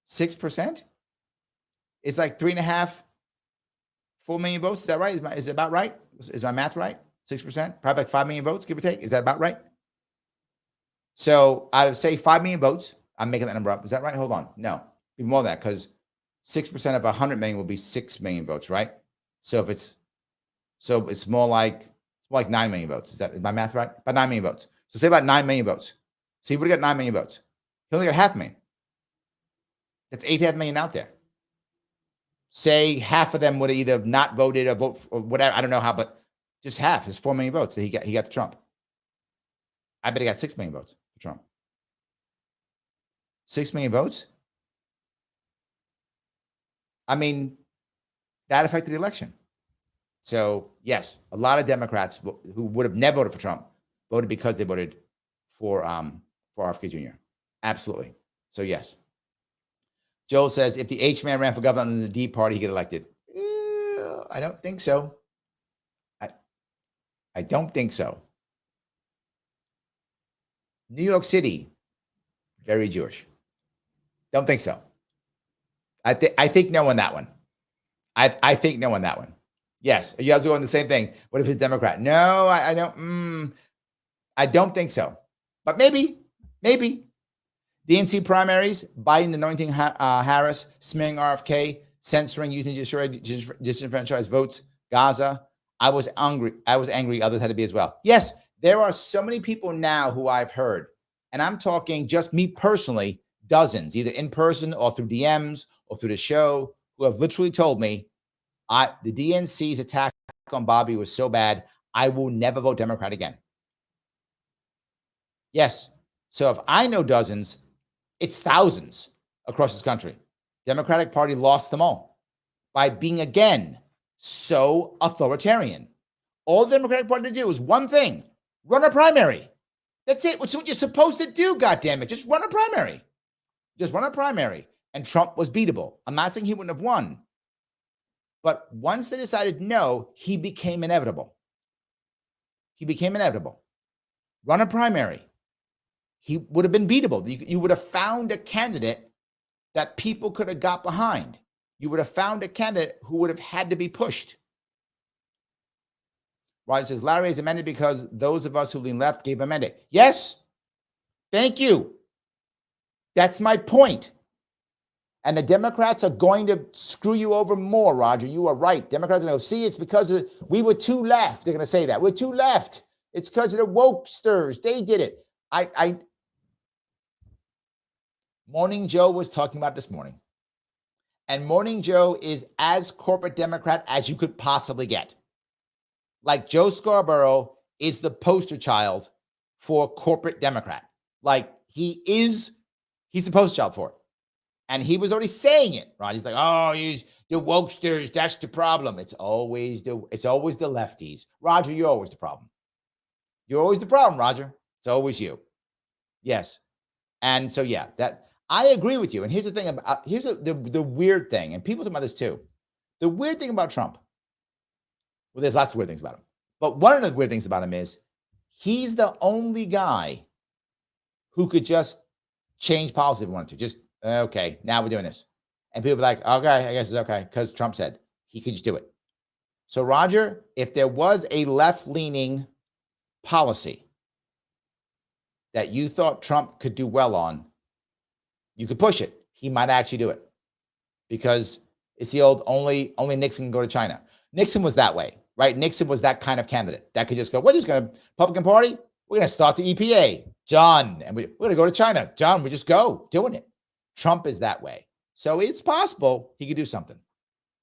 6% is like 3.5, 4 million votes. Is that right? Is it about right? Is my math right? 6%, probably like 5 million votes, give or take. Is that about right? So I would say 5 million votes. I'm making that number up. Is that right? Hold on. No, be more than that, because 6% of 100 million will be 6 million votes, right? So it's more like 9 million votes. Is my math right? About 9 million votes. So say about 9 million votes. So he would have got 9 million votes. He only got 500,000. That's 8.5 million out there. Say half of them would have either not voted or vote or whatever. I don't know how, but just half is 4 million votes that he got to Trump. I bet he got 6 million votes for Trump. 6 million votes? I mean, that affected the election. So yes, a lot of Democrats who would have never voted for Trump voted because they voted for RFK Jr. Absolutely. So yes. Joel says, if the H-man ran for governor in the D party, he'd get elected. I don't think so. I don't think so. New York City, very Jewish. Don't think so. I think no on that one. I think no on that one. Yes, you guys are going the same thing. What if it's Democrat? No, I don't. I don't think so. But maybe. DNC primaries, Biden anointing Harris, smearing RFK, censoring, using disenfranchised votes, Gaza. I was angry. Others had to be as well. Yes, there are so many people now who I've heard, and I'm talking just me personally, dozens, either in person or through DMs or through the show, who have literally told me, the DNC's attack on Bobby was so bad, I will never vote Democrat again. Yes. So if I know dozens, it's thousands across this country. Democratic Party lost them all by being, again, so authoritarian. All the Democratic Party to do is one thing: run a primary. That's it. It's what you're supposed to do, goddammit. Just run a primary. Just run a primary. And Trump was beatable. I'm not saying he wouldn't have won. But once they decided no, he became inevitable. Run a primary. He would have been beatable. You would have found a candidate that people could have got behind. You would have found a candidate who would have had to be pushed. Roger says, Larry is amended because those of us who lean left gave him a mandate. Yes. Thank you. That's my point. And the Democrats are going to screw you over more, Roger. You are right. Democrats are going to go, see, it's because we were too left. They're going to say that. We're too left. It's because of the wokesters. They did it. Morning Joe was talking about this morning. And Morning Joe is as corporate Democrat as you could possibly get. Like Joe Scarborough is the poster child for corporate Democrat. Like he's the poster child for it. And he was already saying it, right? He's like, oh, the wokesters, that's the problem. It's always the lefties. Roger, you're always the problem. You're always the problem, Roger. It's always you. Yes. And so, yeah, that I agree with you. And here's the thing about, here's the weird thing, and people talk about this too. The weird thing about Trump, well, there's lots of weird things about him. But one of the weird things about him is he's the only guy who could just change policy if he wanted to. Just, okay, now we're doing this. And people are like, okay, I guess it's okay, because Trump said he could just do it. So, Roger, if there was a left-leaning policy that you thought Trump could do well on, you could push it. He might actually do it. Because it's the old only Nixon can go to China. Nixon was that way, right? Nixon was that kind of candidate that could just go, we're just going to, Republican Party, we're going to start the EPA. Done. And we're going to go to China. Done. We just go doing it. Trump is that way. So it's possible he could do something.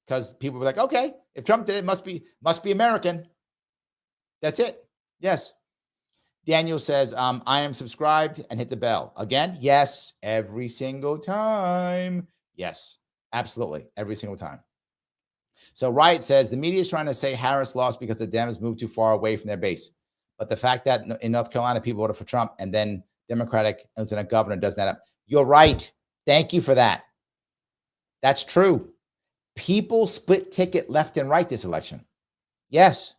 Because people were like, okay, if Trump did it, must be American. That's it. Yes. Daniel says, I am subscribed and hit the bell. Again, yes, every single time. Yes, absolutely, every single time. So Riot says, the media is trying to say Harris lost because the Dems moved too far away from their base. But the fact that in North Carolina, people voted for Trump and then Democratic Lieutenant Governor doesn't add up. You're right. Thank you for that. That's true. People split ticket left and right this election. Yes.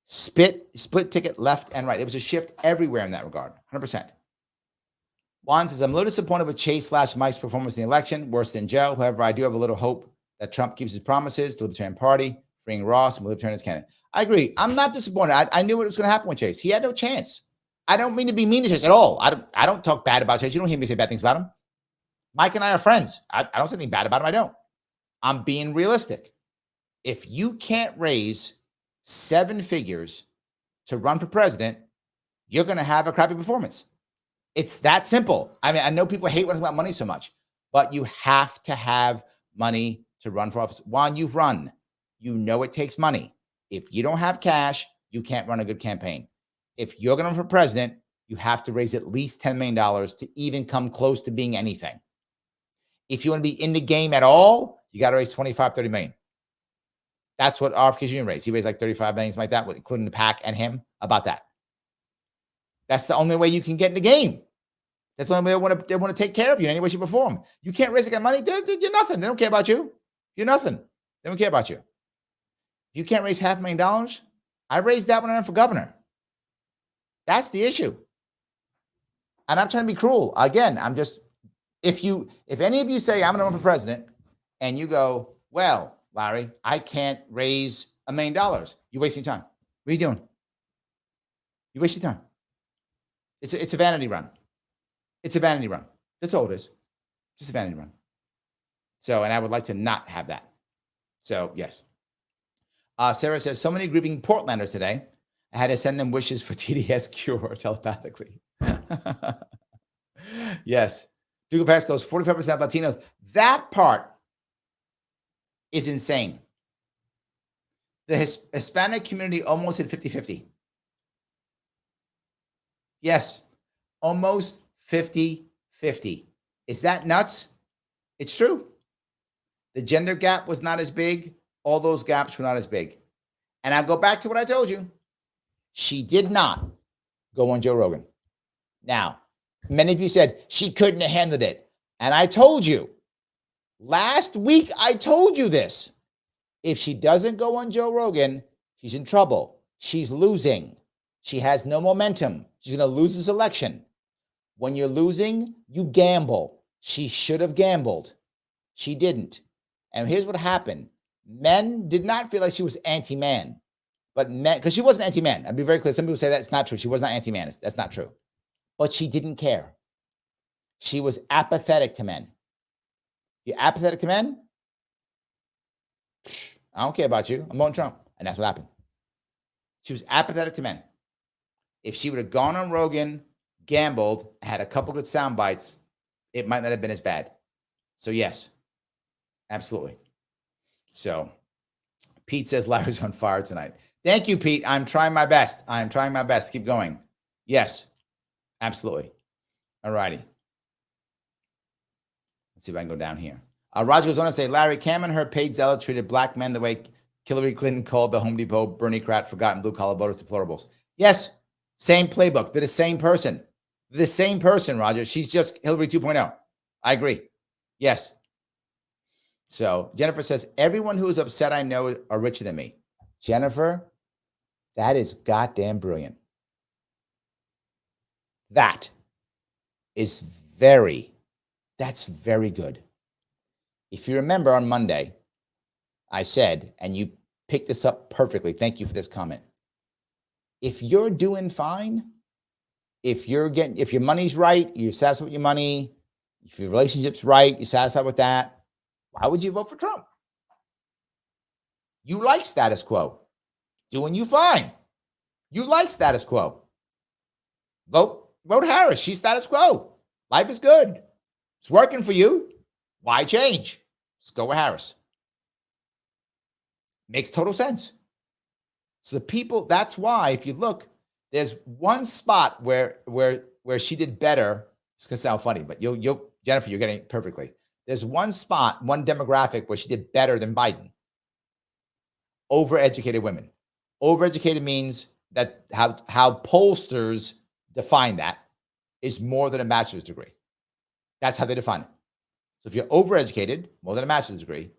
split ticket left and right. There was a shift everywhere in that regard, 100%. Juan says, I'm a little disappointed with Chase/Mike's performance in the election, worse than Joe. However, I do have a little hope that Trump keeps his promises, the Libertarian Party, freeing Ross, and Libertarian candidate. I agree. I'm not disappointed. I knew what was going to happen with Chase. He had no chance. I don't mean to be mean to Chase at all. I don't talk bad about Chase. You don't hear me say bad things about him. Mike and I are friends. I don't say anything bad about him. I don't. I'm being realistic. If you can't raise 7 figures to run for president, you're going to have a crappy performance. It's that simple. I mean, I know people hate when I talk about money so much, but you have to have money to run for office. Juan, you've run. You know it takes money. If you don't have cash, you can't run a good campaign. If you're going to run for president, you have to raise at least $10 million to even come close to being anything. If you want to be in the game at all, you got to raise 25, 30 million. That's what RFK Jr. raised. He raised like 35 million, something like that, including the PAC and him, about that. That's the only way you can get in the game. That's the only way they want to take care of you in any way, shape, or form. You can't raise that kind of money. You're nothing. They don't care about you. You're nothing. They don't care about you. If you can't raise $500,000, I raised that when I ran for governor. That's the issue. And I'm trying to be cruel. Again, I'm just, if any of you say I'm going to run for president and you go, well, Larry, I can't raise $1 million. You're wasting time. What are you doing? You're wasting time. It's a vanity run. It's a vanity run. That's all it is. Just a vanity run. So, and I would like to not have that. So, yes. Sarah says, so many grieving Portlanders today. I had to send them wishes for TDS cure telepathically. Yes. Duke Pass goes 45% of Latinos. That part is insane. The Hispanic community almost hit 50-50. Yes, almost 50-50. Is that nuts? It's true. The gender gap was not as big. All those gaps were not as big. And I'll go back to what I told you. She did not go on Joe Rogan. Now, many of you said she couldn't have handled it. And I told you, last week I told you this. If she doesn't go on Joe Rogan, she's in trouble. She's losing. She has no momentum. She's going to lose this election. When you're losing, you gamble. She should have gambled. She didn't. And here's what happened. Men did not feel like she was anti-man. But men, because she wasn't anti-man. I'll be very clear. Some people say that's not true. She was not anti-man. That's not true. But she didn't care. She was apathetic to men. You're apathetic to men? I don't care about you. I'm voting Trump. And that's what happened. She was apathetic to men. If she would have gone on Rogan, gambled, had a couple good sound bites, it might not have been as bad. So yes, absolutely. So Pete says Larry's on fire tonight. Thank you, Pete. I'm trying my best. I'm trying my best. Keep going. Yes, absolutely. All righty. Let's see if I can go down here. Roger goes on to say, Larry, Cam and her paid zealots treated black men the way Hillary Clinton called the Home Depot Bernie Crat forgotten blue-collar voters deplorables. Yes, same playbook. They're the same person. They're the same person, Roger. She's just Hillary 2.0. I agree. Yes. So Jennifer says, everyone who is upset I know are richer than me. Jennifer, that is goddamn brilliant. That's very good. If you remember on Monday, I said, and you picked this up perfectly. Thank you for this comment. If you're doing fine, if your money's right, you're satisfied with your money, if your relationship's right, you're satisfied with that, why would you vote for Trump? You like status quo. Doing you fine. You like status quo. Vote Harris. She's status quo. Life is good. It's working for you. Why change? Let's go with Harris. Makes total sense. So the people, that's why, if you look, there's one spot where she did better. It's gonna sound funny, but Jennifer, you're getting it perfectly. There's one spot, one demographic where she did better than Biden. Overeducated women. Overeducated means that how pollsters define that is more than a bachelor's degree. That's how they define it. So if you're overeducated, more than a master's degree,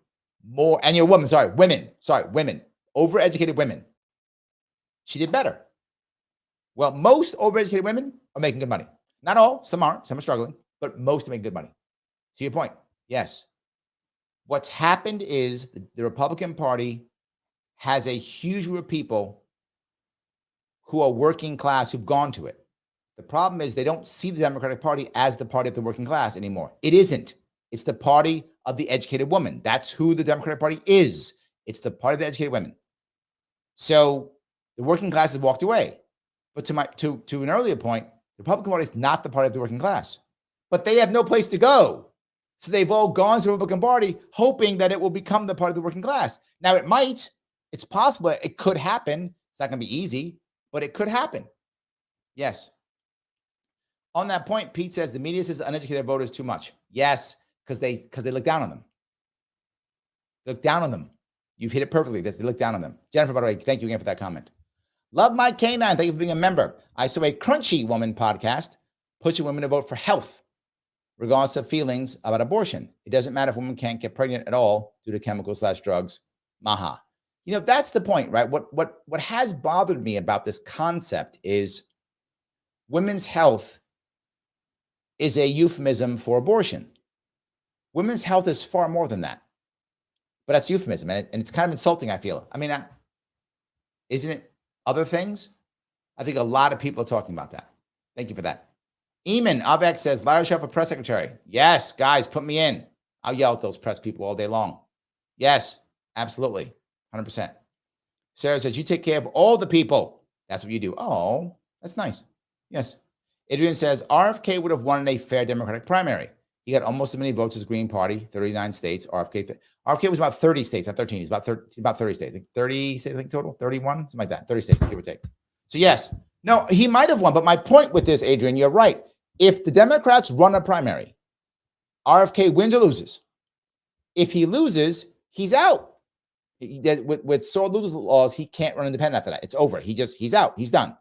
and you're a woman, women, overeducated women, She did better. Well, most overeducated women are making good money. Not all, some aren't, some are struggling, but most are making good money. To your point, yes. What's happened is the Republican Party has a huge group of people who are working class who've gone to it. The problem is they don't see the Democratic Party as the party of the working class anymore. It isn't. It's the party of the educated woman. That's who the Democratic Party is. It's the party of the educated women. So the working class has walked away. But to an earlier point, the Republican Party is not the party of the working class. But they have no place to go. So they've all gone to the Republican Party hoping that it will become the party of the working class. Now it might. It's possible. It could happen. It's not going to be easy, but it could happen. Yes. On that point, Pete says the media says uneducated voters too much. Yes, because they look down on them. They look down on them. You've hit it perfectly. They look down on them. Jennifer, by the way, thank you again for that comment. Love my canine. Thank you for being a member. I saw a Crunchy Woman podcast pushing women to vote for health, regardless of feelings about abortion. It doesn't matter if women can't get pregnant at all due to chemicals/drugs. Maha. That's the point, right? What has bothered me about this concept is women's health is a euphemism for abortion. Women's health is far more than that. But that's euphemism, and it's kind of insulting, I feel. I mean, isn't it other things? I think a lot of people are talking about that. Thank you for that. Eamon Avec says, Larry Sharpe for press secretary. Yes, guys, put me in. I'll yell at those press people all day long. Yes, absolutely. 100%. Sarah says, you take care of all the people. That's what you do. Oh, that's nice. Yes. Adrian says, RFK would have won in a fair Democratic primary. He got almost as many votes as Green Party, 39 states. RFK was about 30 states, not 13. He's about 30 states. 30 states, I think total, 31, something like that. 30 states, give or take. So yes, no, he might have won. But my point with this, Adrian, you're right. If the Democrats run a primary, RFK wins or loses. If he loses, he's out. With sore loser laws, he can't run independent after that. It's over. He's out. He's done.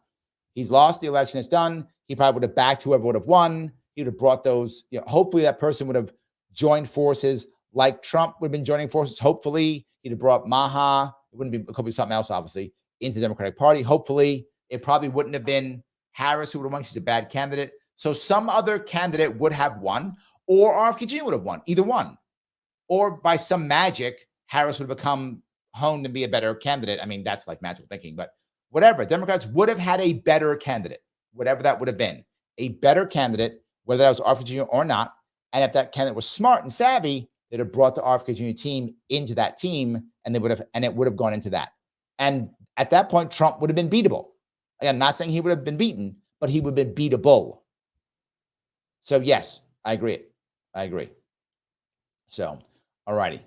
He's lost the election. It's done. He probably would have backed whoever would have won. He would have brought those, hopefully that person would have joined forces like Trump would have been joining forces. Hopefully he'd have brought Maha. It could be something else, obviously, into the Democratic Party. Hopefully it probably wouldn't have been Harris who would have won. She's a bad candidate. So some other candidate would have won, or RFK Jr. would have won, either one. Or by some magic, Harris would have become honed and be a better candidate. I mean, that's like magical thinking, but whatever. Democrats would have had a better candidate, whatever that would have been, a better candidate, whether that was RFK Jr. or not. And if that candidate was smart and savvy, they'd have brought the RFK Jr. team into that team, and it would have gone into that. And at that point, Trump would have been beatable. Again, I'm not saying he would have been beaten, but he would have been beatable. So yes, I agree. So, all righty.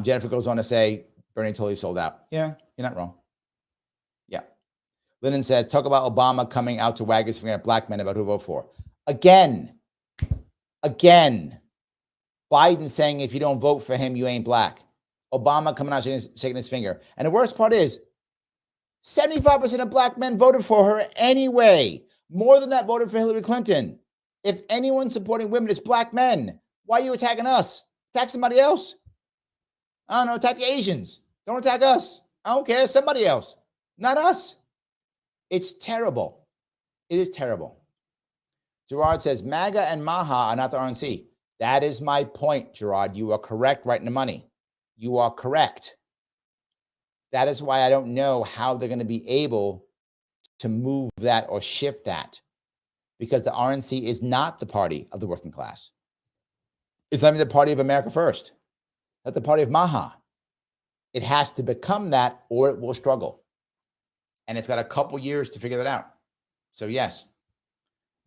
Jennifer goes on to say, Bernie totally sold out. Yeah, you're not wrong. Yeah. Lyndon says, talk about Obama coming out to wag his finger at black men about who to vote for. Again, Biden saying, if you don't vote for him, you ain't black. Obama coming out shaking his finger. And the worst part is 75% of black men voted for her anyway. More than that voted for Hillary Clinton. If anyone's supporting women, it's black men. Why are you attacking us? Attack somebody else. I don't know, attack the Asians. Don't attack us. I don't care, somebody else. Not us. It's terrible. It is terrible. Gerard says, MAGA and Maha are not the RNC. That is my point, Gerard. You are correct right in the money. You are correct. That is why I don't know how they're going to be able to move that or shift that, because the RNC is not the party of the working class. It's not even the party of America First, not the party of Maha. It has to become that, or it will struggle. And it's got a couple years to figure that out. So yes.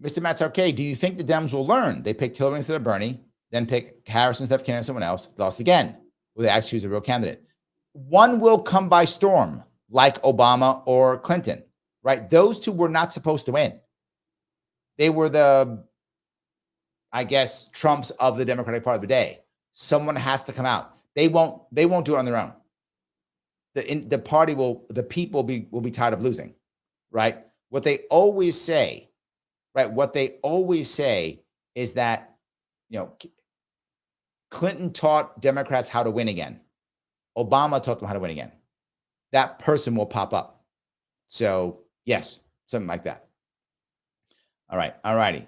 Mr. Matt's okay. Do you think the Dems will learn? They picked Hillary instead of Bernie, then pick Harris instead of Kennedy and someone else, lost again. Will they actually choose a real candidate? One will come by storm, like Obama or Clinton, right? Those two were not supposed to win. They were the, I guess, Trumps of the Democratic Party of the day. Someone has to come out. They won't do it on their own. The people will be tired of losing, right? What they always say is that, Clinton taught Democrats how to win again. Obama taught them how to win again. That person will pop up. So yes, something like that. All right. All righty.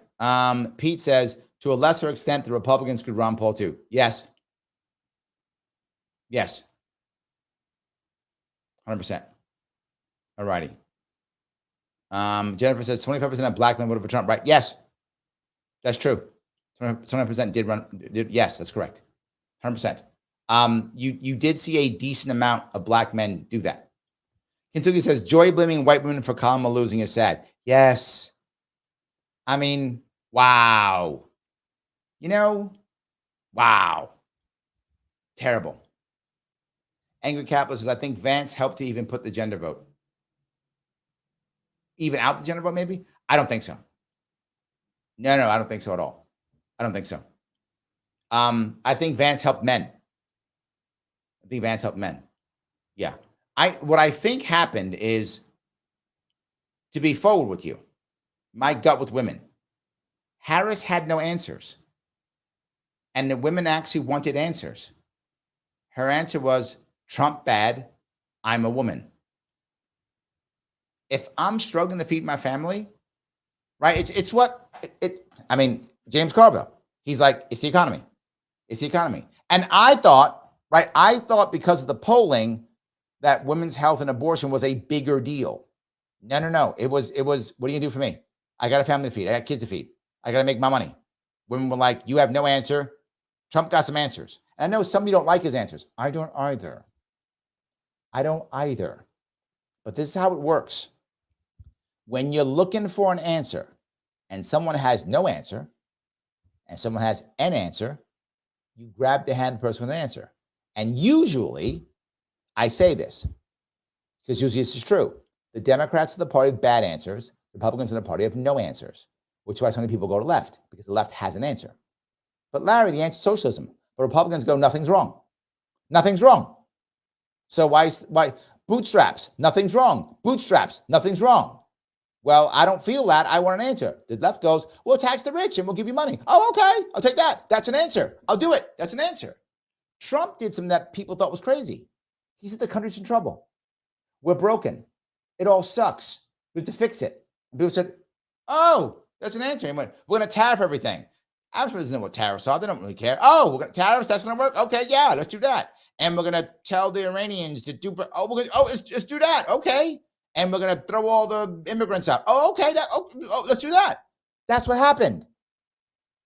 Pete says, to a lesser extent, the Republicans could Ron Paul too. Yes. Yes. 100%. All righty. Jennifer says 25% of black men voted for Trump, right? Yes. That's true. 25% did run. Yes, that's correct. 100%. You did see a decent amount of black men do that. Kintsugi says, joy blaming white women for Kamala losing is sad. Yes. I mean, wow. Wow. Terrible. Angry Capitalist says, I think Vance helped to even put the gender vote. Even out the gender vote, maybe? I don't think so. No, I don't think so at all. I don't think so. I think Vance helped men. Yeah. What I think happened is, to be forward with you, my gut with women, Harris had no answers. And the women actually wanted answers. Her answer was, Trump bad, I'm a woman. If I'm struggling to feed my family, right? James Carville, he's like, it's the economy. And I thought because of the polling that women's health and abortion was a bigger deal. No. It was, what are you gonna do for me? I got a family to feed. I got kids to feed. I got to make my money. Women were like, you have no answer. Trump got some answers. And I know some of you don't like his answers. I don't either. But this is how it works. When you're looking for an answer and someone has no answer and someone has an answer, you grab the hand of the person with an answer. And usually, I say this because usually this is true. The Democrats are the party of bad answers. Republicans are the party of no answers, which is why so many people go to left, because the left has an answer. But Larry, the answer is socialism. But Republicans go, nothing's wrong. So why bootstraps? Nothing's wrong. Well, I don't feel that. I want an answer. The left goes, we'll tax the rich and we'll give you money. Oh, okay. I'll take that. That's an answer. I'll do it. That's an answer. Trump did something that people thought was crazy. He said the country's in trouble. We're broken. It all sucks. We have to fix it. And people said, oh, that's an answer. He went, we're going to tariff everything. Absolutely doesn't know what tariffs are. They don't really care. Oh, we're going to tariffs. That's going to work. Okay, yeah, let's do that. And we're going to tell the Iranians to do. Let's do that. Okay. And we're going to throw all the immigrants out. Oh, okay. Let's do that. That's what happened.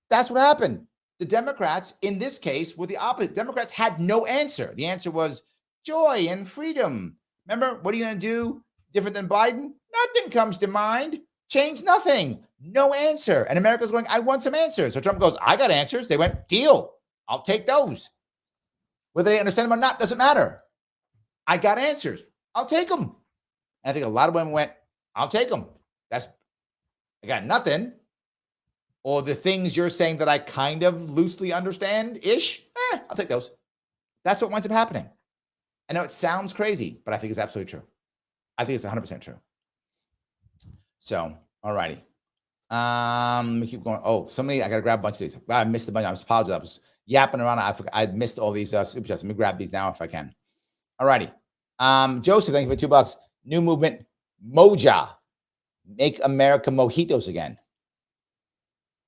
The Democrats, in this case, were the opposite. Democrats had no answer. The answer was joy and freedom. Remember, what are you going to do different than Biden? Nothing comes to mind. Change nothing. No answer. And America's going, I want some answers. So Trump goes, I got answers. They went, deal. I'll take those. Whether they understand them or not doesn't matter. I got answers. I'll take them. And I think a lot of women went, I'll take them. I got nothing. Or the things you're saying that I kind of loosely understand-ish, I'll take those. That's what winds up happening. I know it sounds crazy, but I think it's absolutely true. I think it's 100% true. So, all righty. Let me keep going. Oh, I got to grab a bunch of these. I missed a bunch. I was apologizing. I was yapping around. I missed all these super chats. Let me grab these now if I can. All righty. Joseph, thank you for $2. New movement, Moja. Make America mojitos again.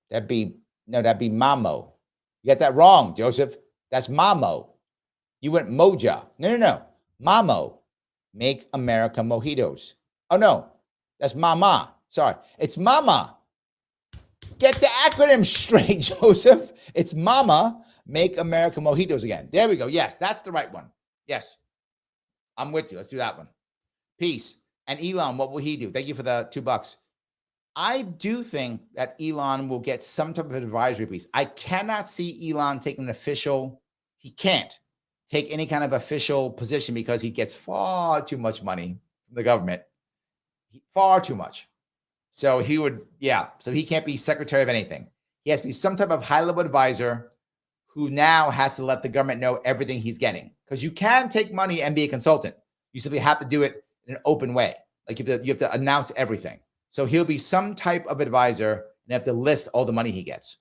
That'd be Mamo. You got that wrong, Joseph. That's Mamo. You went Moja. No. Mamo. Make America mojitos. Oh, no. That's Mama. Sorry. It's Mama. Get the acronym straight, Joseph. It's Mama. Make America mojitos again. There we go. Yes, that's the right one. Yes. I'm with you. Let's do that one. Peace. And Elon, what will he do? Thank you for the $2. I do think that Elon will get some type of advisory piece. I cannot see Elon taking he can't take any kind of official position because he gets far too much money from the government. Far too much. So so he can't be secretary of anything. He has to be some type of high-level advisor who now has to let the government know everything he's getting. Because you can take money and be a consultant. You simply have to do it in an open way. Like you have to announce everything. So he'll be some type of advisor and have to list all the money he gets.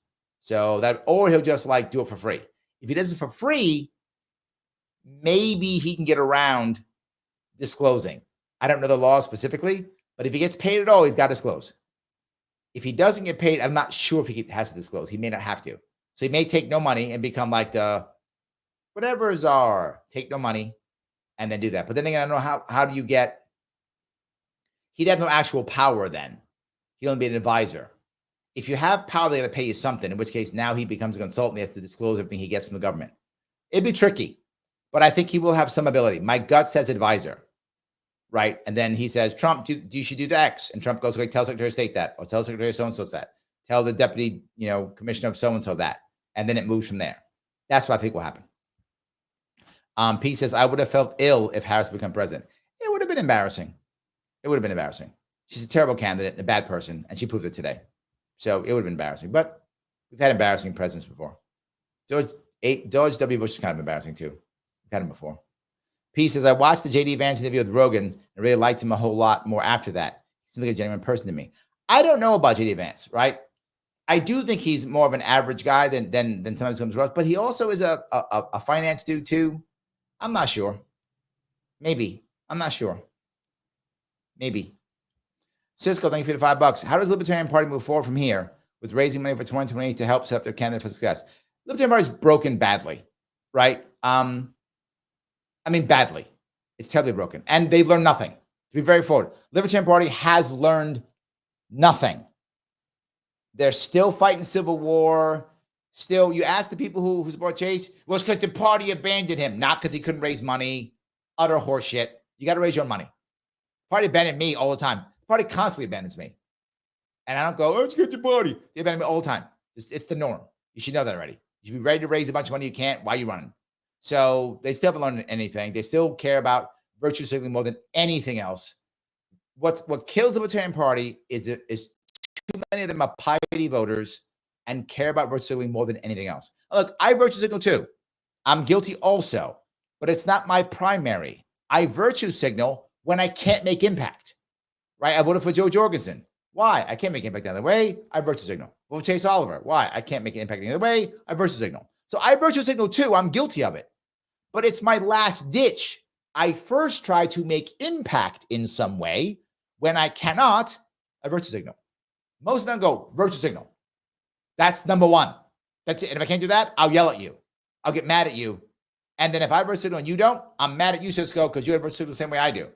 Or he'll just do it for free. If he does it for free, maybe he can get around disclosing. I don't know the law specifically, but if he gets paid at all, he's got to disclose. If he doesn't get paid, I'm not sure if he has to disclose. He may not have to. So he may take no money and become like the whatever czar, take no money and then do that. But then again, I don't know how do you get, he'd have no actual power then. He'd only be an advisor. If you have power, they got to pay you something, in which case now he becomes a consultant. He has to disclose everything he gets from the government. It'd be tricky, but I think he will have some ability. My gut says advisor, right? And then he says, Trump, you should do the X. And Trump goes, okay, tell Secretary of State that, or tell Secretary of so-and-so that, tell the deputy, commissioner of so-and-so that. And then it moves from there. That's what I think will happen. P says, I would have felt ill if Harris become president. It would have been embarrassing. It would have been embarrassing. She's a terrible candidate and a bad person, and she proved it today. So it would have been embarrassing. But we've had embarrassing presidents before. George W. Bush is kind of embarrassing too. We've had him before. P says, I watched the J.D. Vance interview with Rogan and really liked him a whole lot more after that. He seems like a genuine person to me. I don't know about J.D. Vance, right? I do think he's more of an average guy than sometimes comes across, but he also is a finance dude too. I'm not sure. Maybe. I'm not sure. Maybe. Cisco, thank you for the $5. How does the Libertarian Party move forward from here with raising money for 2028 to help set up their candidate for success? The Libertarian Party is broken badly, right? Badly. It's terribly broken. And they've learned nothing. To be very forward, Libertarian Party has learned nothing. They're still fighting civil war. Still, you ask the people who support Chase, well, it's because the party abandoned him, not because he couldn't raise money. Utter horseshit. You got to raise your own money. The party abandoned me all the time. The party constantly abandons me. And I don't go, oh, it's good to party. They abandon me all the time. It's the norm. You should know that already. You should be ready to raise a bunch of money you can't. Why are you running? So they still haven't learned anything. They still care about virtue signaling more than anything else. What kills the Libertarian Party is too many of them are piety voters and care about virtue signaling more than anything else. Look, I virtue signal too. I'm guilty also, but it's not my primary. I virtue signal when I can't make impact, right? I voted for Joe Jorgensen. Why? I can't make impact the other way. I virtue signal. Vote for Chase Oliver. Why? I can't make an impact the other way. I virtue signal. So I virtue signal too. I'm guilty of it, but it's my last ditch. I first try to make impact in some way. When I cannot, I virtue signal. Most of them go virtue signal. That's number one. That's it. And if I can't do that, I'll yell at you. I'll get mad at you. And then if I virtue signal and you don't, I'm mad at you, Cisco, because you have virtue signal the same way I do.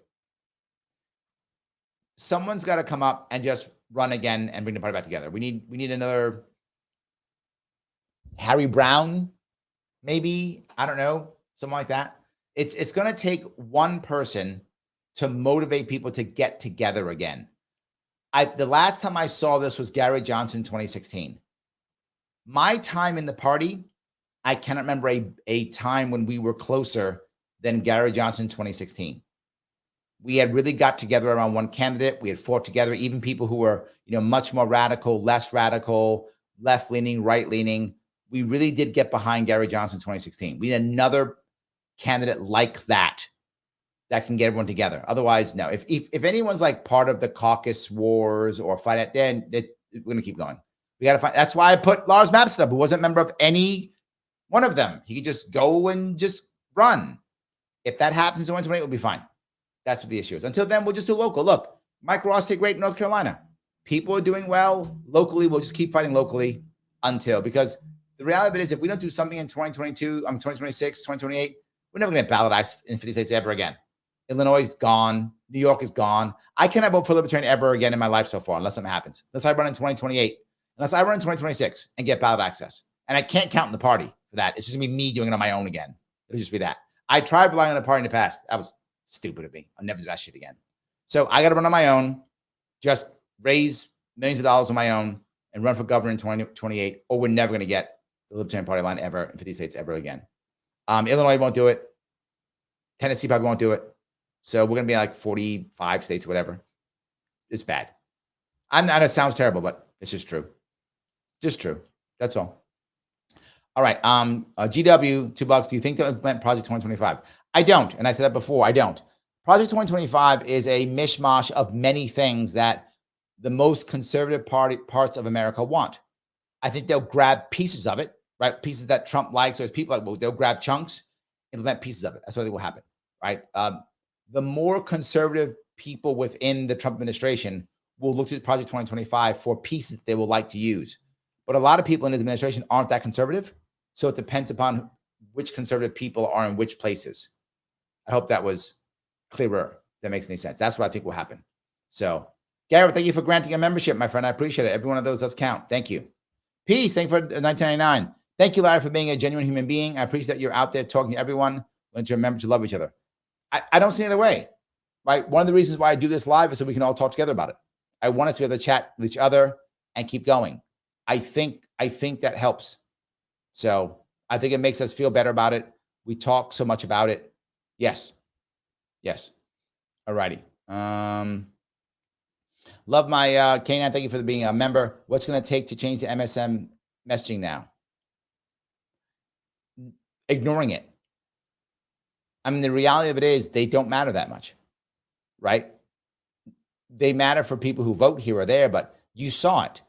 Someone's got to come up and just run again and bring the party back together. We need another Harry Brown, maybe. I don't know, something like that. It's going to take one person to motivate people to get together again. The last time I saw this was Gary Johnson, 2016. My time in the party, I cannot remember a time when we were closer than Gary Johnson, 2016. We had really got together around one candidate. We had fought together, even people who were, much more radical, less radical, left-leaning, right-leaning. We really did get behind Gary Johnson, 2016. We need another candidate like that can get everyone together. Otherwise, no. If anyone's like part of the caucus wars or fight it, then we're going to keep going. We got to find. That's why I put Lars Mapstad up, who wasn't a member of any one of them. He could just go and just run. If that happens in 2028, we'll be fine. That's what the issue is. Until then, we'll just do local. Look, Mike Ross did great in North Carolina. People are doing well locally. We'll just keep fighting locally because the reality of it is if we don't do something in 2022, 2026, 2028, we're never going to get ballot acts in 50 states ever again. Illinois is gone. New York is gone. I cannot vote for Libertarian ever again in my life so far, unless something happens. Unless I run in 2028, unless I run in 2026 and get ballot access. And I can't count in the party for that. It's just going to be me doing it on my own again. It'll just be that. I tried relying on the party in the past. That was stupid of me. I'll never do that shit again. So I got to run on my own, just raise millions of dollars on my own and run for governor in 2028, or we're never going to get the Libertarian Party line ever in 50 states ever again. Illinois won't do it. Tennessee probably won't do it. So we're going to be like 45 states, whatever. It's bad. I know it sounds terrible, but it's just true. Just true. That's all. All right. GW, $2. Do you think they'll implement Project 2025? I don't. And I said that before. I don't. Project 2025 is a mishmash of many things that the most conservative parts of America want. I think they'll grab pieces of it, right? Pieces that Trump likes. So there's people like, well, they'll grab chunks, implement pieces of it. That's what I think will happen, right? The more conservative people within the Trump administration will look to Project 2025 for pieces they will like to use. But a lot of people in his administration aren't that conservative. So it depends upon which conservative people are in which places. I hope that was clearer. If that makes any sense. That's what I think will happen. So, Garrett, thank you for granting a membership, my friend. I appreciate it. Every one of those does count. Thank you. Peace. Thank you for 1999. Thank you, Larry, for being a genuine human being. I appreciate that you're out there talking to everyone. When to remember to love each other. I don't see any other way, right? One of the reasons why I do this live is so we can all talk together about it. I want us to be able to chat with each other and keep going. I think that helps. So I think it makes us feel better about it. We talk so much about it. Yes. All righty. Love my Canine. Thank you for being a member. What's going to take to change the MSM messaging now? Ignoring it. I mean, the reality of it is they don't matter that much, right? They matter for people who vote here or there, but you saw it.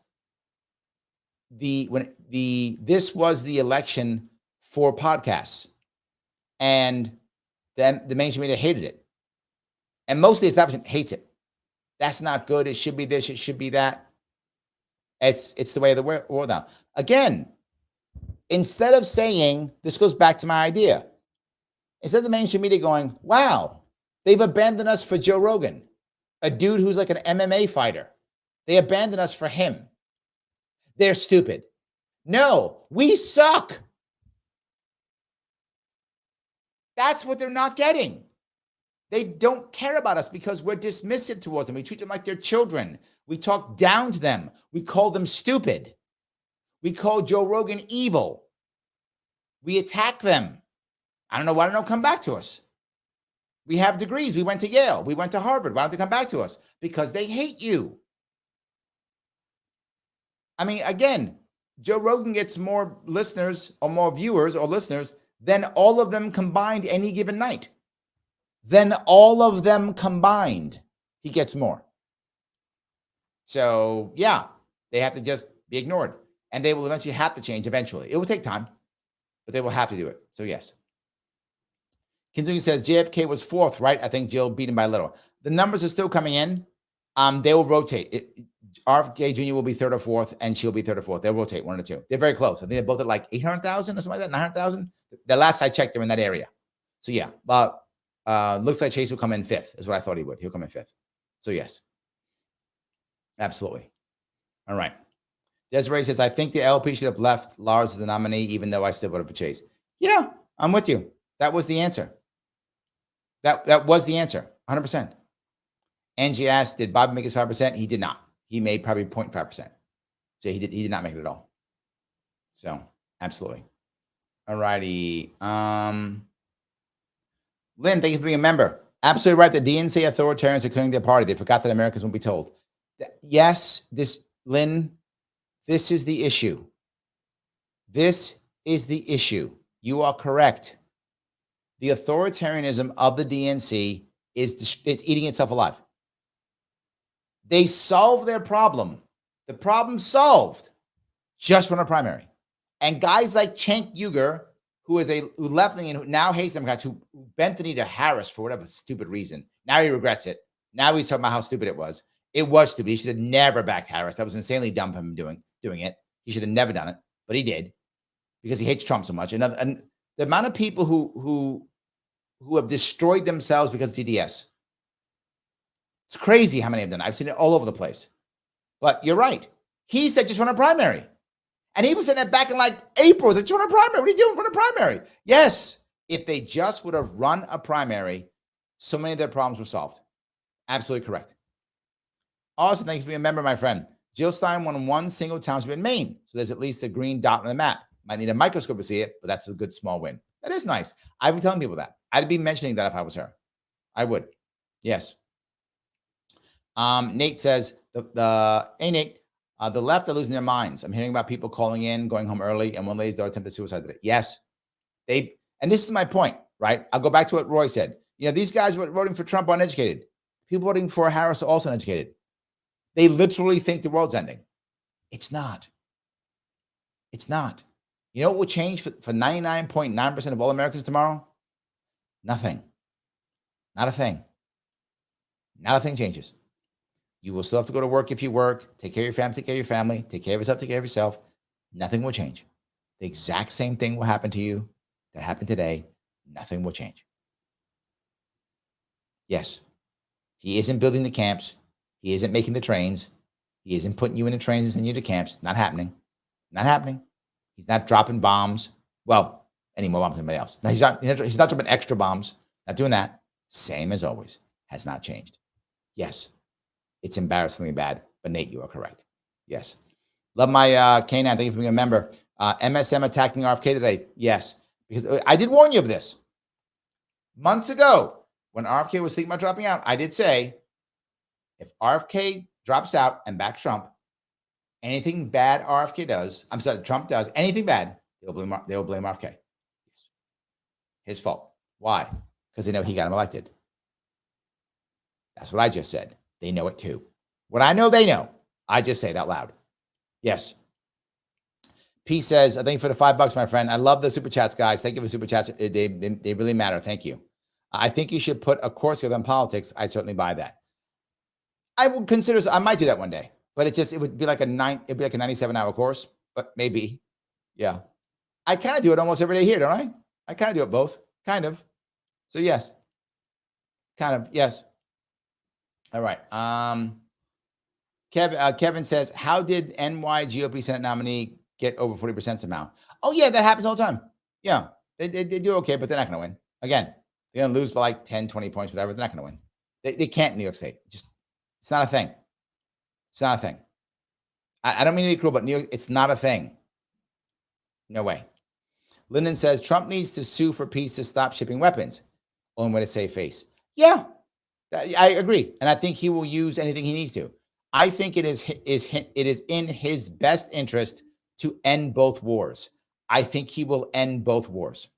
This was the election for podcasts, and then the mainstream media hated it, and most of the establishment hates it. That's not good. It should be this. It should be that. It's the way of the world now. Again, instead of saying, this goes back to my idea. Instead of the mainstream media going, wow, they've abandoned us for Joe Rogan, a dude who's like an MMA fighter. They abandoned us for him. They're stupid. No, we suck. That's what they're not getting. They don't care about us because we're dismissive towards them. We treat them like they're children. We talk down to them. We call them stupid. We call Joe Rogan evil. We attack them. I don't know why they don't come back to us. We have degrees. We went to Yale. We went to Harvard. Why don't they come back to us? Because they hate you. I mean, again, Joe Rogan gets more listeners or more viewers or listeners than all of them combined any given night. Then all of them combined, he gets more. So, yeah, they have to just be ignored. And they will eventually have to change eventually. It will take time, but they will have to do it. So, yes. Kinzungi says JFK was fourth, right? I think Jill beat him by a little. The numbers are still coming in. They will rotate. RFK Jr. will be third or fourth, and she'll be third or fourth. They'll rotate one or two. They're very close. I think they're both at like 800,000 or something like that, 900,000. The last I checked, they're in that area. So, yeah. But looks like Chase will come in fifth, is what I thought he would. He'll come in fifth. So, yes. Absolutely. All right. Desiree says, I think the LP should have left Lars as the nominee, even though I still voted for Chase. Yeah, I'm with you. That was the answer. That was the answer, 100%. Angie asked, did Bobby make his 5%? He did not. He made probably 0.5%. So he did not make it at all. So, absolutely. All righty. Lynn, thank you for being a member. Absolutely right. The DNC authoritarians are killing their party. They forgot that Americans won't be told. Yes, Lynn, this is the issue. This is the issue. You are correct. The authoritarianism of the DNC is eating itself alive. They solve their problem. The problem solved just from a primary. And guys like Cenk Uygur, who is a left-wing and who now hates Democrats, who bent the knee to Harris for whatever stupid reason. Now he regrets it. Now he's talking about how stupid it was. It was stupid. He should have never backed Harris. That was insanely dumb of him doing it. He should have never done it, but he did because he hates Trump so much. And the amount of people who have destroyed themselves because of TDS. It's crazy how many have done it. I've seen it all over the place. But you're right. He said just run a primary. And he was saying that back in like April. He said, just run a primary. What are you doing? Run a primary. Yes. If they just would have run a primary, so many of their problems were solved. Absolutely correct. Also, thank you for being a member, my friend. Jill Stein won one single township in Maine. So there's at least a green dot on the map. Might need a microscope to see it, but that's a good small win. That is nice. I'd be telling people that. I'd be mentioning that if I was her. I would. Yes. Nate says, hey, Nate, the left are losing their minds. I'm hearing about people calling in, going home early, and one lady's daughter attempted suicide today. Yes. And this is my point, right? I'll go back to what Roy said. You know, these guys voting for Trump are uneducated. People voting for Harris are also uneducated. They literally think the world's ending. It's not. It's not. You know what will change for 99.9% of all Americans tomorrow? Nothing. Not a thing. Not a thing changes. You will still have to go to work if you work, take care of your family, take care of your family, take care of yourself, take care of yourself. Nothing will change. The exact same thing will happen to you that happened today. Nothing will change. Yes, he isn't building the camps. He isn't making the trains. He isn't putting you in the trains and sending you to camps. Not happening. Not happening. He's not dropping bombs. Well, any more bombs than anybody else. No, he's not dropping extra bombs. Not doing that. Same as always. Has not changed. Yes, it's embarrassingly bad. But Nate, you are correct. Yes. Love my K9. Thank you for being a member. MSM attacking RFK today. Yes. Because I did warn you of this. Months ago, when RFK was thinking about dropping out, I did say, if RFK drops out and backs Trump, anything bad Trump does, anything bad, they will blame RFK. His fault. Why? Because they know he got him elected. That's what I just said. They know it too. What I know, they know. I just say it out loud. Yes. P says, I thank you for the $5, my friend. I love the super chats, guys. Thank you for the super chats. They really matter. Thank you. I think you should put a course together on politics. I certainly buy that. I would consider, I might do that one day, but it would be like a 97-hour course, but maybe. Yeah. I kind of do it almost every day here, don't I? I kind of do it both. Kind of. So yes. Kind of. Yes. All right. Kevin says, how did NY GOP Senate nominee get over 40% somehow? Oh, yeah, that happens all the time. Yeah, they do okay, but they're not going to win. Again, they're going to lose by like 10, 20 points, whatever. They're not going to win. They can't in New York State. It's not a thing. It's not a thing. I don't mean to be cruel, but New York, it's not a thing. No way. Lyndon says, Trump needs to sue for peace to stop shipping weapons. Only way to save face. Yeah, I agree. And I think he will use anything he needs to. I think it is in his best interest to end both wars. I think he will end both wars.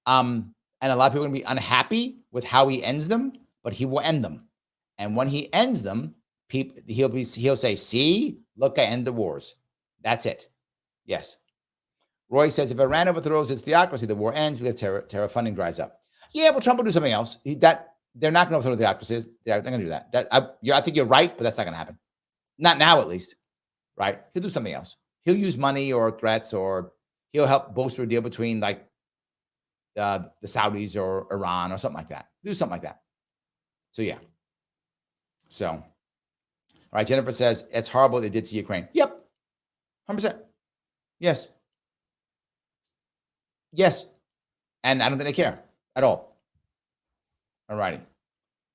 And a lot of people are going to be unhappy with how he ends them, but he will end them. And when he ends them, he'll say, see, look, I end the wars. That's it. Yes. Roy says, if Iran overthrows its theocracy, the war ends because terror funding dries up. Yeah, but Trump will do something else. They're not going to overthrow theocracies. They're going to do that. I think you're right, but that's not going to happen. Not now, at least. Right? He'll do something else. He'll use money or threats, or he'll help bolster a deal between like the Saudis or Iran or something like that. Do something like that. So yeah. So, all right. Jennifer says, it's horrible what they did to Ukraine. Yep. 100%. Yes. Yes. And I don't think they care at all. All righty.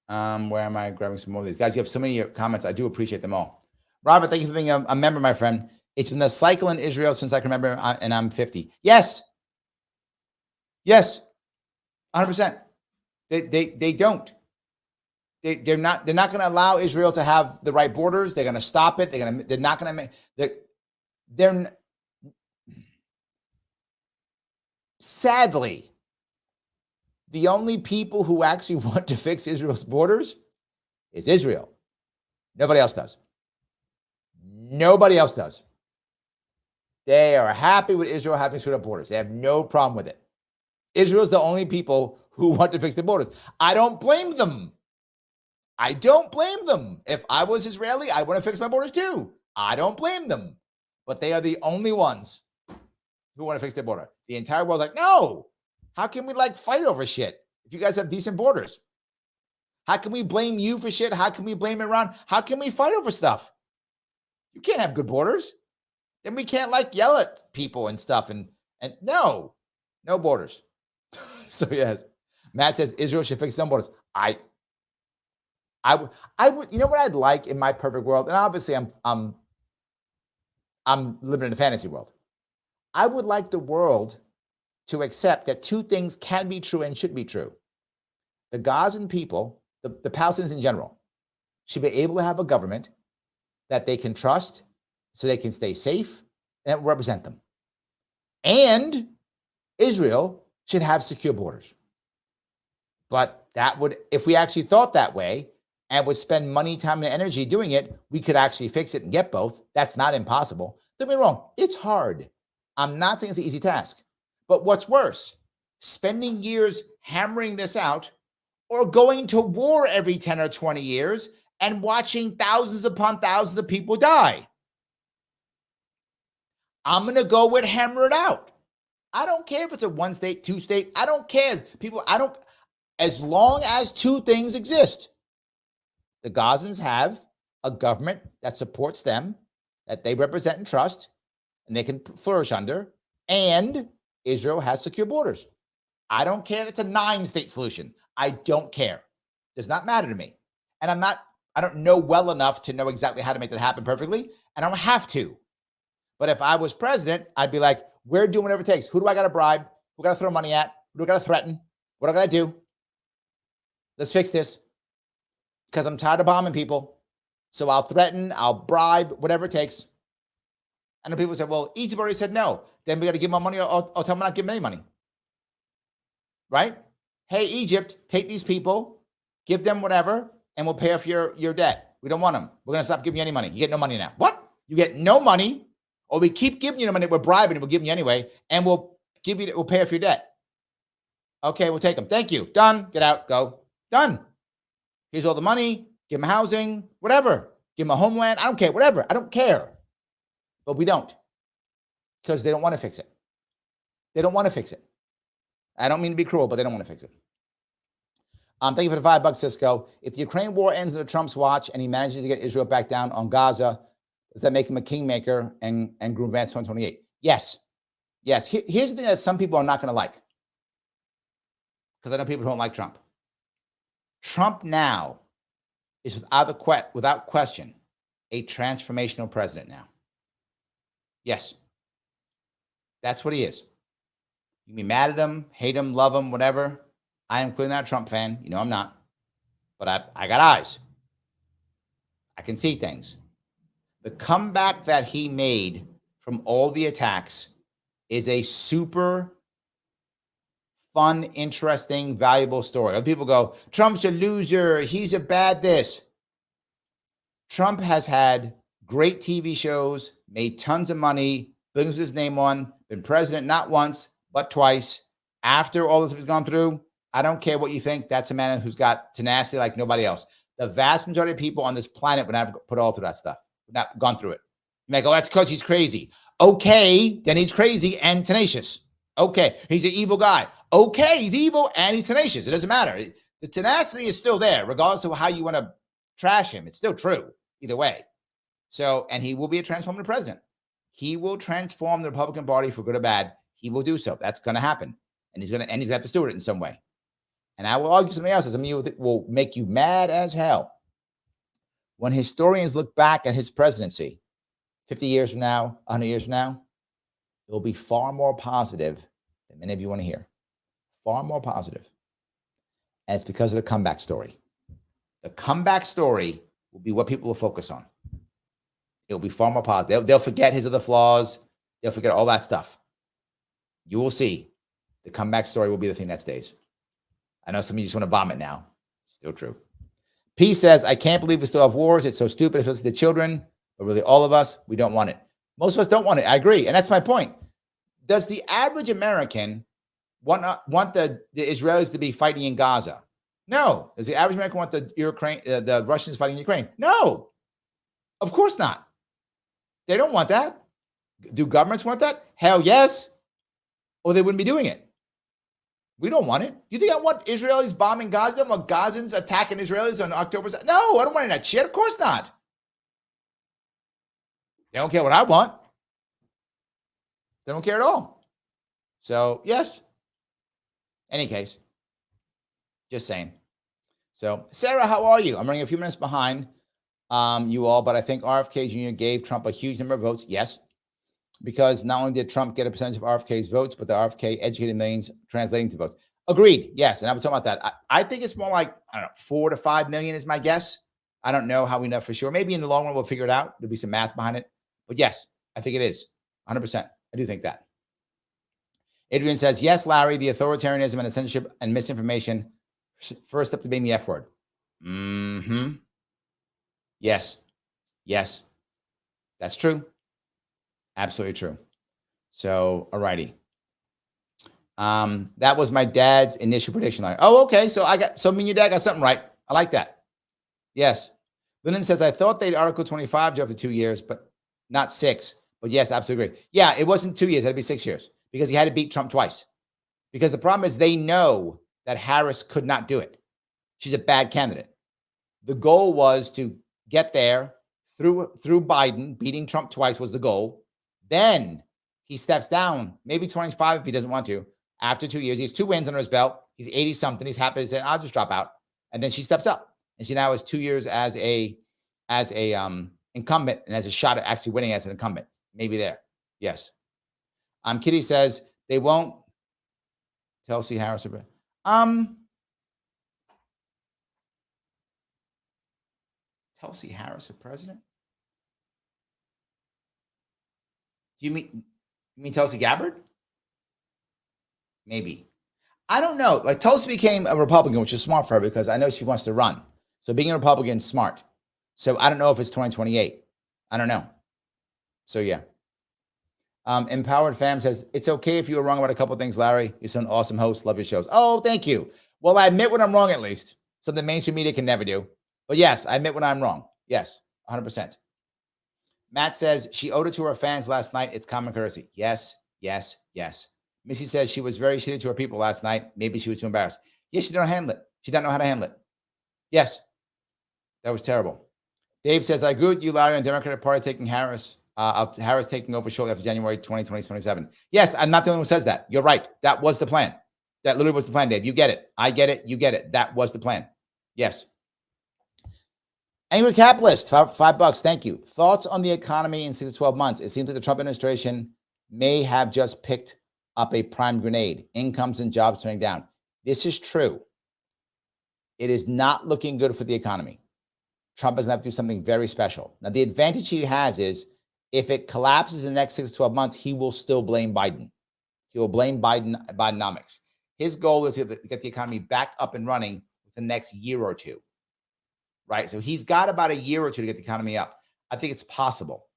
Where am I grabbing some more of these? Guys, you have so many comments. I do appreciate them all. Robert, thank you for being a member, my friend. It's been the cycle in Israel since I can remember, and I'm 50. Yes. Yes. 100%. They don't. They're not going to allow Israel to have the right borders. They're going to stop it. They're not going to make. They're sadly, the only people who actually want to fix Israel's borders is Israel. Nobody else does. Nobody else does. They are happy with Israel having screwed up borders. They have no problem with it. Israel's the only people who want to fix the borders. I don't blame them. I don't blame them. If I was Israeli, I want to fix my borders too. I don't blame them. But they are the only ones who want to fix their border. The entire world's like, no. How can we fight over shit if you guys have decent borders? How can we blame you for shit? How can we blame Iran? How can we fight over stuff? You can't have good borders. Then we can't yell at people and stuff. And no borders. So yes, Matt says Israel should fix some borders. I would, you know what I'd like in my perfect world? And obviously I'm living in a fantasy world. I would like the world to accept that two things can be true and should be true. The Gazan people, the Palestinians in general, should be able to have a government that they can trust so they can stay safe and represent them. And Israel should have secure borders. But that would, if we actually thought that way and would spend money, time, and energy doing it, we could actually fix it and get both. That's not impossible. Don't get me wrong, it's hard. I'm not saying it's an easy task. But what's worse, spending years hammering this out or going to war every 10 or 20 years and watching thousands upon thousands of people die. I'm going to go with hammer it out. I don't care if it's a 1 state, 2 state. I don't care. People, as long as two things exist. The Gazans have a government that supports them, that they represent and trust, and they can flourish under, and Israel has secure borders. I don't care if it's a 9-state solution. I don't care. Does not matter to me. And I don't know well enough to know exactly how to make that happen perfectly, and I don't have to. But if I was president, I'd be like, we're doing whatever it takes. Who do I got to bribe? Who got to throw money at? Who do I got to threaten? What do I got to do? Let's fix this. Because I'm tired of bombing people. So I'll threaten, I'll bribe, whatever it takes. And then people say, well, Egypt already said no. Then we got to give them money or tell them not to give them any money. Right? Hey, Egypt, take these people, give them whatever, and we'll pay off your debt. We don't want them. We're going to stop giving you any money. You get no money now. What? You get no money? Or we keep giving you the money, we're bribing you, we'll give you anyway, and we'll pay off your debt. Okay, we'll take them. Thank you. Done. Get out. Go. Done. Here's all the money. Give them housing, whatever. Give them a homeland. I don't care. Whatever. I don't care. But we don't. Because they don't want to fix it. They don't want to fix it. I don't mean to be cruel, but they don't want to fix it. Thank you for the $5, Cisco. If the Ukraine war ends under Trump's watch and he manages to get Israel back down on Gaza, does that make him a kingmaker and groom advance 2028? Yes. Yes. Here's the thing that some people are not going to like. Because I know people don't like Trump. Trump now is without question a transformational president now. Yes. That's what he is. You can be mad at him, hate him, love him, whatever. I am clearly not a Trump fan. You know I'm not. But I got eyes. I can see things. The comeback that he made from all the attacks is a super fun, interesting, valuable story. Other people go, Trump's a loser. He's a bad this. Trump has had great TV shows, made tons of money, brings his name on, been president not once, but twice. After all this has gone through, I don't care what you think. That's a man who's got tenacity like nobody else. The vast majority of people on this planet would not put all through that stuff. Not gone through it. You may go, that's because he's crazy. Okay, then he's crazy and tenacious. Okay, he's an evil guy. Okay, he's evil and he's tenacious. It doesn't matter. The tenacity is still there, regardless of how you want to trash him. It's still true, either way. So, and he will be a transformative president. He will transform the Republican Party for good or bad. He will do so. That's going to happen. And he's going to have to steward it in some way. And I will argue something else. Some of you will make you mad as hell. When historians look back at his presidency, 50 years from now, 100 years from now, it will be far more positive than many of you want to hear. Far more positive. And it's because of the comeback story. The comeback story will be what people will focus on. It will be far more positive. They'll forget his other flaws. They'll forget all that stuff. You will see the comeback story will be the thing that stays. I know some of you just want to bomb it now. Still true. P says, I can't believe we still have wars. It's so stupid, especially the children, but really all of us, we don't want it. Most of us don't want it. I agree. And that's my point. Does the average American want the Israelis to be fighting in Gaza? No. Does the average American want the Russians fighting in Ukraine? No. Of course not. They don't want that. Do governments want that? Hell yes. Or they wouldn't be doing it. We don't want it. You think I want Israelis bombing Gaza or Gazans attacking Israelis on October 2nd? No, I don't want any of that shit. Of course not. They don't care what I want. They don't care at all. So, yes. Any case, just saying. So, Sarah, how are you? I'm running a few minutes behind you all, but I think RFK Jr. gave Trump a huge number of votes. Yes. Because not only did Trump get a percentage of RFK's votes, but the RFK educated millions translating to votes. Agreed. Yes. And I was talking about that. I think it's more like, I don't know, 4 to 5 million is my guess. I don't know how we know for sure. Maybe in the long run, we'll figure it out. There'll be some math behind it. But yes, I think it is 100%. I do think that. Adrian says, yes, Larry, the authoritarianism and censorship and misinformation, first step to being the F word. Mm-hmm. Yes. Yes. That's true. Absolutely true. So, alrighty. That was my dad's initial prediction. Like, oh, okay. So me and your dad got something right. I like that. Yes. Lyndon says, I thought they'd Article 25 job for 2 years, but not 6. But yes, absolutely agree. Yeah, it wasn't 2 years. It had to be 6 years because he had to beat Trump twice. Because the problem is they know that Harris could not do it. She's a bad candidate. The goal was to get there through Biden. Beating Trump twice was the goal. Then he steps down, maybe 25 if he doesn't want to. After 2 years, he has 2 wins under his belt. He's 80-something. He's happy to say, I'll just drop out. And then she steps up. And she now has 2 years as a incumbent and has a shot at actually winning as an incumbent. Maybe there. Yes. Kitty says they won't Chelsea Harris. Chelsea Harris for president? Do you mean Tulsi Gabbard? Maybe. I don't know. Like Tulsi became a Republican, which is smart for her because I know she wants to run. So being a Republican is smart. So I don't know if it's 2028. I don't know. So yeah. Empowered Fam says, it's okay if you were wrong about a couple of things, Larry. You're an awesome host. Love your shows. Oh, thank you. Well, I admit when I'm wrong, at least. Something mainstream media can never do. But yes, I admit when I'm wrong. Yes, 100%. Matt says, she owed it to her fans last night. It's common courtesy. Yes, yes, yes. Missy says she was very shitty to her people last night. Maybe she was too embarrassed. Yes, she didn't handle it. She didn't know how to handle it. Yes, that was terrible. Dave says, I agree with you, Larry, on Democratic Party taking Harris taking over shortly after January 2027. Yes, I'm not the only one who says that. You're right. That was the plan. That literally was the plan, Dave. You get it. I get it. You get it. That was the plan. Yes. Angry Capitalist, $5. Thank you. Thoughts on the economy in 6 to 12 months? It seems like the Trump administration may have just picked up a prime grenade. Incomes and jobs turning down. This is true. It is not looking good for the economy. Trump is going to have to do something very special. Now, the advantage he has is if it collapses in the next 6 to 12 months, he will still blame Biden. He will blame Bidenomics. His goal is to get the economy back up and running within the next year or two, right? So he's got about a year or two to get the economy up. I think it's possible.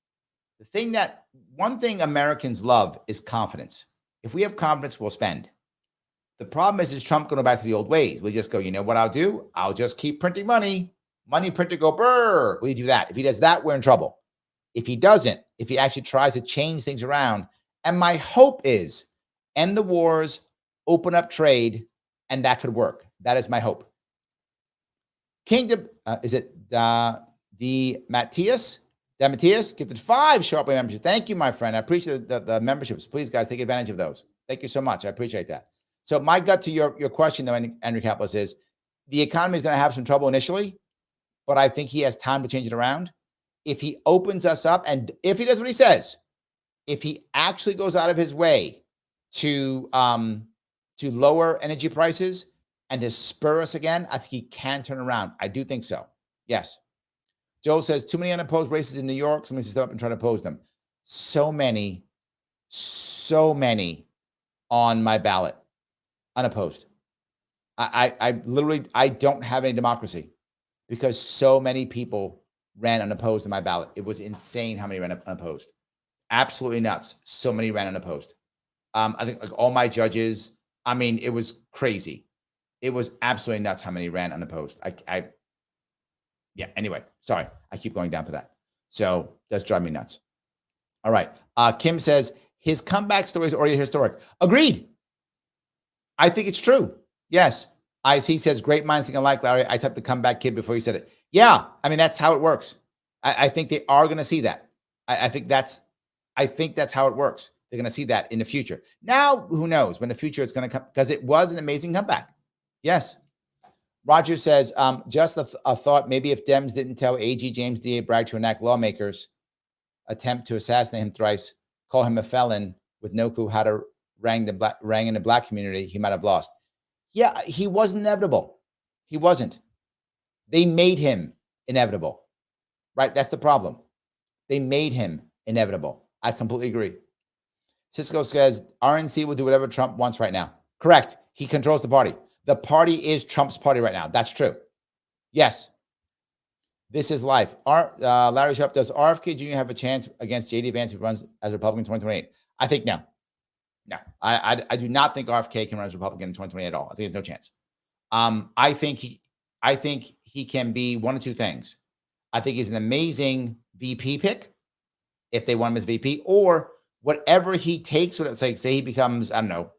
One thing Americans love is confidence. If we have confidence, we'll spend. The problem is Trump going back to the old ways. We just go, you know what I'll do? I'll just keep printing money. Money printer go, brr. We do that. If he does that, we're in trouble. If he doesn't, if he actually tries to change things around, and my hope is end the wars, open up trade, and that could work. That is my hope. Kingdom, is it Matthias, gifted 5 Sharpe Way memberships. Thank you, my friend. I appreciate the memberships. Please, guys, take advantage of those. Thank you so much. I appreciate that. So my gut to your question, though, Andrew Capitalist, is the economy is going to have some trouble initially, but I think he has time to change it around. If he opens us up and if he does what he says, if he actually goes out of his way to lower energy prices and to spur us again, I think he can turn around. I do think so. Yes. Joel says, too many unopposed races in New York. Somebody needs to step up and try to oppose them. So many on my ballot, unopposed. I literally don't have any democracy because so many people ran unopposed in my ballot. It was insane how many ran unopposed. Absolutely nuts. So many ran unopposed. I think like all my judges, I mean, it was crazy. It was absolutely nuts how many ran unopposed. Yeah, anyway, sorry. I keep going down to that. So that's driving me nuts. All right. Kim says, his comeback story is already historic. Agreed. I think it's true. Yes. He says, great minds think alike, Larry. I typed the comeback kid before you said it. Yeah. I mean, that's how it works. I think they are going to see that. I think that's how it works. They're going to see that in the future. Now, who knows when the future it's going to come, because it was an amazing comeback. Yes. Roger says, just a thought, maybe if Dems didn't tell AG James D.A. Bragg to enact lawmakers attempt to assassinate him thrice, call him a felon with no clue how to rang in the black community, he might have lost. Yeah, he was inevitable. He wasn't. They made him inevitable, right? That's the problem. They made him inevitable. I completely agree. Cisco says, RNC will do whatever Trump wants right now. Correct. He controls the party. The party is Trump's party right now. That's true. Yes. This is life. Larry Sharpe, does RFK Jr. have a chance against J.D. Vance if he runs as a Republican in 2028? I think no. No, I do not think RFK can run as Republican in 2020 at all. I think there's no chance. I think he can be one of two things. I think he's an amazing VP pick if they want him as VP, or whatever he takes. What it's like, say he becomes, I don't know,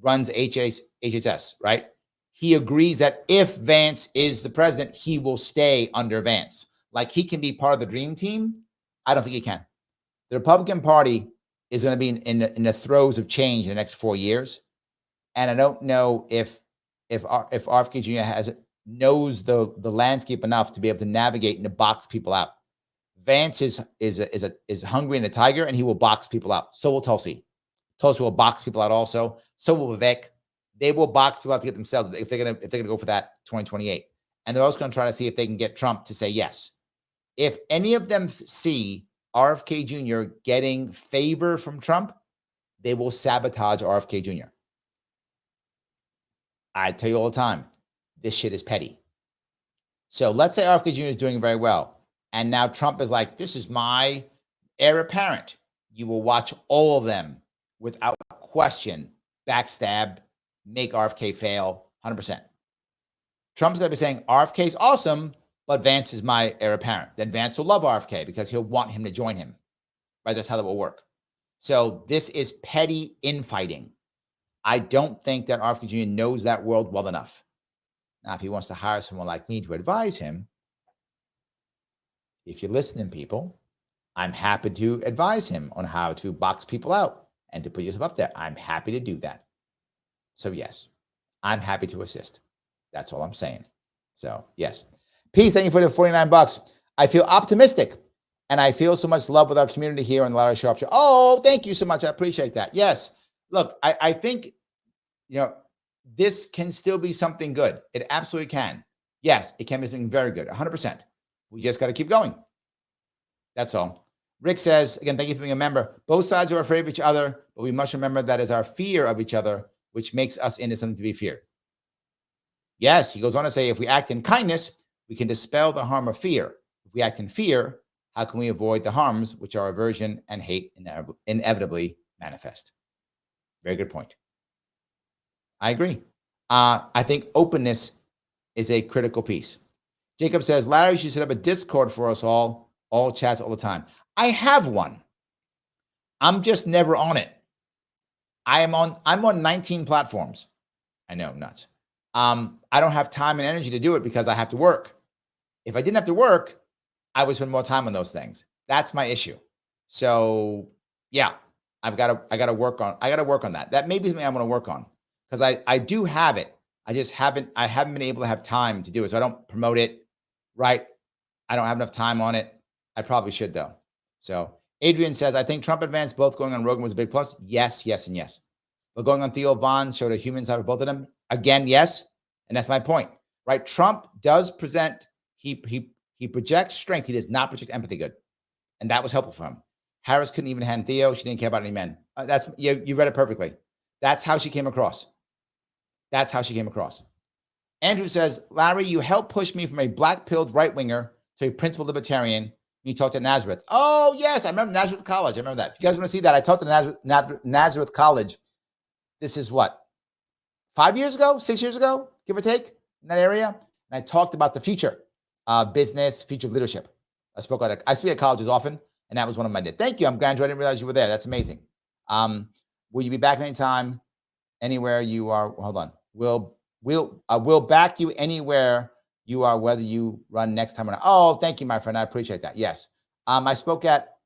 runs HHS, right? He agrees that if Vance is the president, he will stay under Vance. Like he can be part of the dream team. I don't think he can. The Republican Party is going to be in the throes of change in the next 4 years, and I don't know if RFK Jr. knows the landscape enough to be able to navigate and to box people out. Vance is hungry and a tiger, and he will box people out. So will Tulsi. Tulsi will box people out also. So will Vivek. They will box people out to get themselves if they're gonna go for that 2028. And they're also going to try to see if they can get Trump to say yes. If any of them see RFK Jr. getting favor from Trump, they will sabotage RFK Jr. I tell you all the time, this shit is petty. So let's say RFK Jr. is doing very well, and now Trump is like, this is my heir apparent. You will watch all of them without question backstab, make RFK fail 100%. Trump's going to be saying RFK is awesome, but Vance is my heir apparent. Then Vance will love RFK because he'll want him to join him. Right? That's how that will work. So this is petty infighting. I don't think that RFK Jr. knows that world well enough. Now, if he wants to hire someone like me to advise him, if you're listening, people, I'm happy to advise him on how to box people out and to put yourself up there. I'm happy to do that. So yes, I'm happy to assist. That's all I'm saying. So yes. Peace, thank you for the $49. I feel optimistic and I feel so much love with our community here on the Larry Sharpe Show. Oh, thank you so much. I appreciate that. Yes. Look, I think, this can still be something good. It absolutely can. Yes, it can be something very good, 100%. We just got to keep going. That's all. Rick says, again, thank you for being a member. Both sides are afraid of each other, but we must remember that is our fear of each other, which makes us into something to be feared. Yes, he goes on to say, if we act in kindness, we can dispel the harm of fear. If we act in fear, how can we avoid the harms which our aversion and hate inevitably manifest? Very good point. I agree. I think openness is a critical piece. Jacob says, Larry, you should set up a Discord for us all chats all the time. I have one. I'm just never on it. I'm on 19 platforms. I know, nuts. I don't have time and energy to do it because I have to work. If I didn't have to work, I would spend more time on those things. That's my issue. So yeah, I gotta work on that. That may be something I'm gonna work on because I do have it. I haven't been able to have time to do it. So I don't promote it, right? I don't have enough time on it. I probably should though. So Adrian says, I think Trump and Vance both going on Rogan was a big plus. Yes, yes, and yes. But going on Theo Von showed a human side of both of them. Again, yes. And that's my point, right? Trump does present, he projects strength. He does not project empathy good. And that was helpful for him. Harris couldn't even hand Theo. She didn't care about any men. You read it perfectly. That's how she came across. That's how she came across. Andrew says, Larry, you helped push me from a black-pilled right-winger to a principled libertarian when you talked to Nazareth. Oh, yes. I remember Nazareth College. I remember that. If you guys want to see that, I talked to Nazareth College. This is what? 5 years ago? 6 years ago? Give or take? In that area? And I talked about the future of business, future of leadership. I speak at colleges often, and that was one of them I did. Thank you. I'm glad I didn't realize you were there. That's amazing. Will you be back anytime, anywhere you are? Hold on. We'll back you anywhere you are, whether you run next time or not. Oh, thank you, my friend. I appreciate that. Yes. I spoke at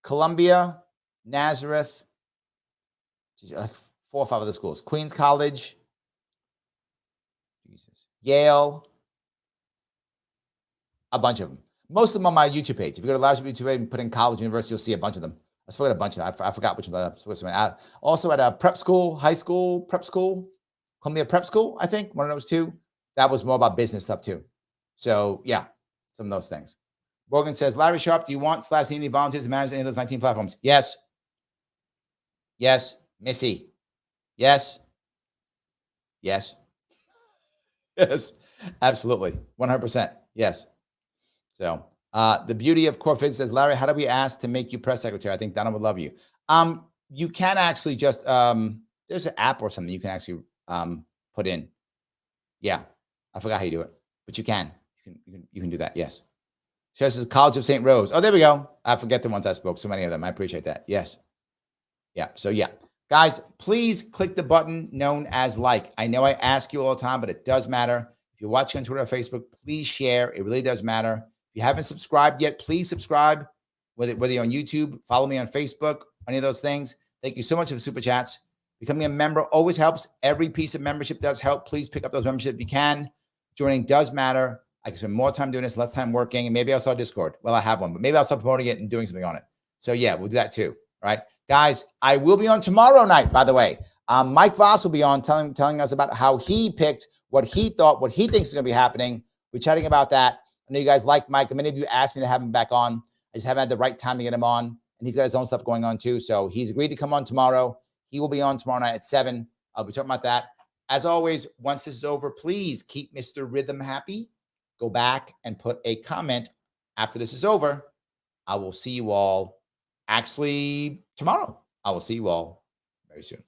Columbia, Nazareth, 4 or 5 other schools, Queens College, Yale, a bunch of them. Most of them on my YouTube page. If you go to Larry's YouTube page and put in college, university, you'll see a bunch of them. I spoke at a bunch of them. I forgot which one I was supposed to. Also at a prep school, high school, prep school, Columbia Prep School, I think, one of those two. That was more about business stuff too. So yeah, some of those things. Morgan says, Larry Sharpe, do you want / need any volunteers to manage any of those 19 platforms? Yes. Yes. Missy. Yes. Yes. Yes. Absolutely. 100%. Yes. So the beauty of core physics says, Larry, how do we ask to make you press secretary? I think Donna would love you. you can actually just there's an app or something you can actually put in. Yeah, I forgot how you do it, but you can. You can do that. Yes. Show says College of St. Rose. Oh, there we go. I forget the ones I spoke. So many of them. I appreciate that. Yes. Yeah. So yeah, guys, please click the button known as like. I know I ask you all the time, but it does matter. If you're watching on Twitter or Facebook, please share. It really does matter. If you haven't subscribed yet, please subscribe. Whether you're on YouTube, follow me on Facebook, any of those things. Thank you so much for the super chats. Becoming a member always helps. Every piece of membership does help. Please pick up those memberships if you can. Joining does matter. I can spend more time doing this, less time working, and maybe I'll start Discord. Well, I have one, but maybe I'll start promoting it and doing something on it. So yeah, we'll do that too. All right, guys, I will be on tomorrow night, by the way. Mike Voss will be on telling us about how he picked, what he thought, what he thinks is going to be happening. We're chatting about that. I know you guys like Mike. Many of you asked me to have him back on. I just haven't had the right time to get him on. And he's got his own stuff going on too. So he's agreed to come on tomorrow. He will be on tomorrow night at 7. I'll be talking about that. As always, once this is over, please keep Mr. Rhythm happy. Go back and put a comment after this is over. I will see you all actually tomorrow. I will see you all very soon.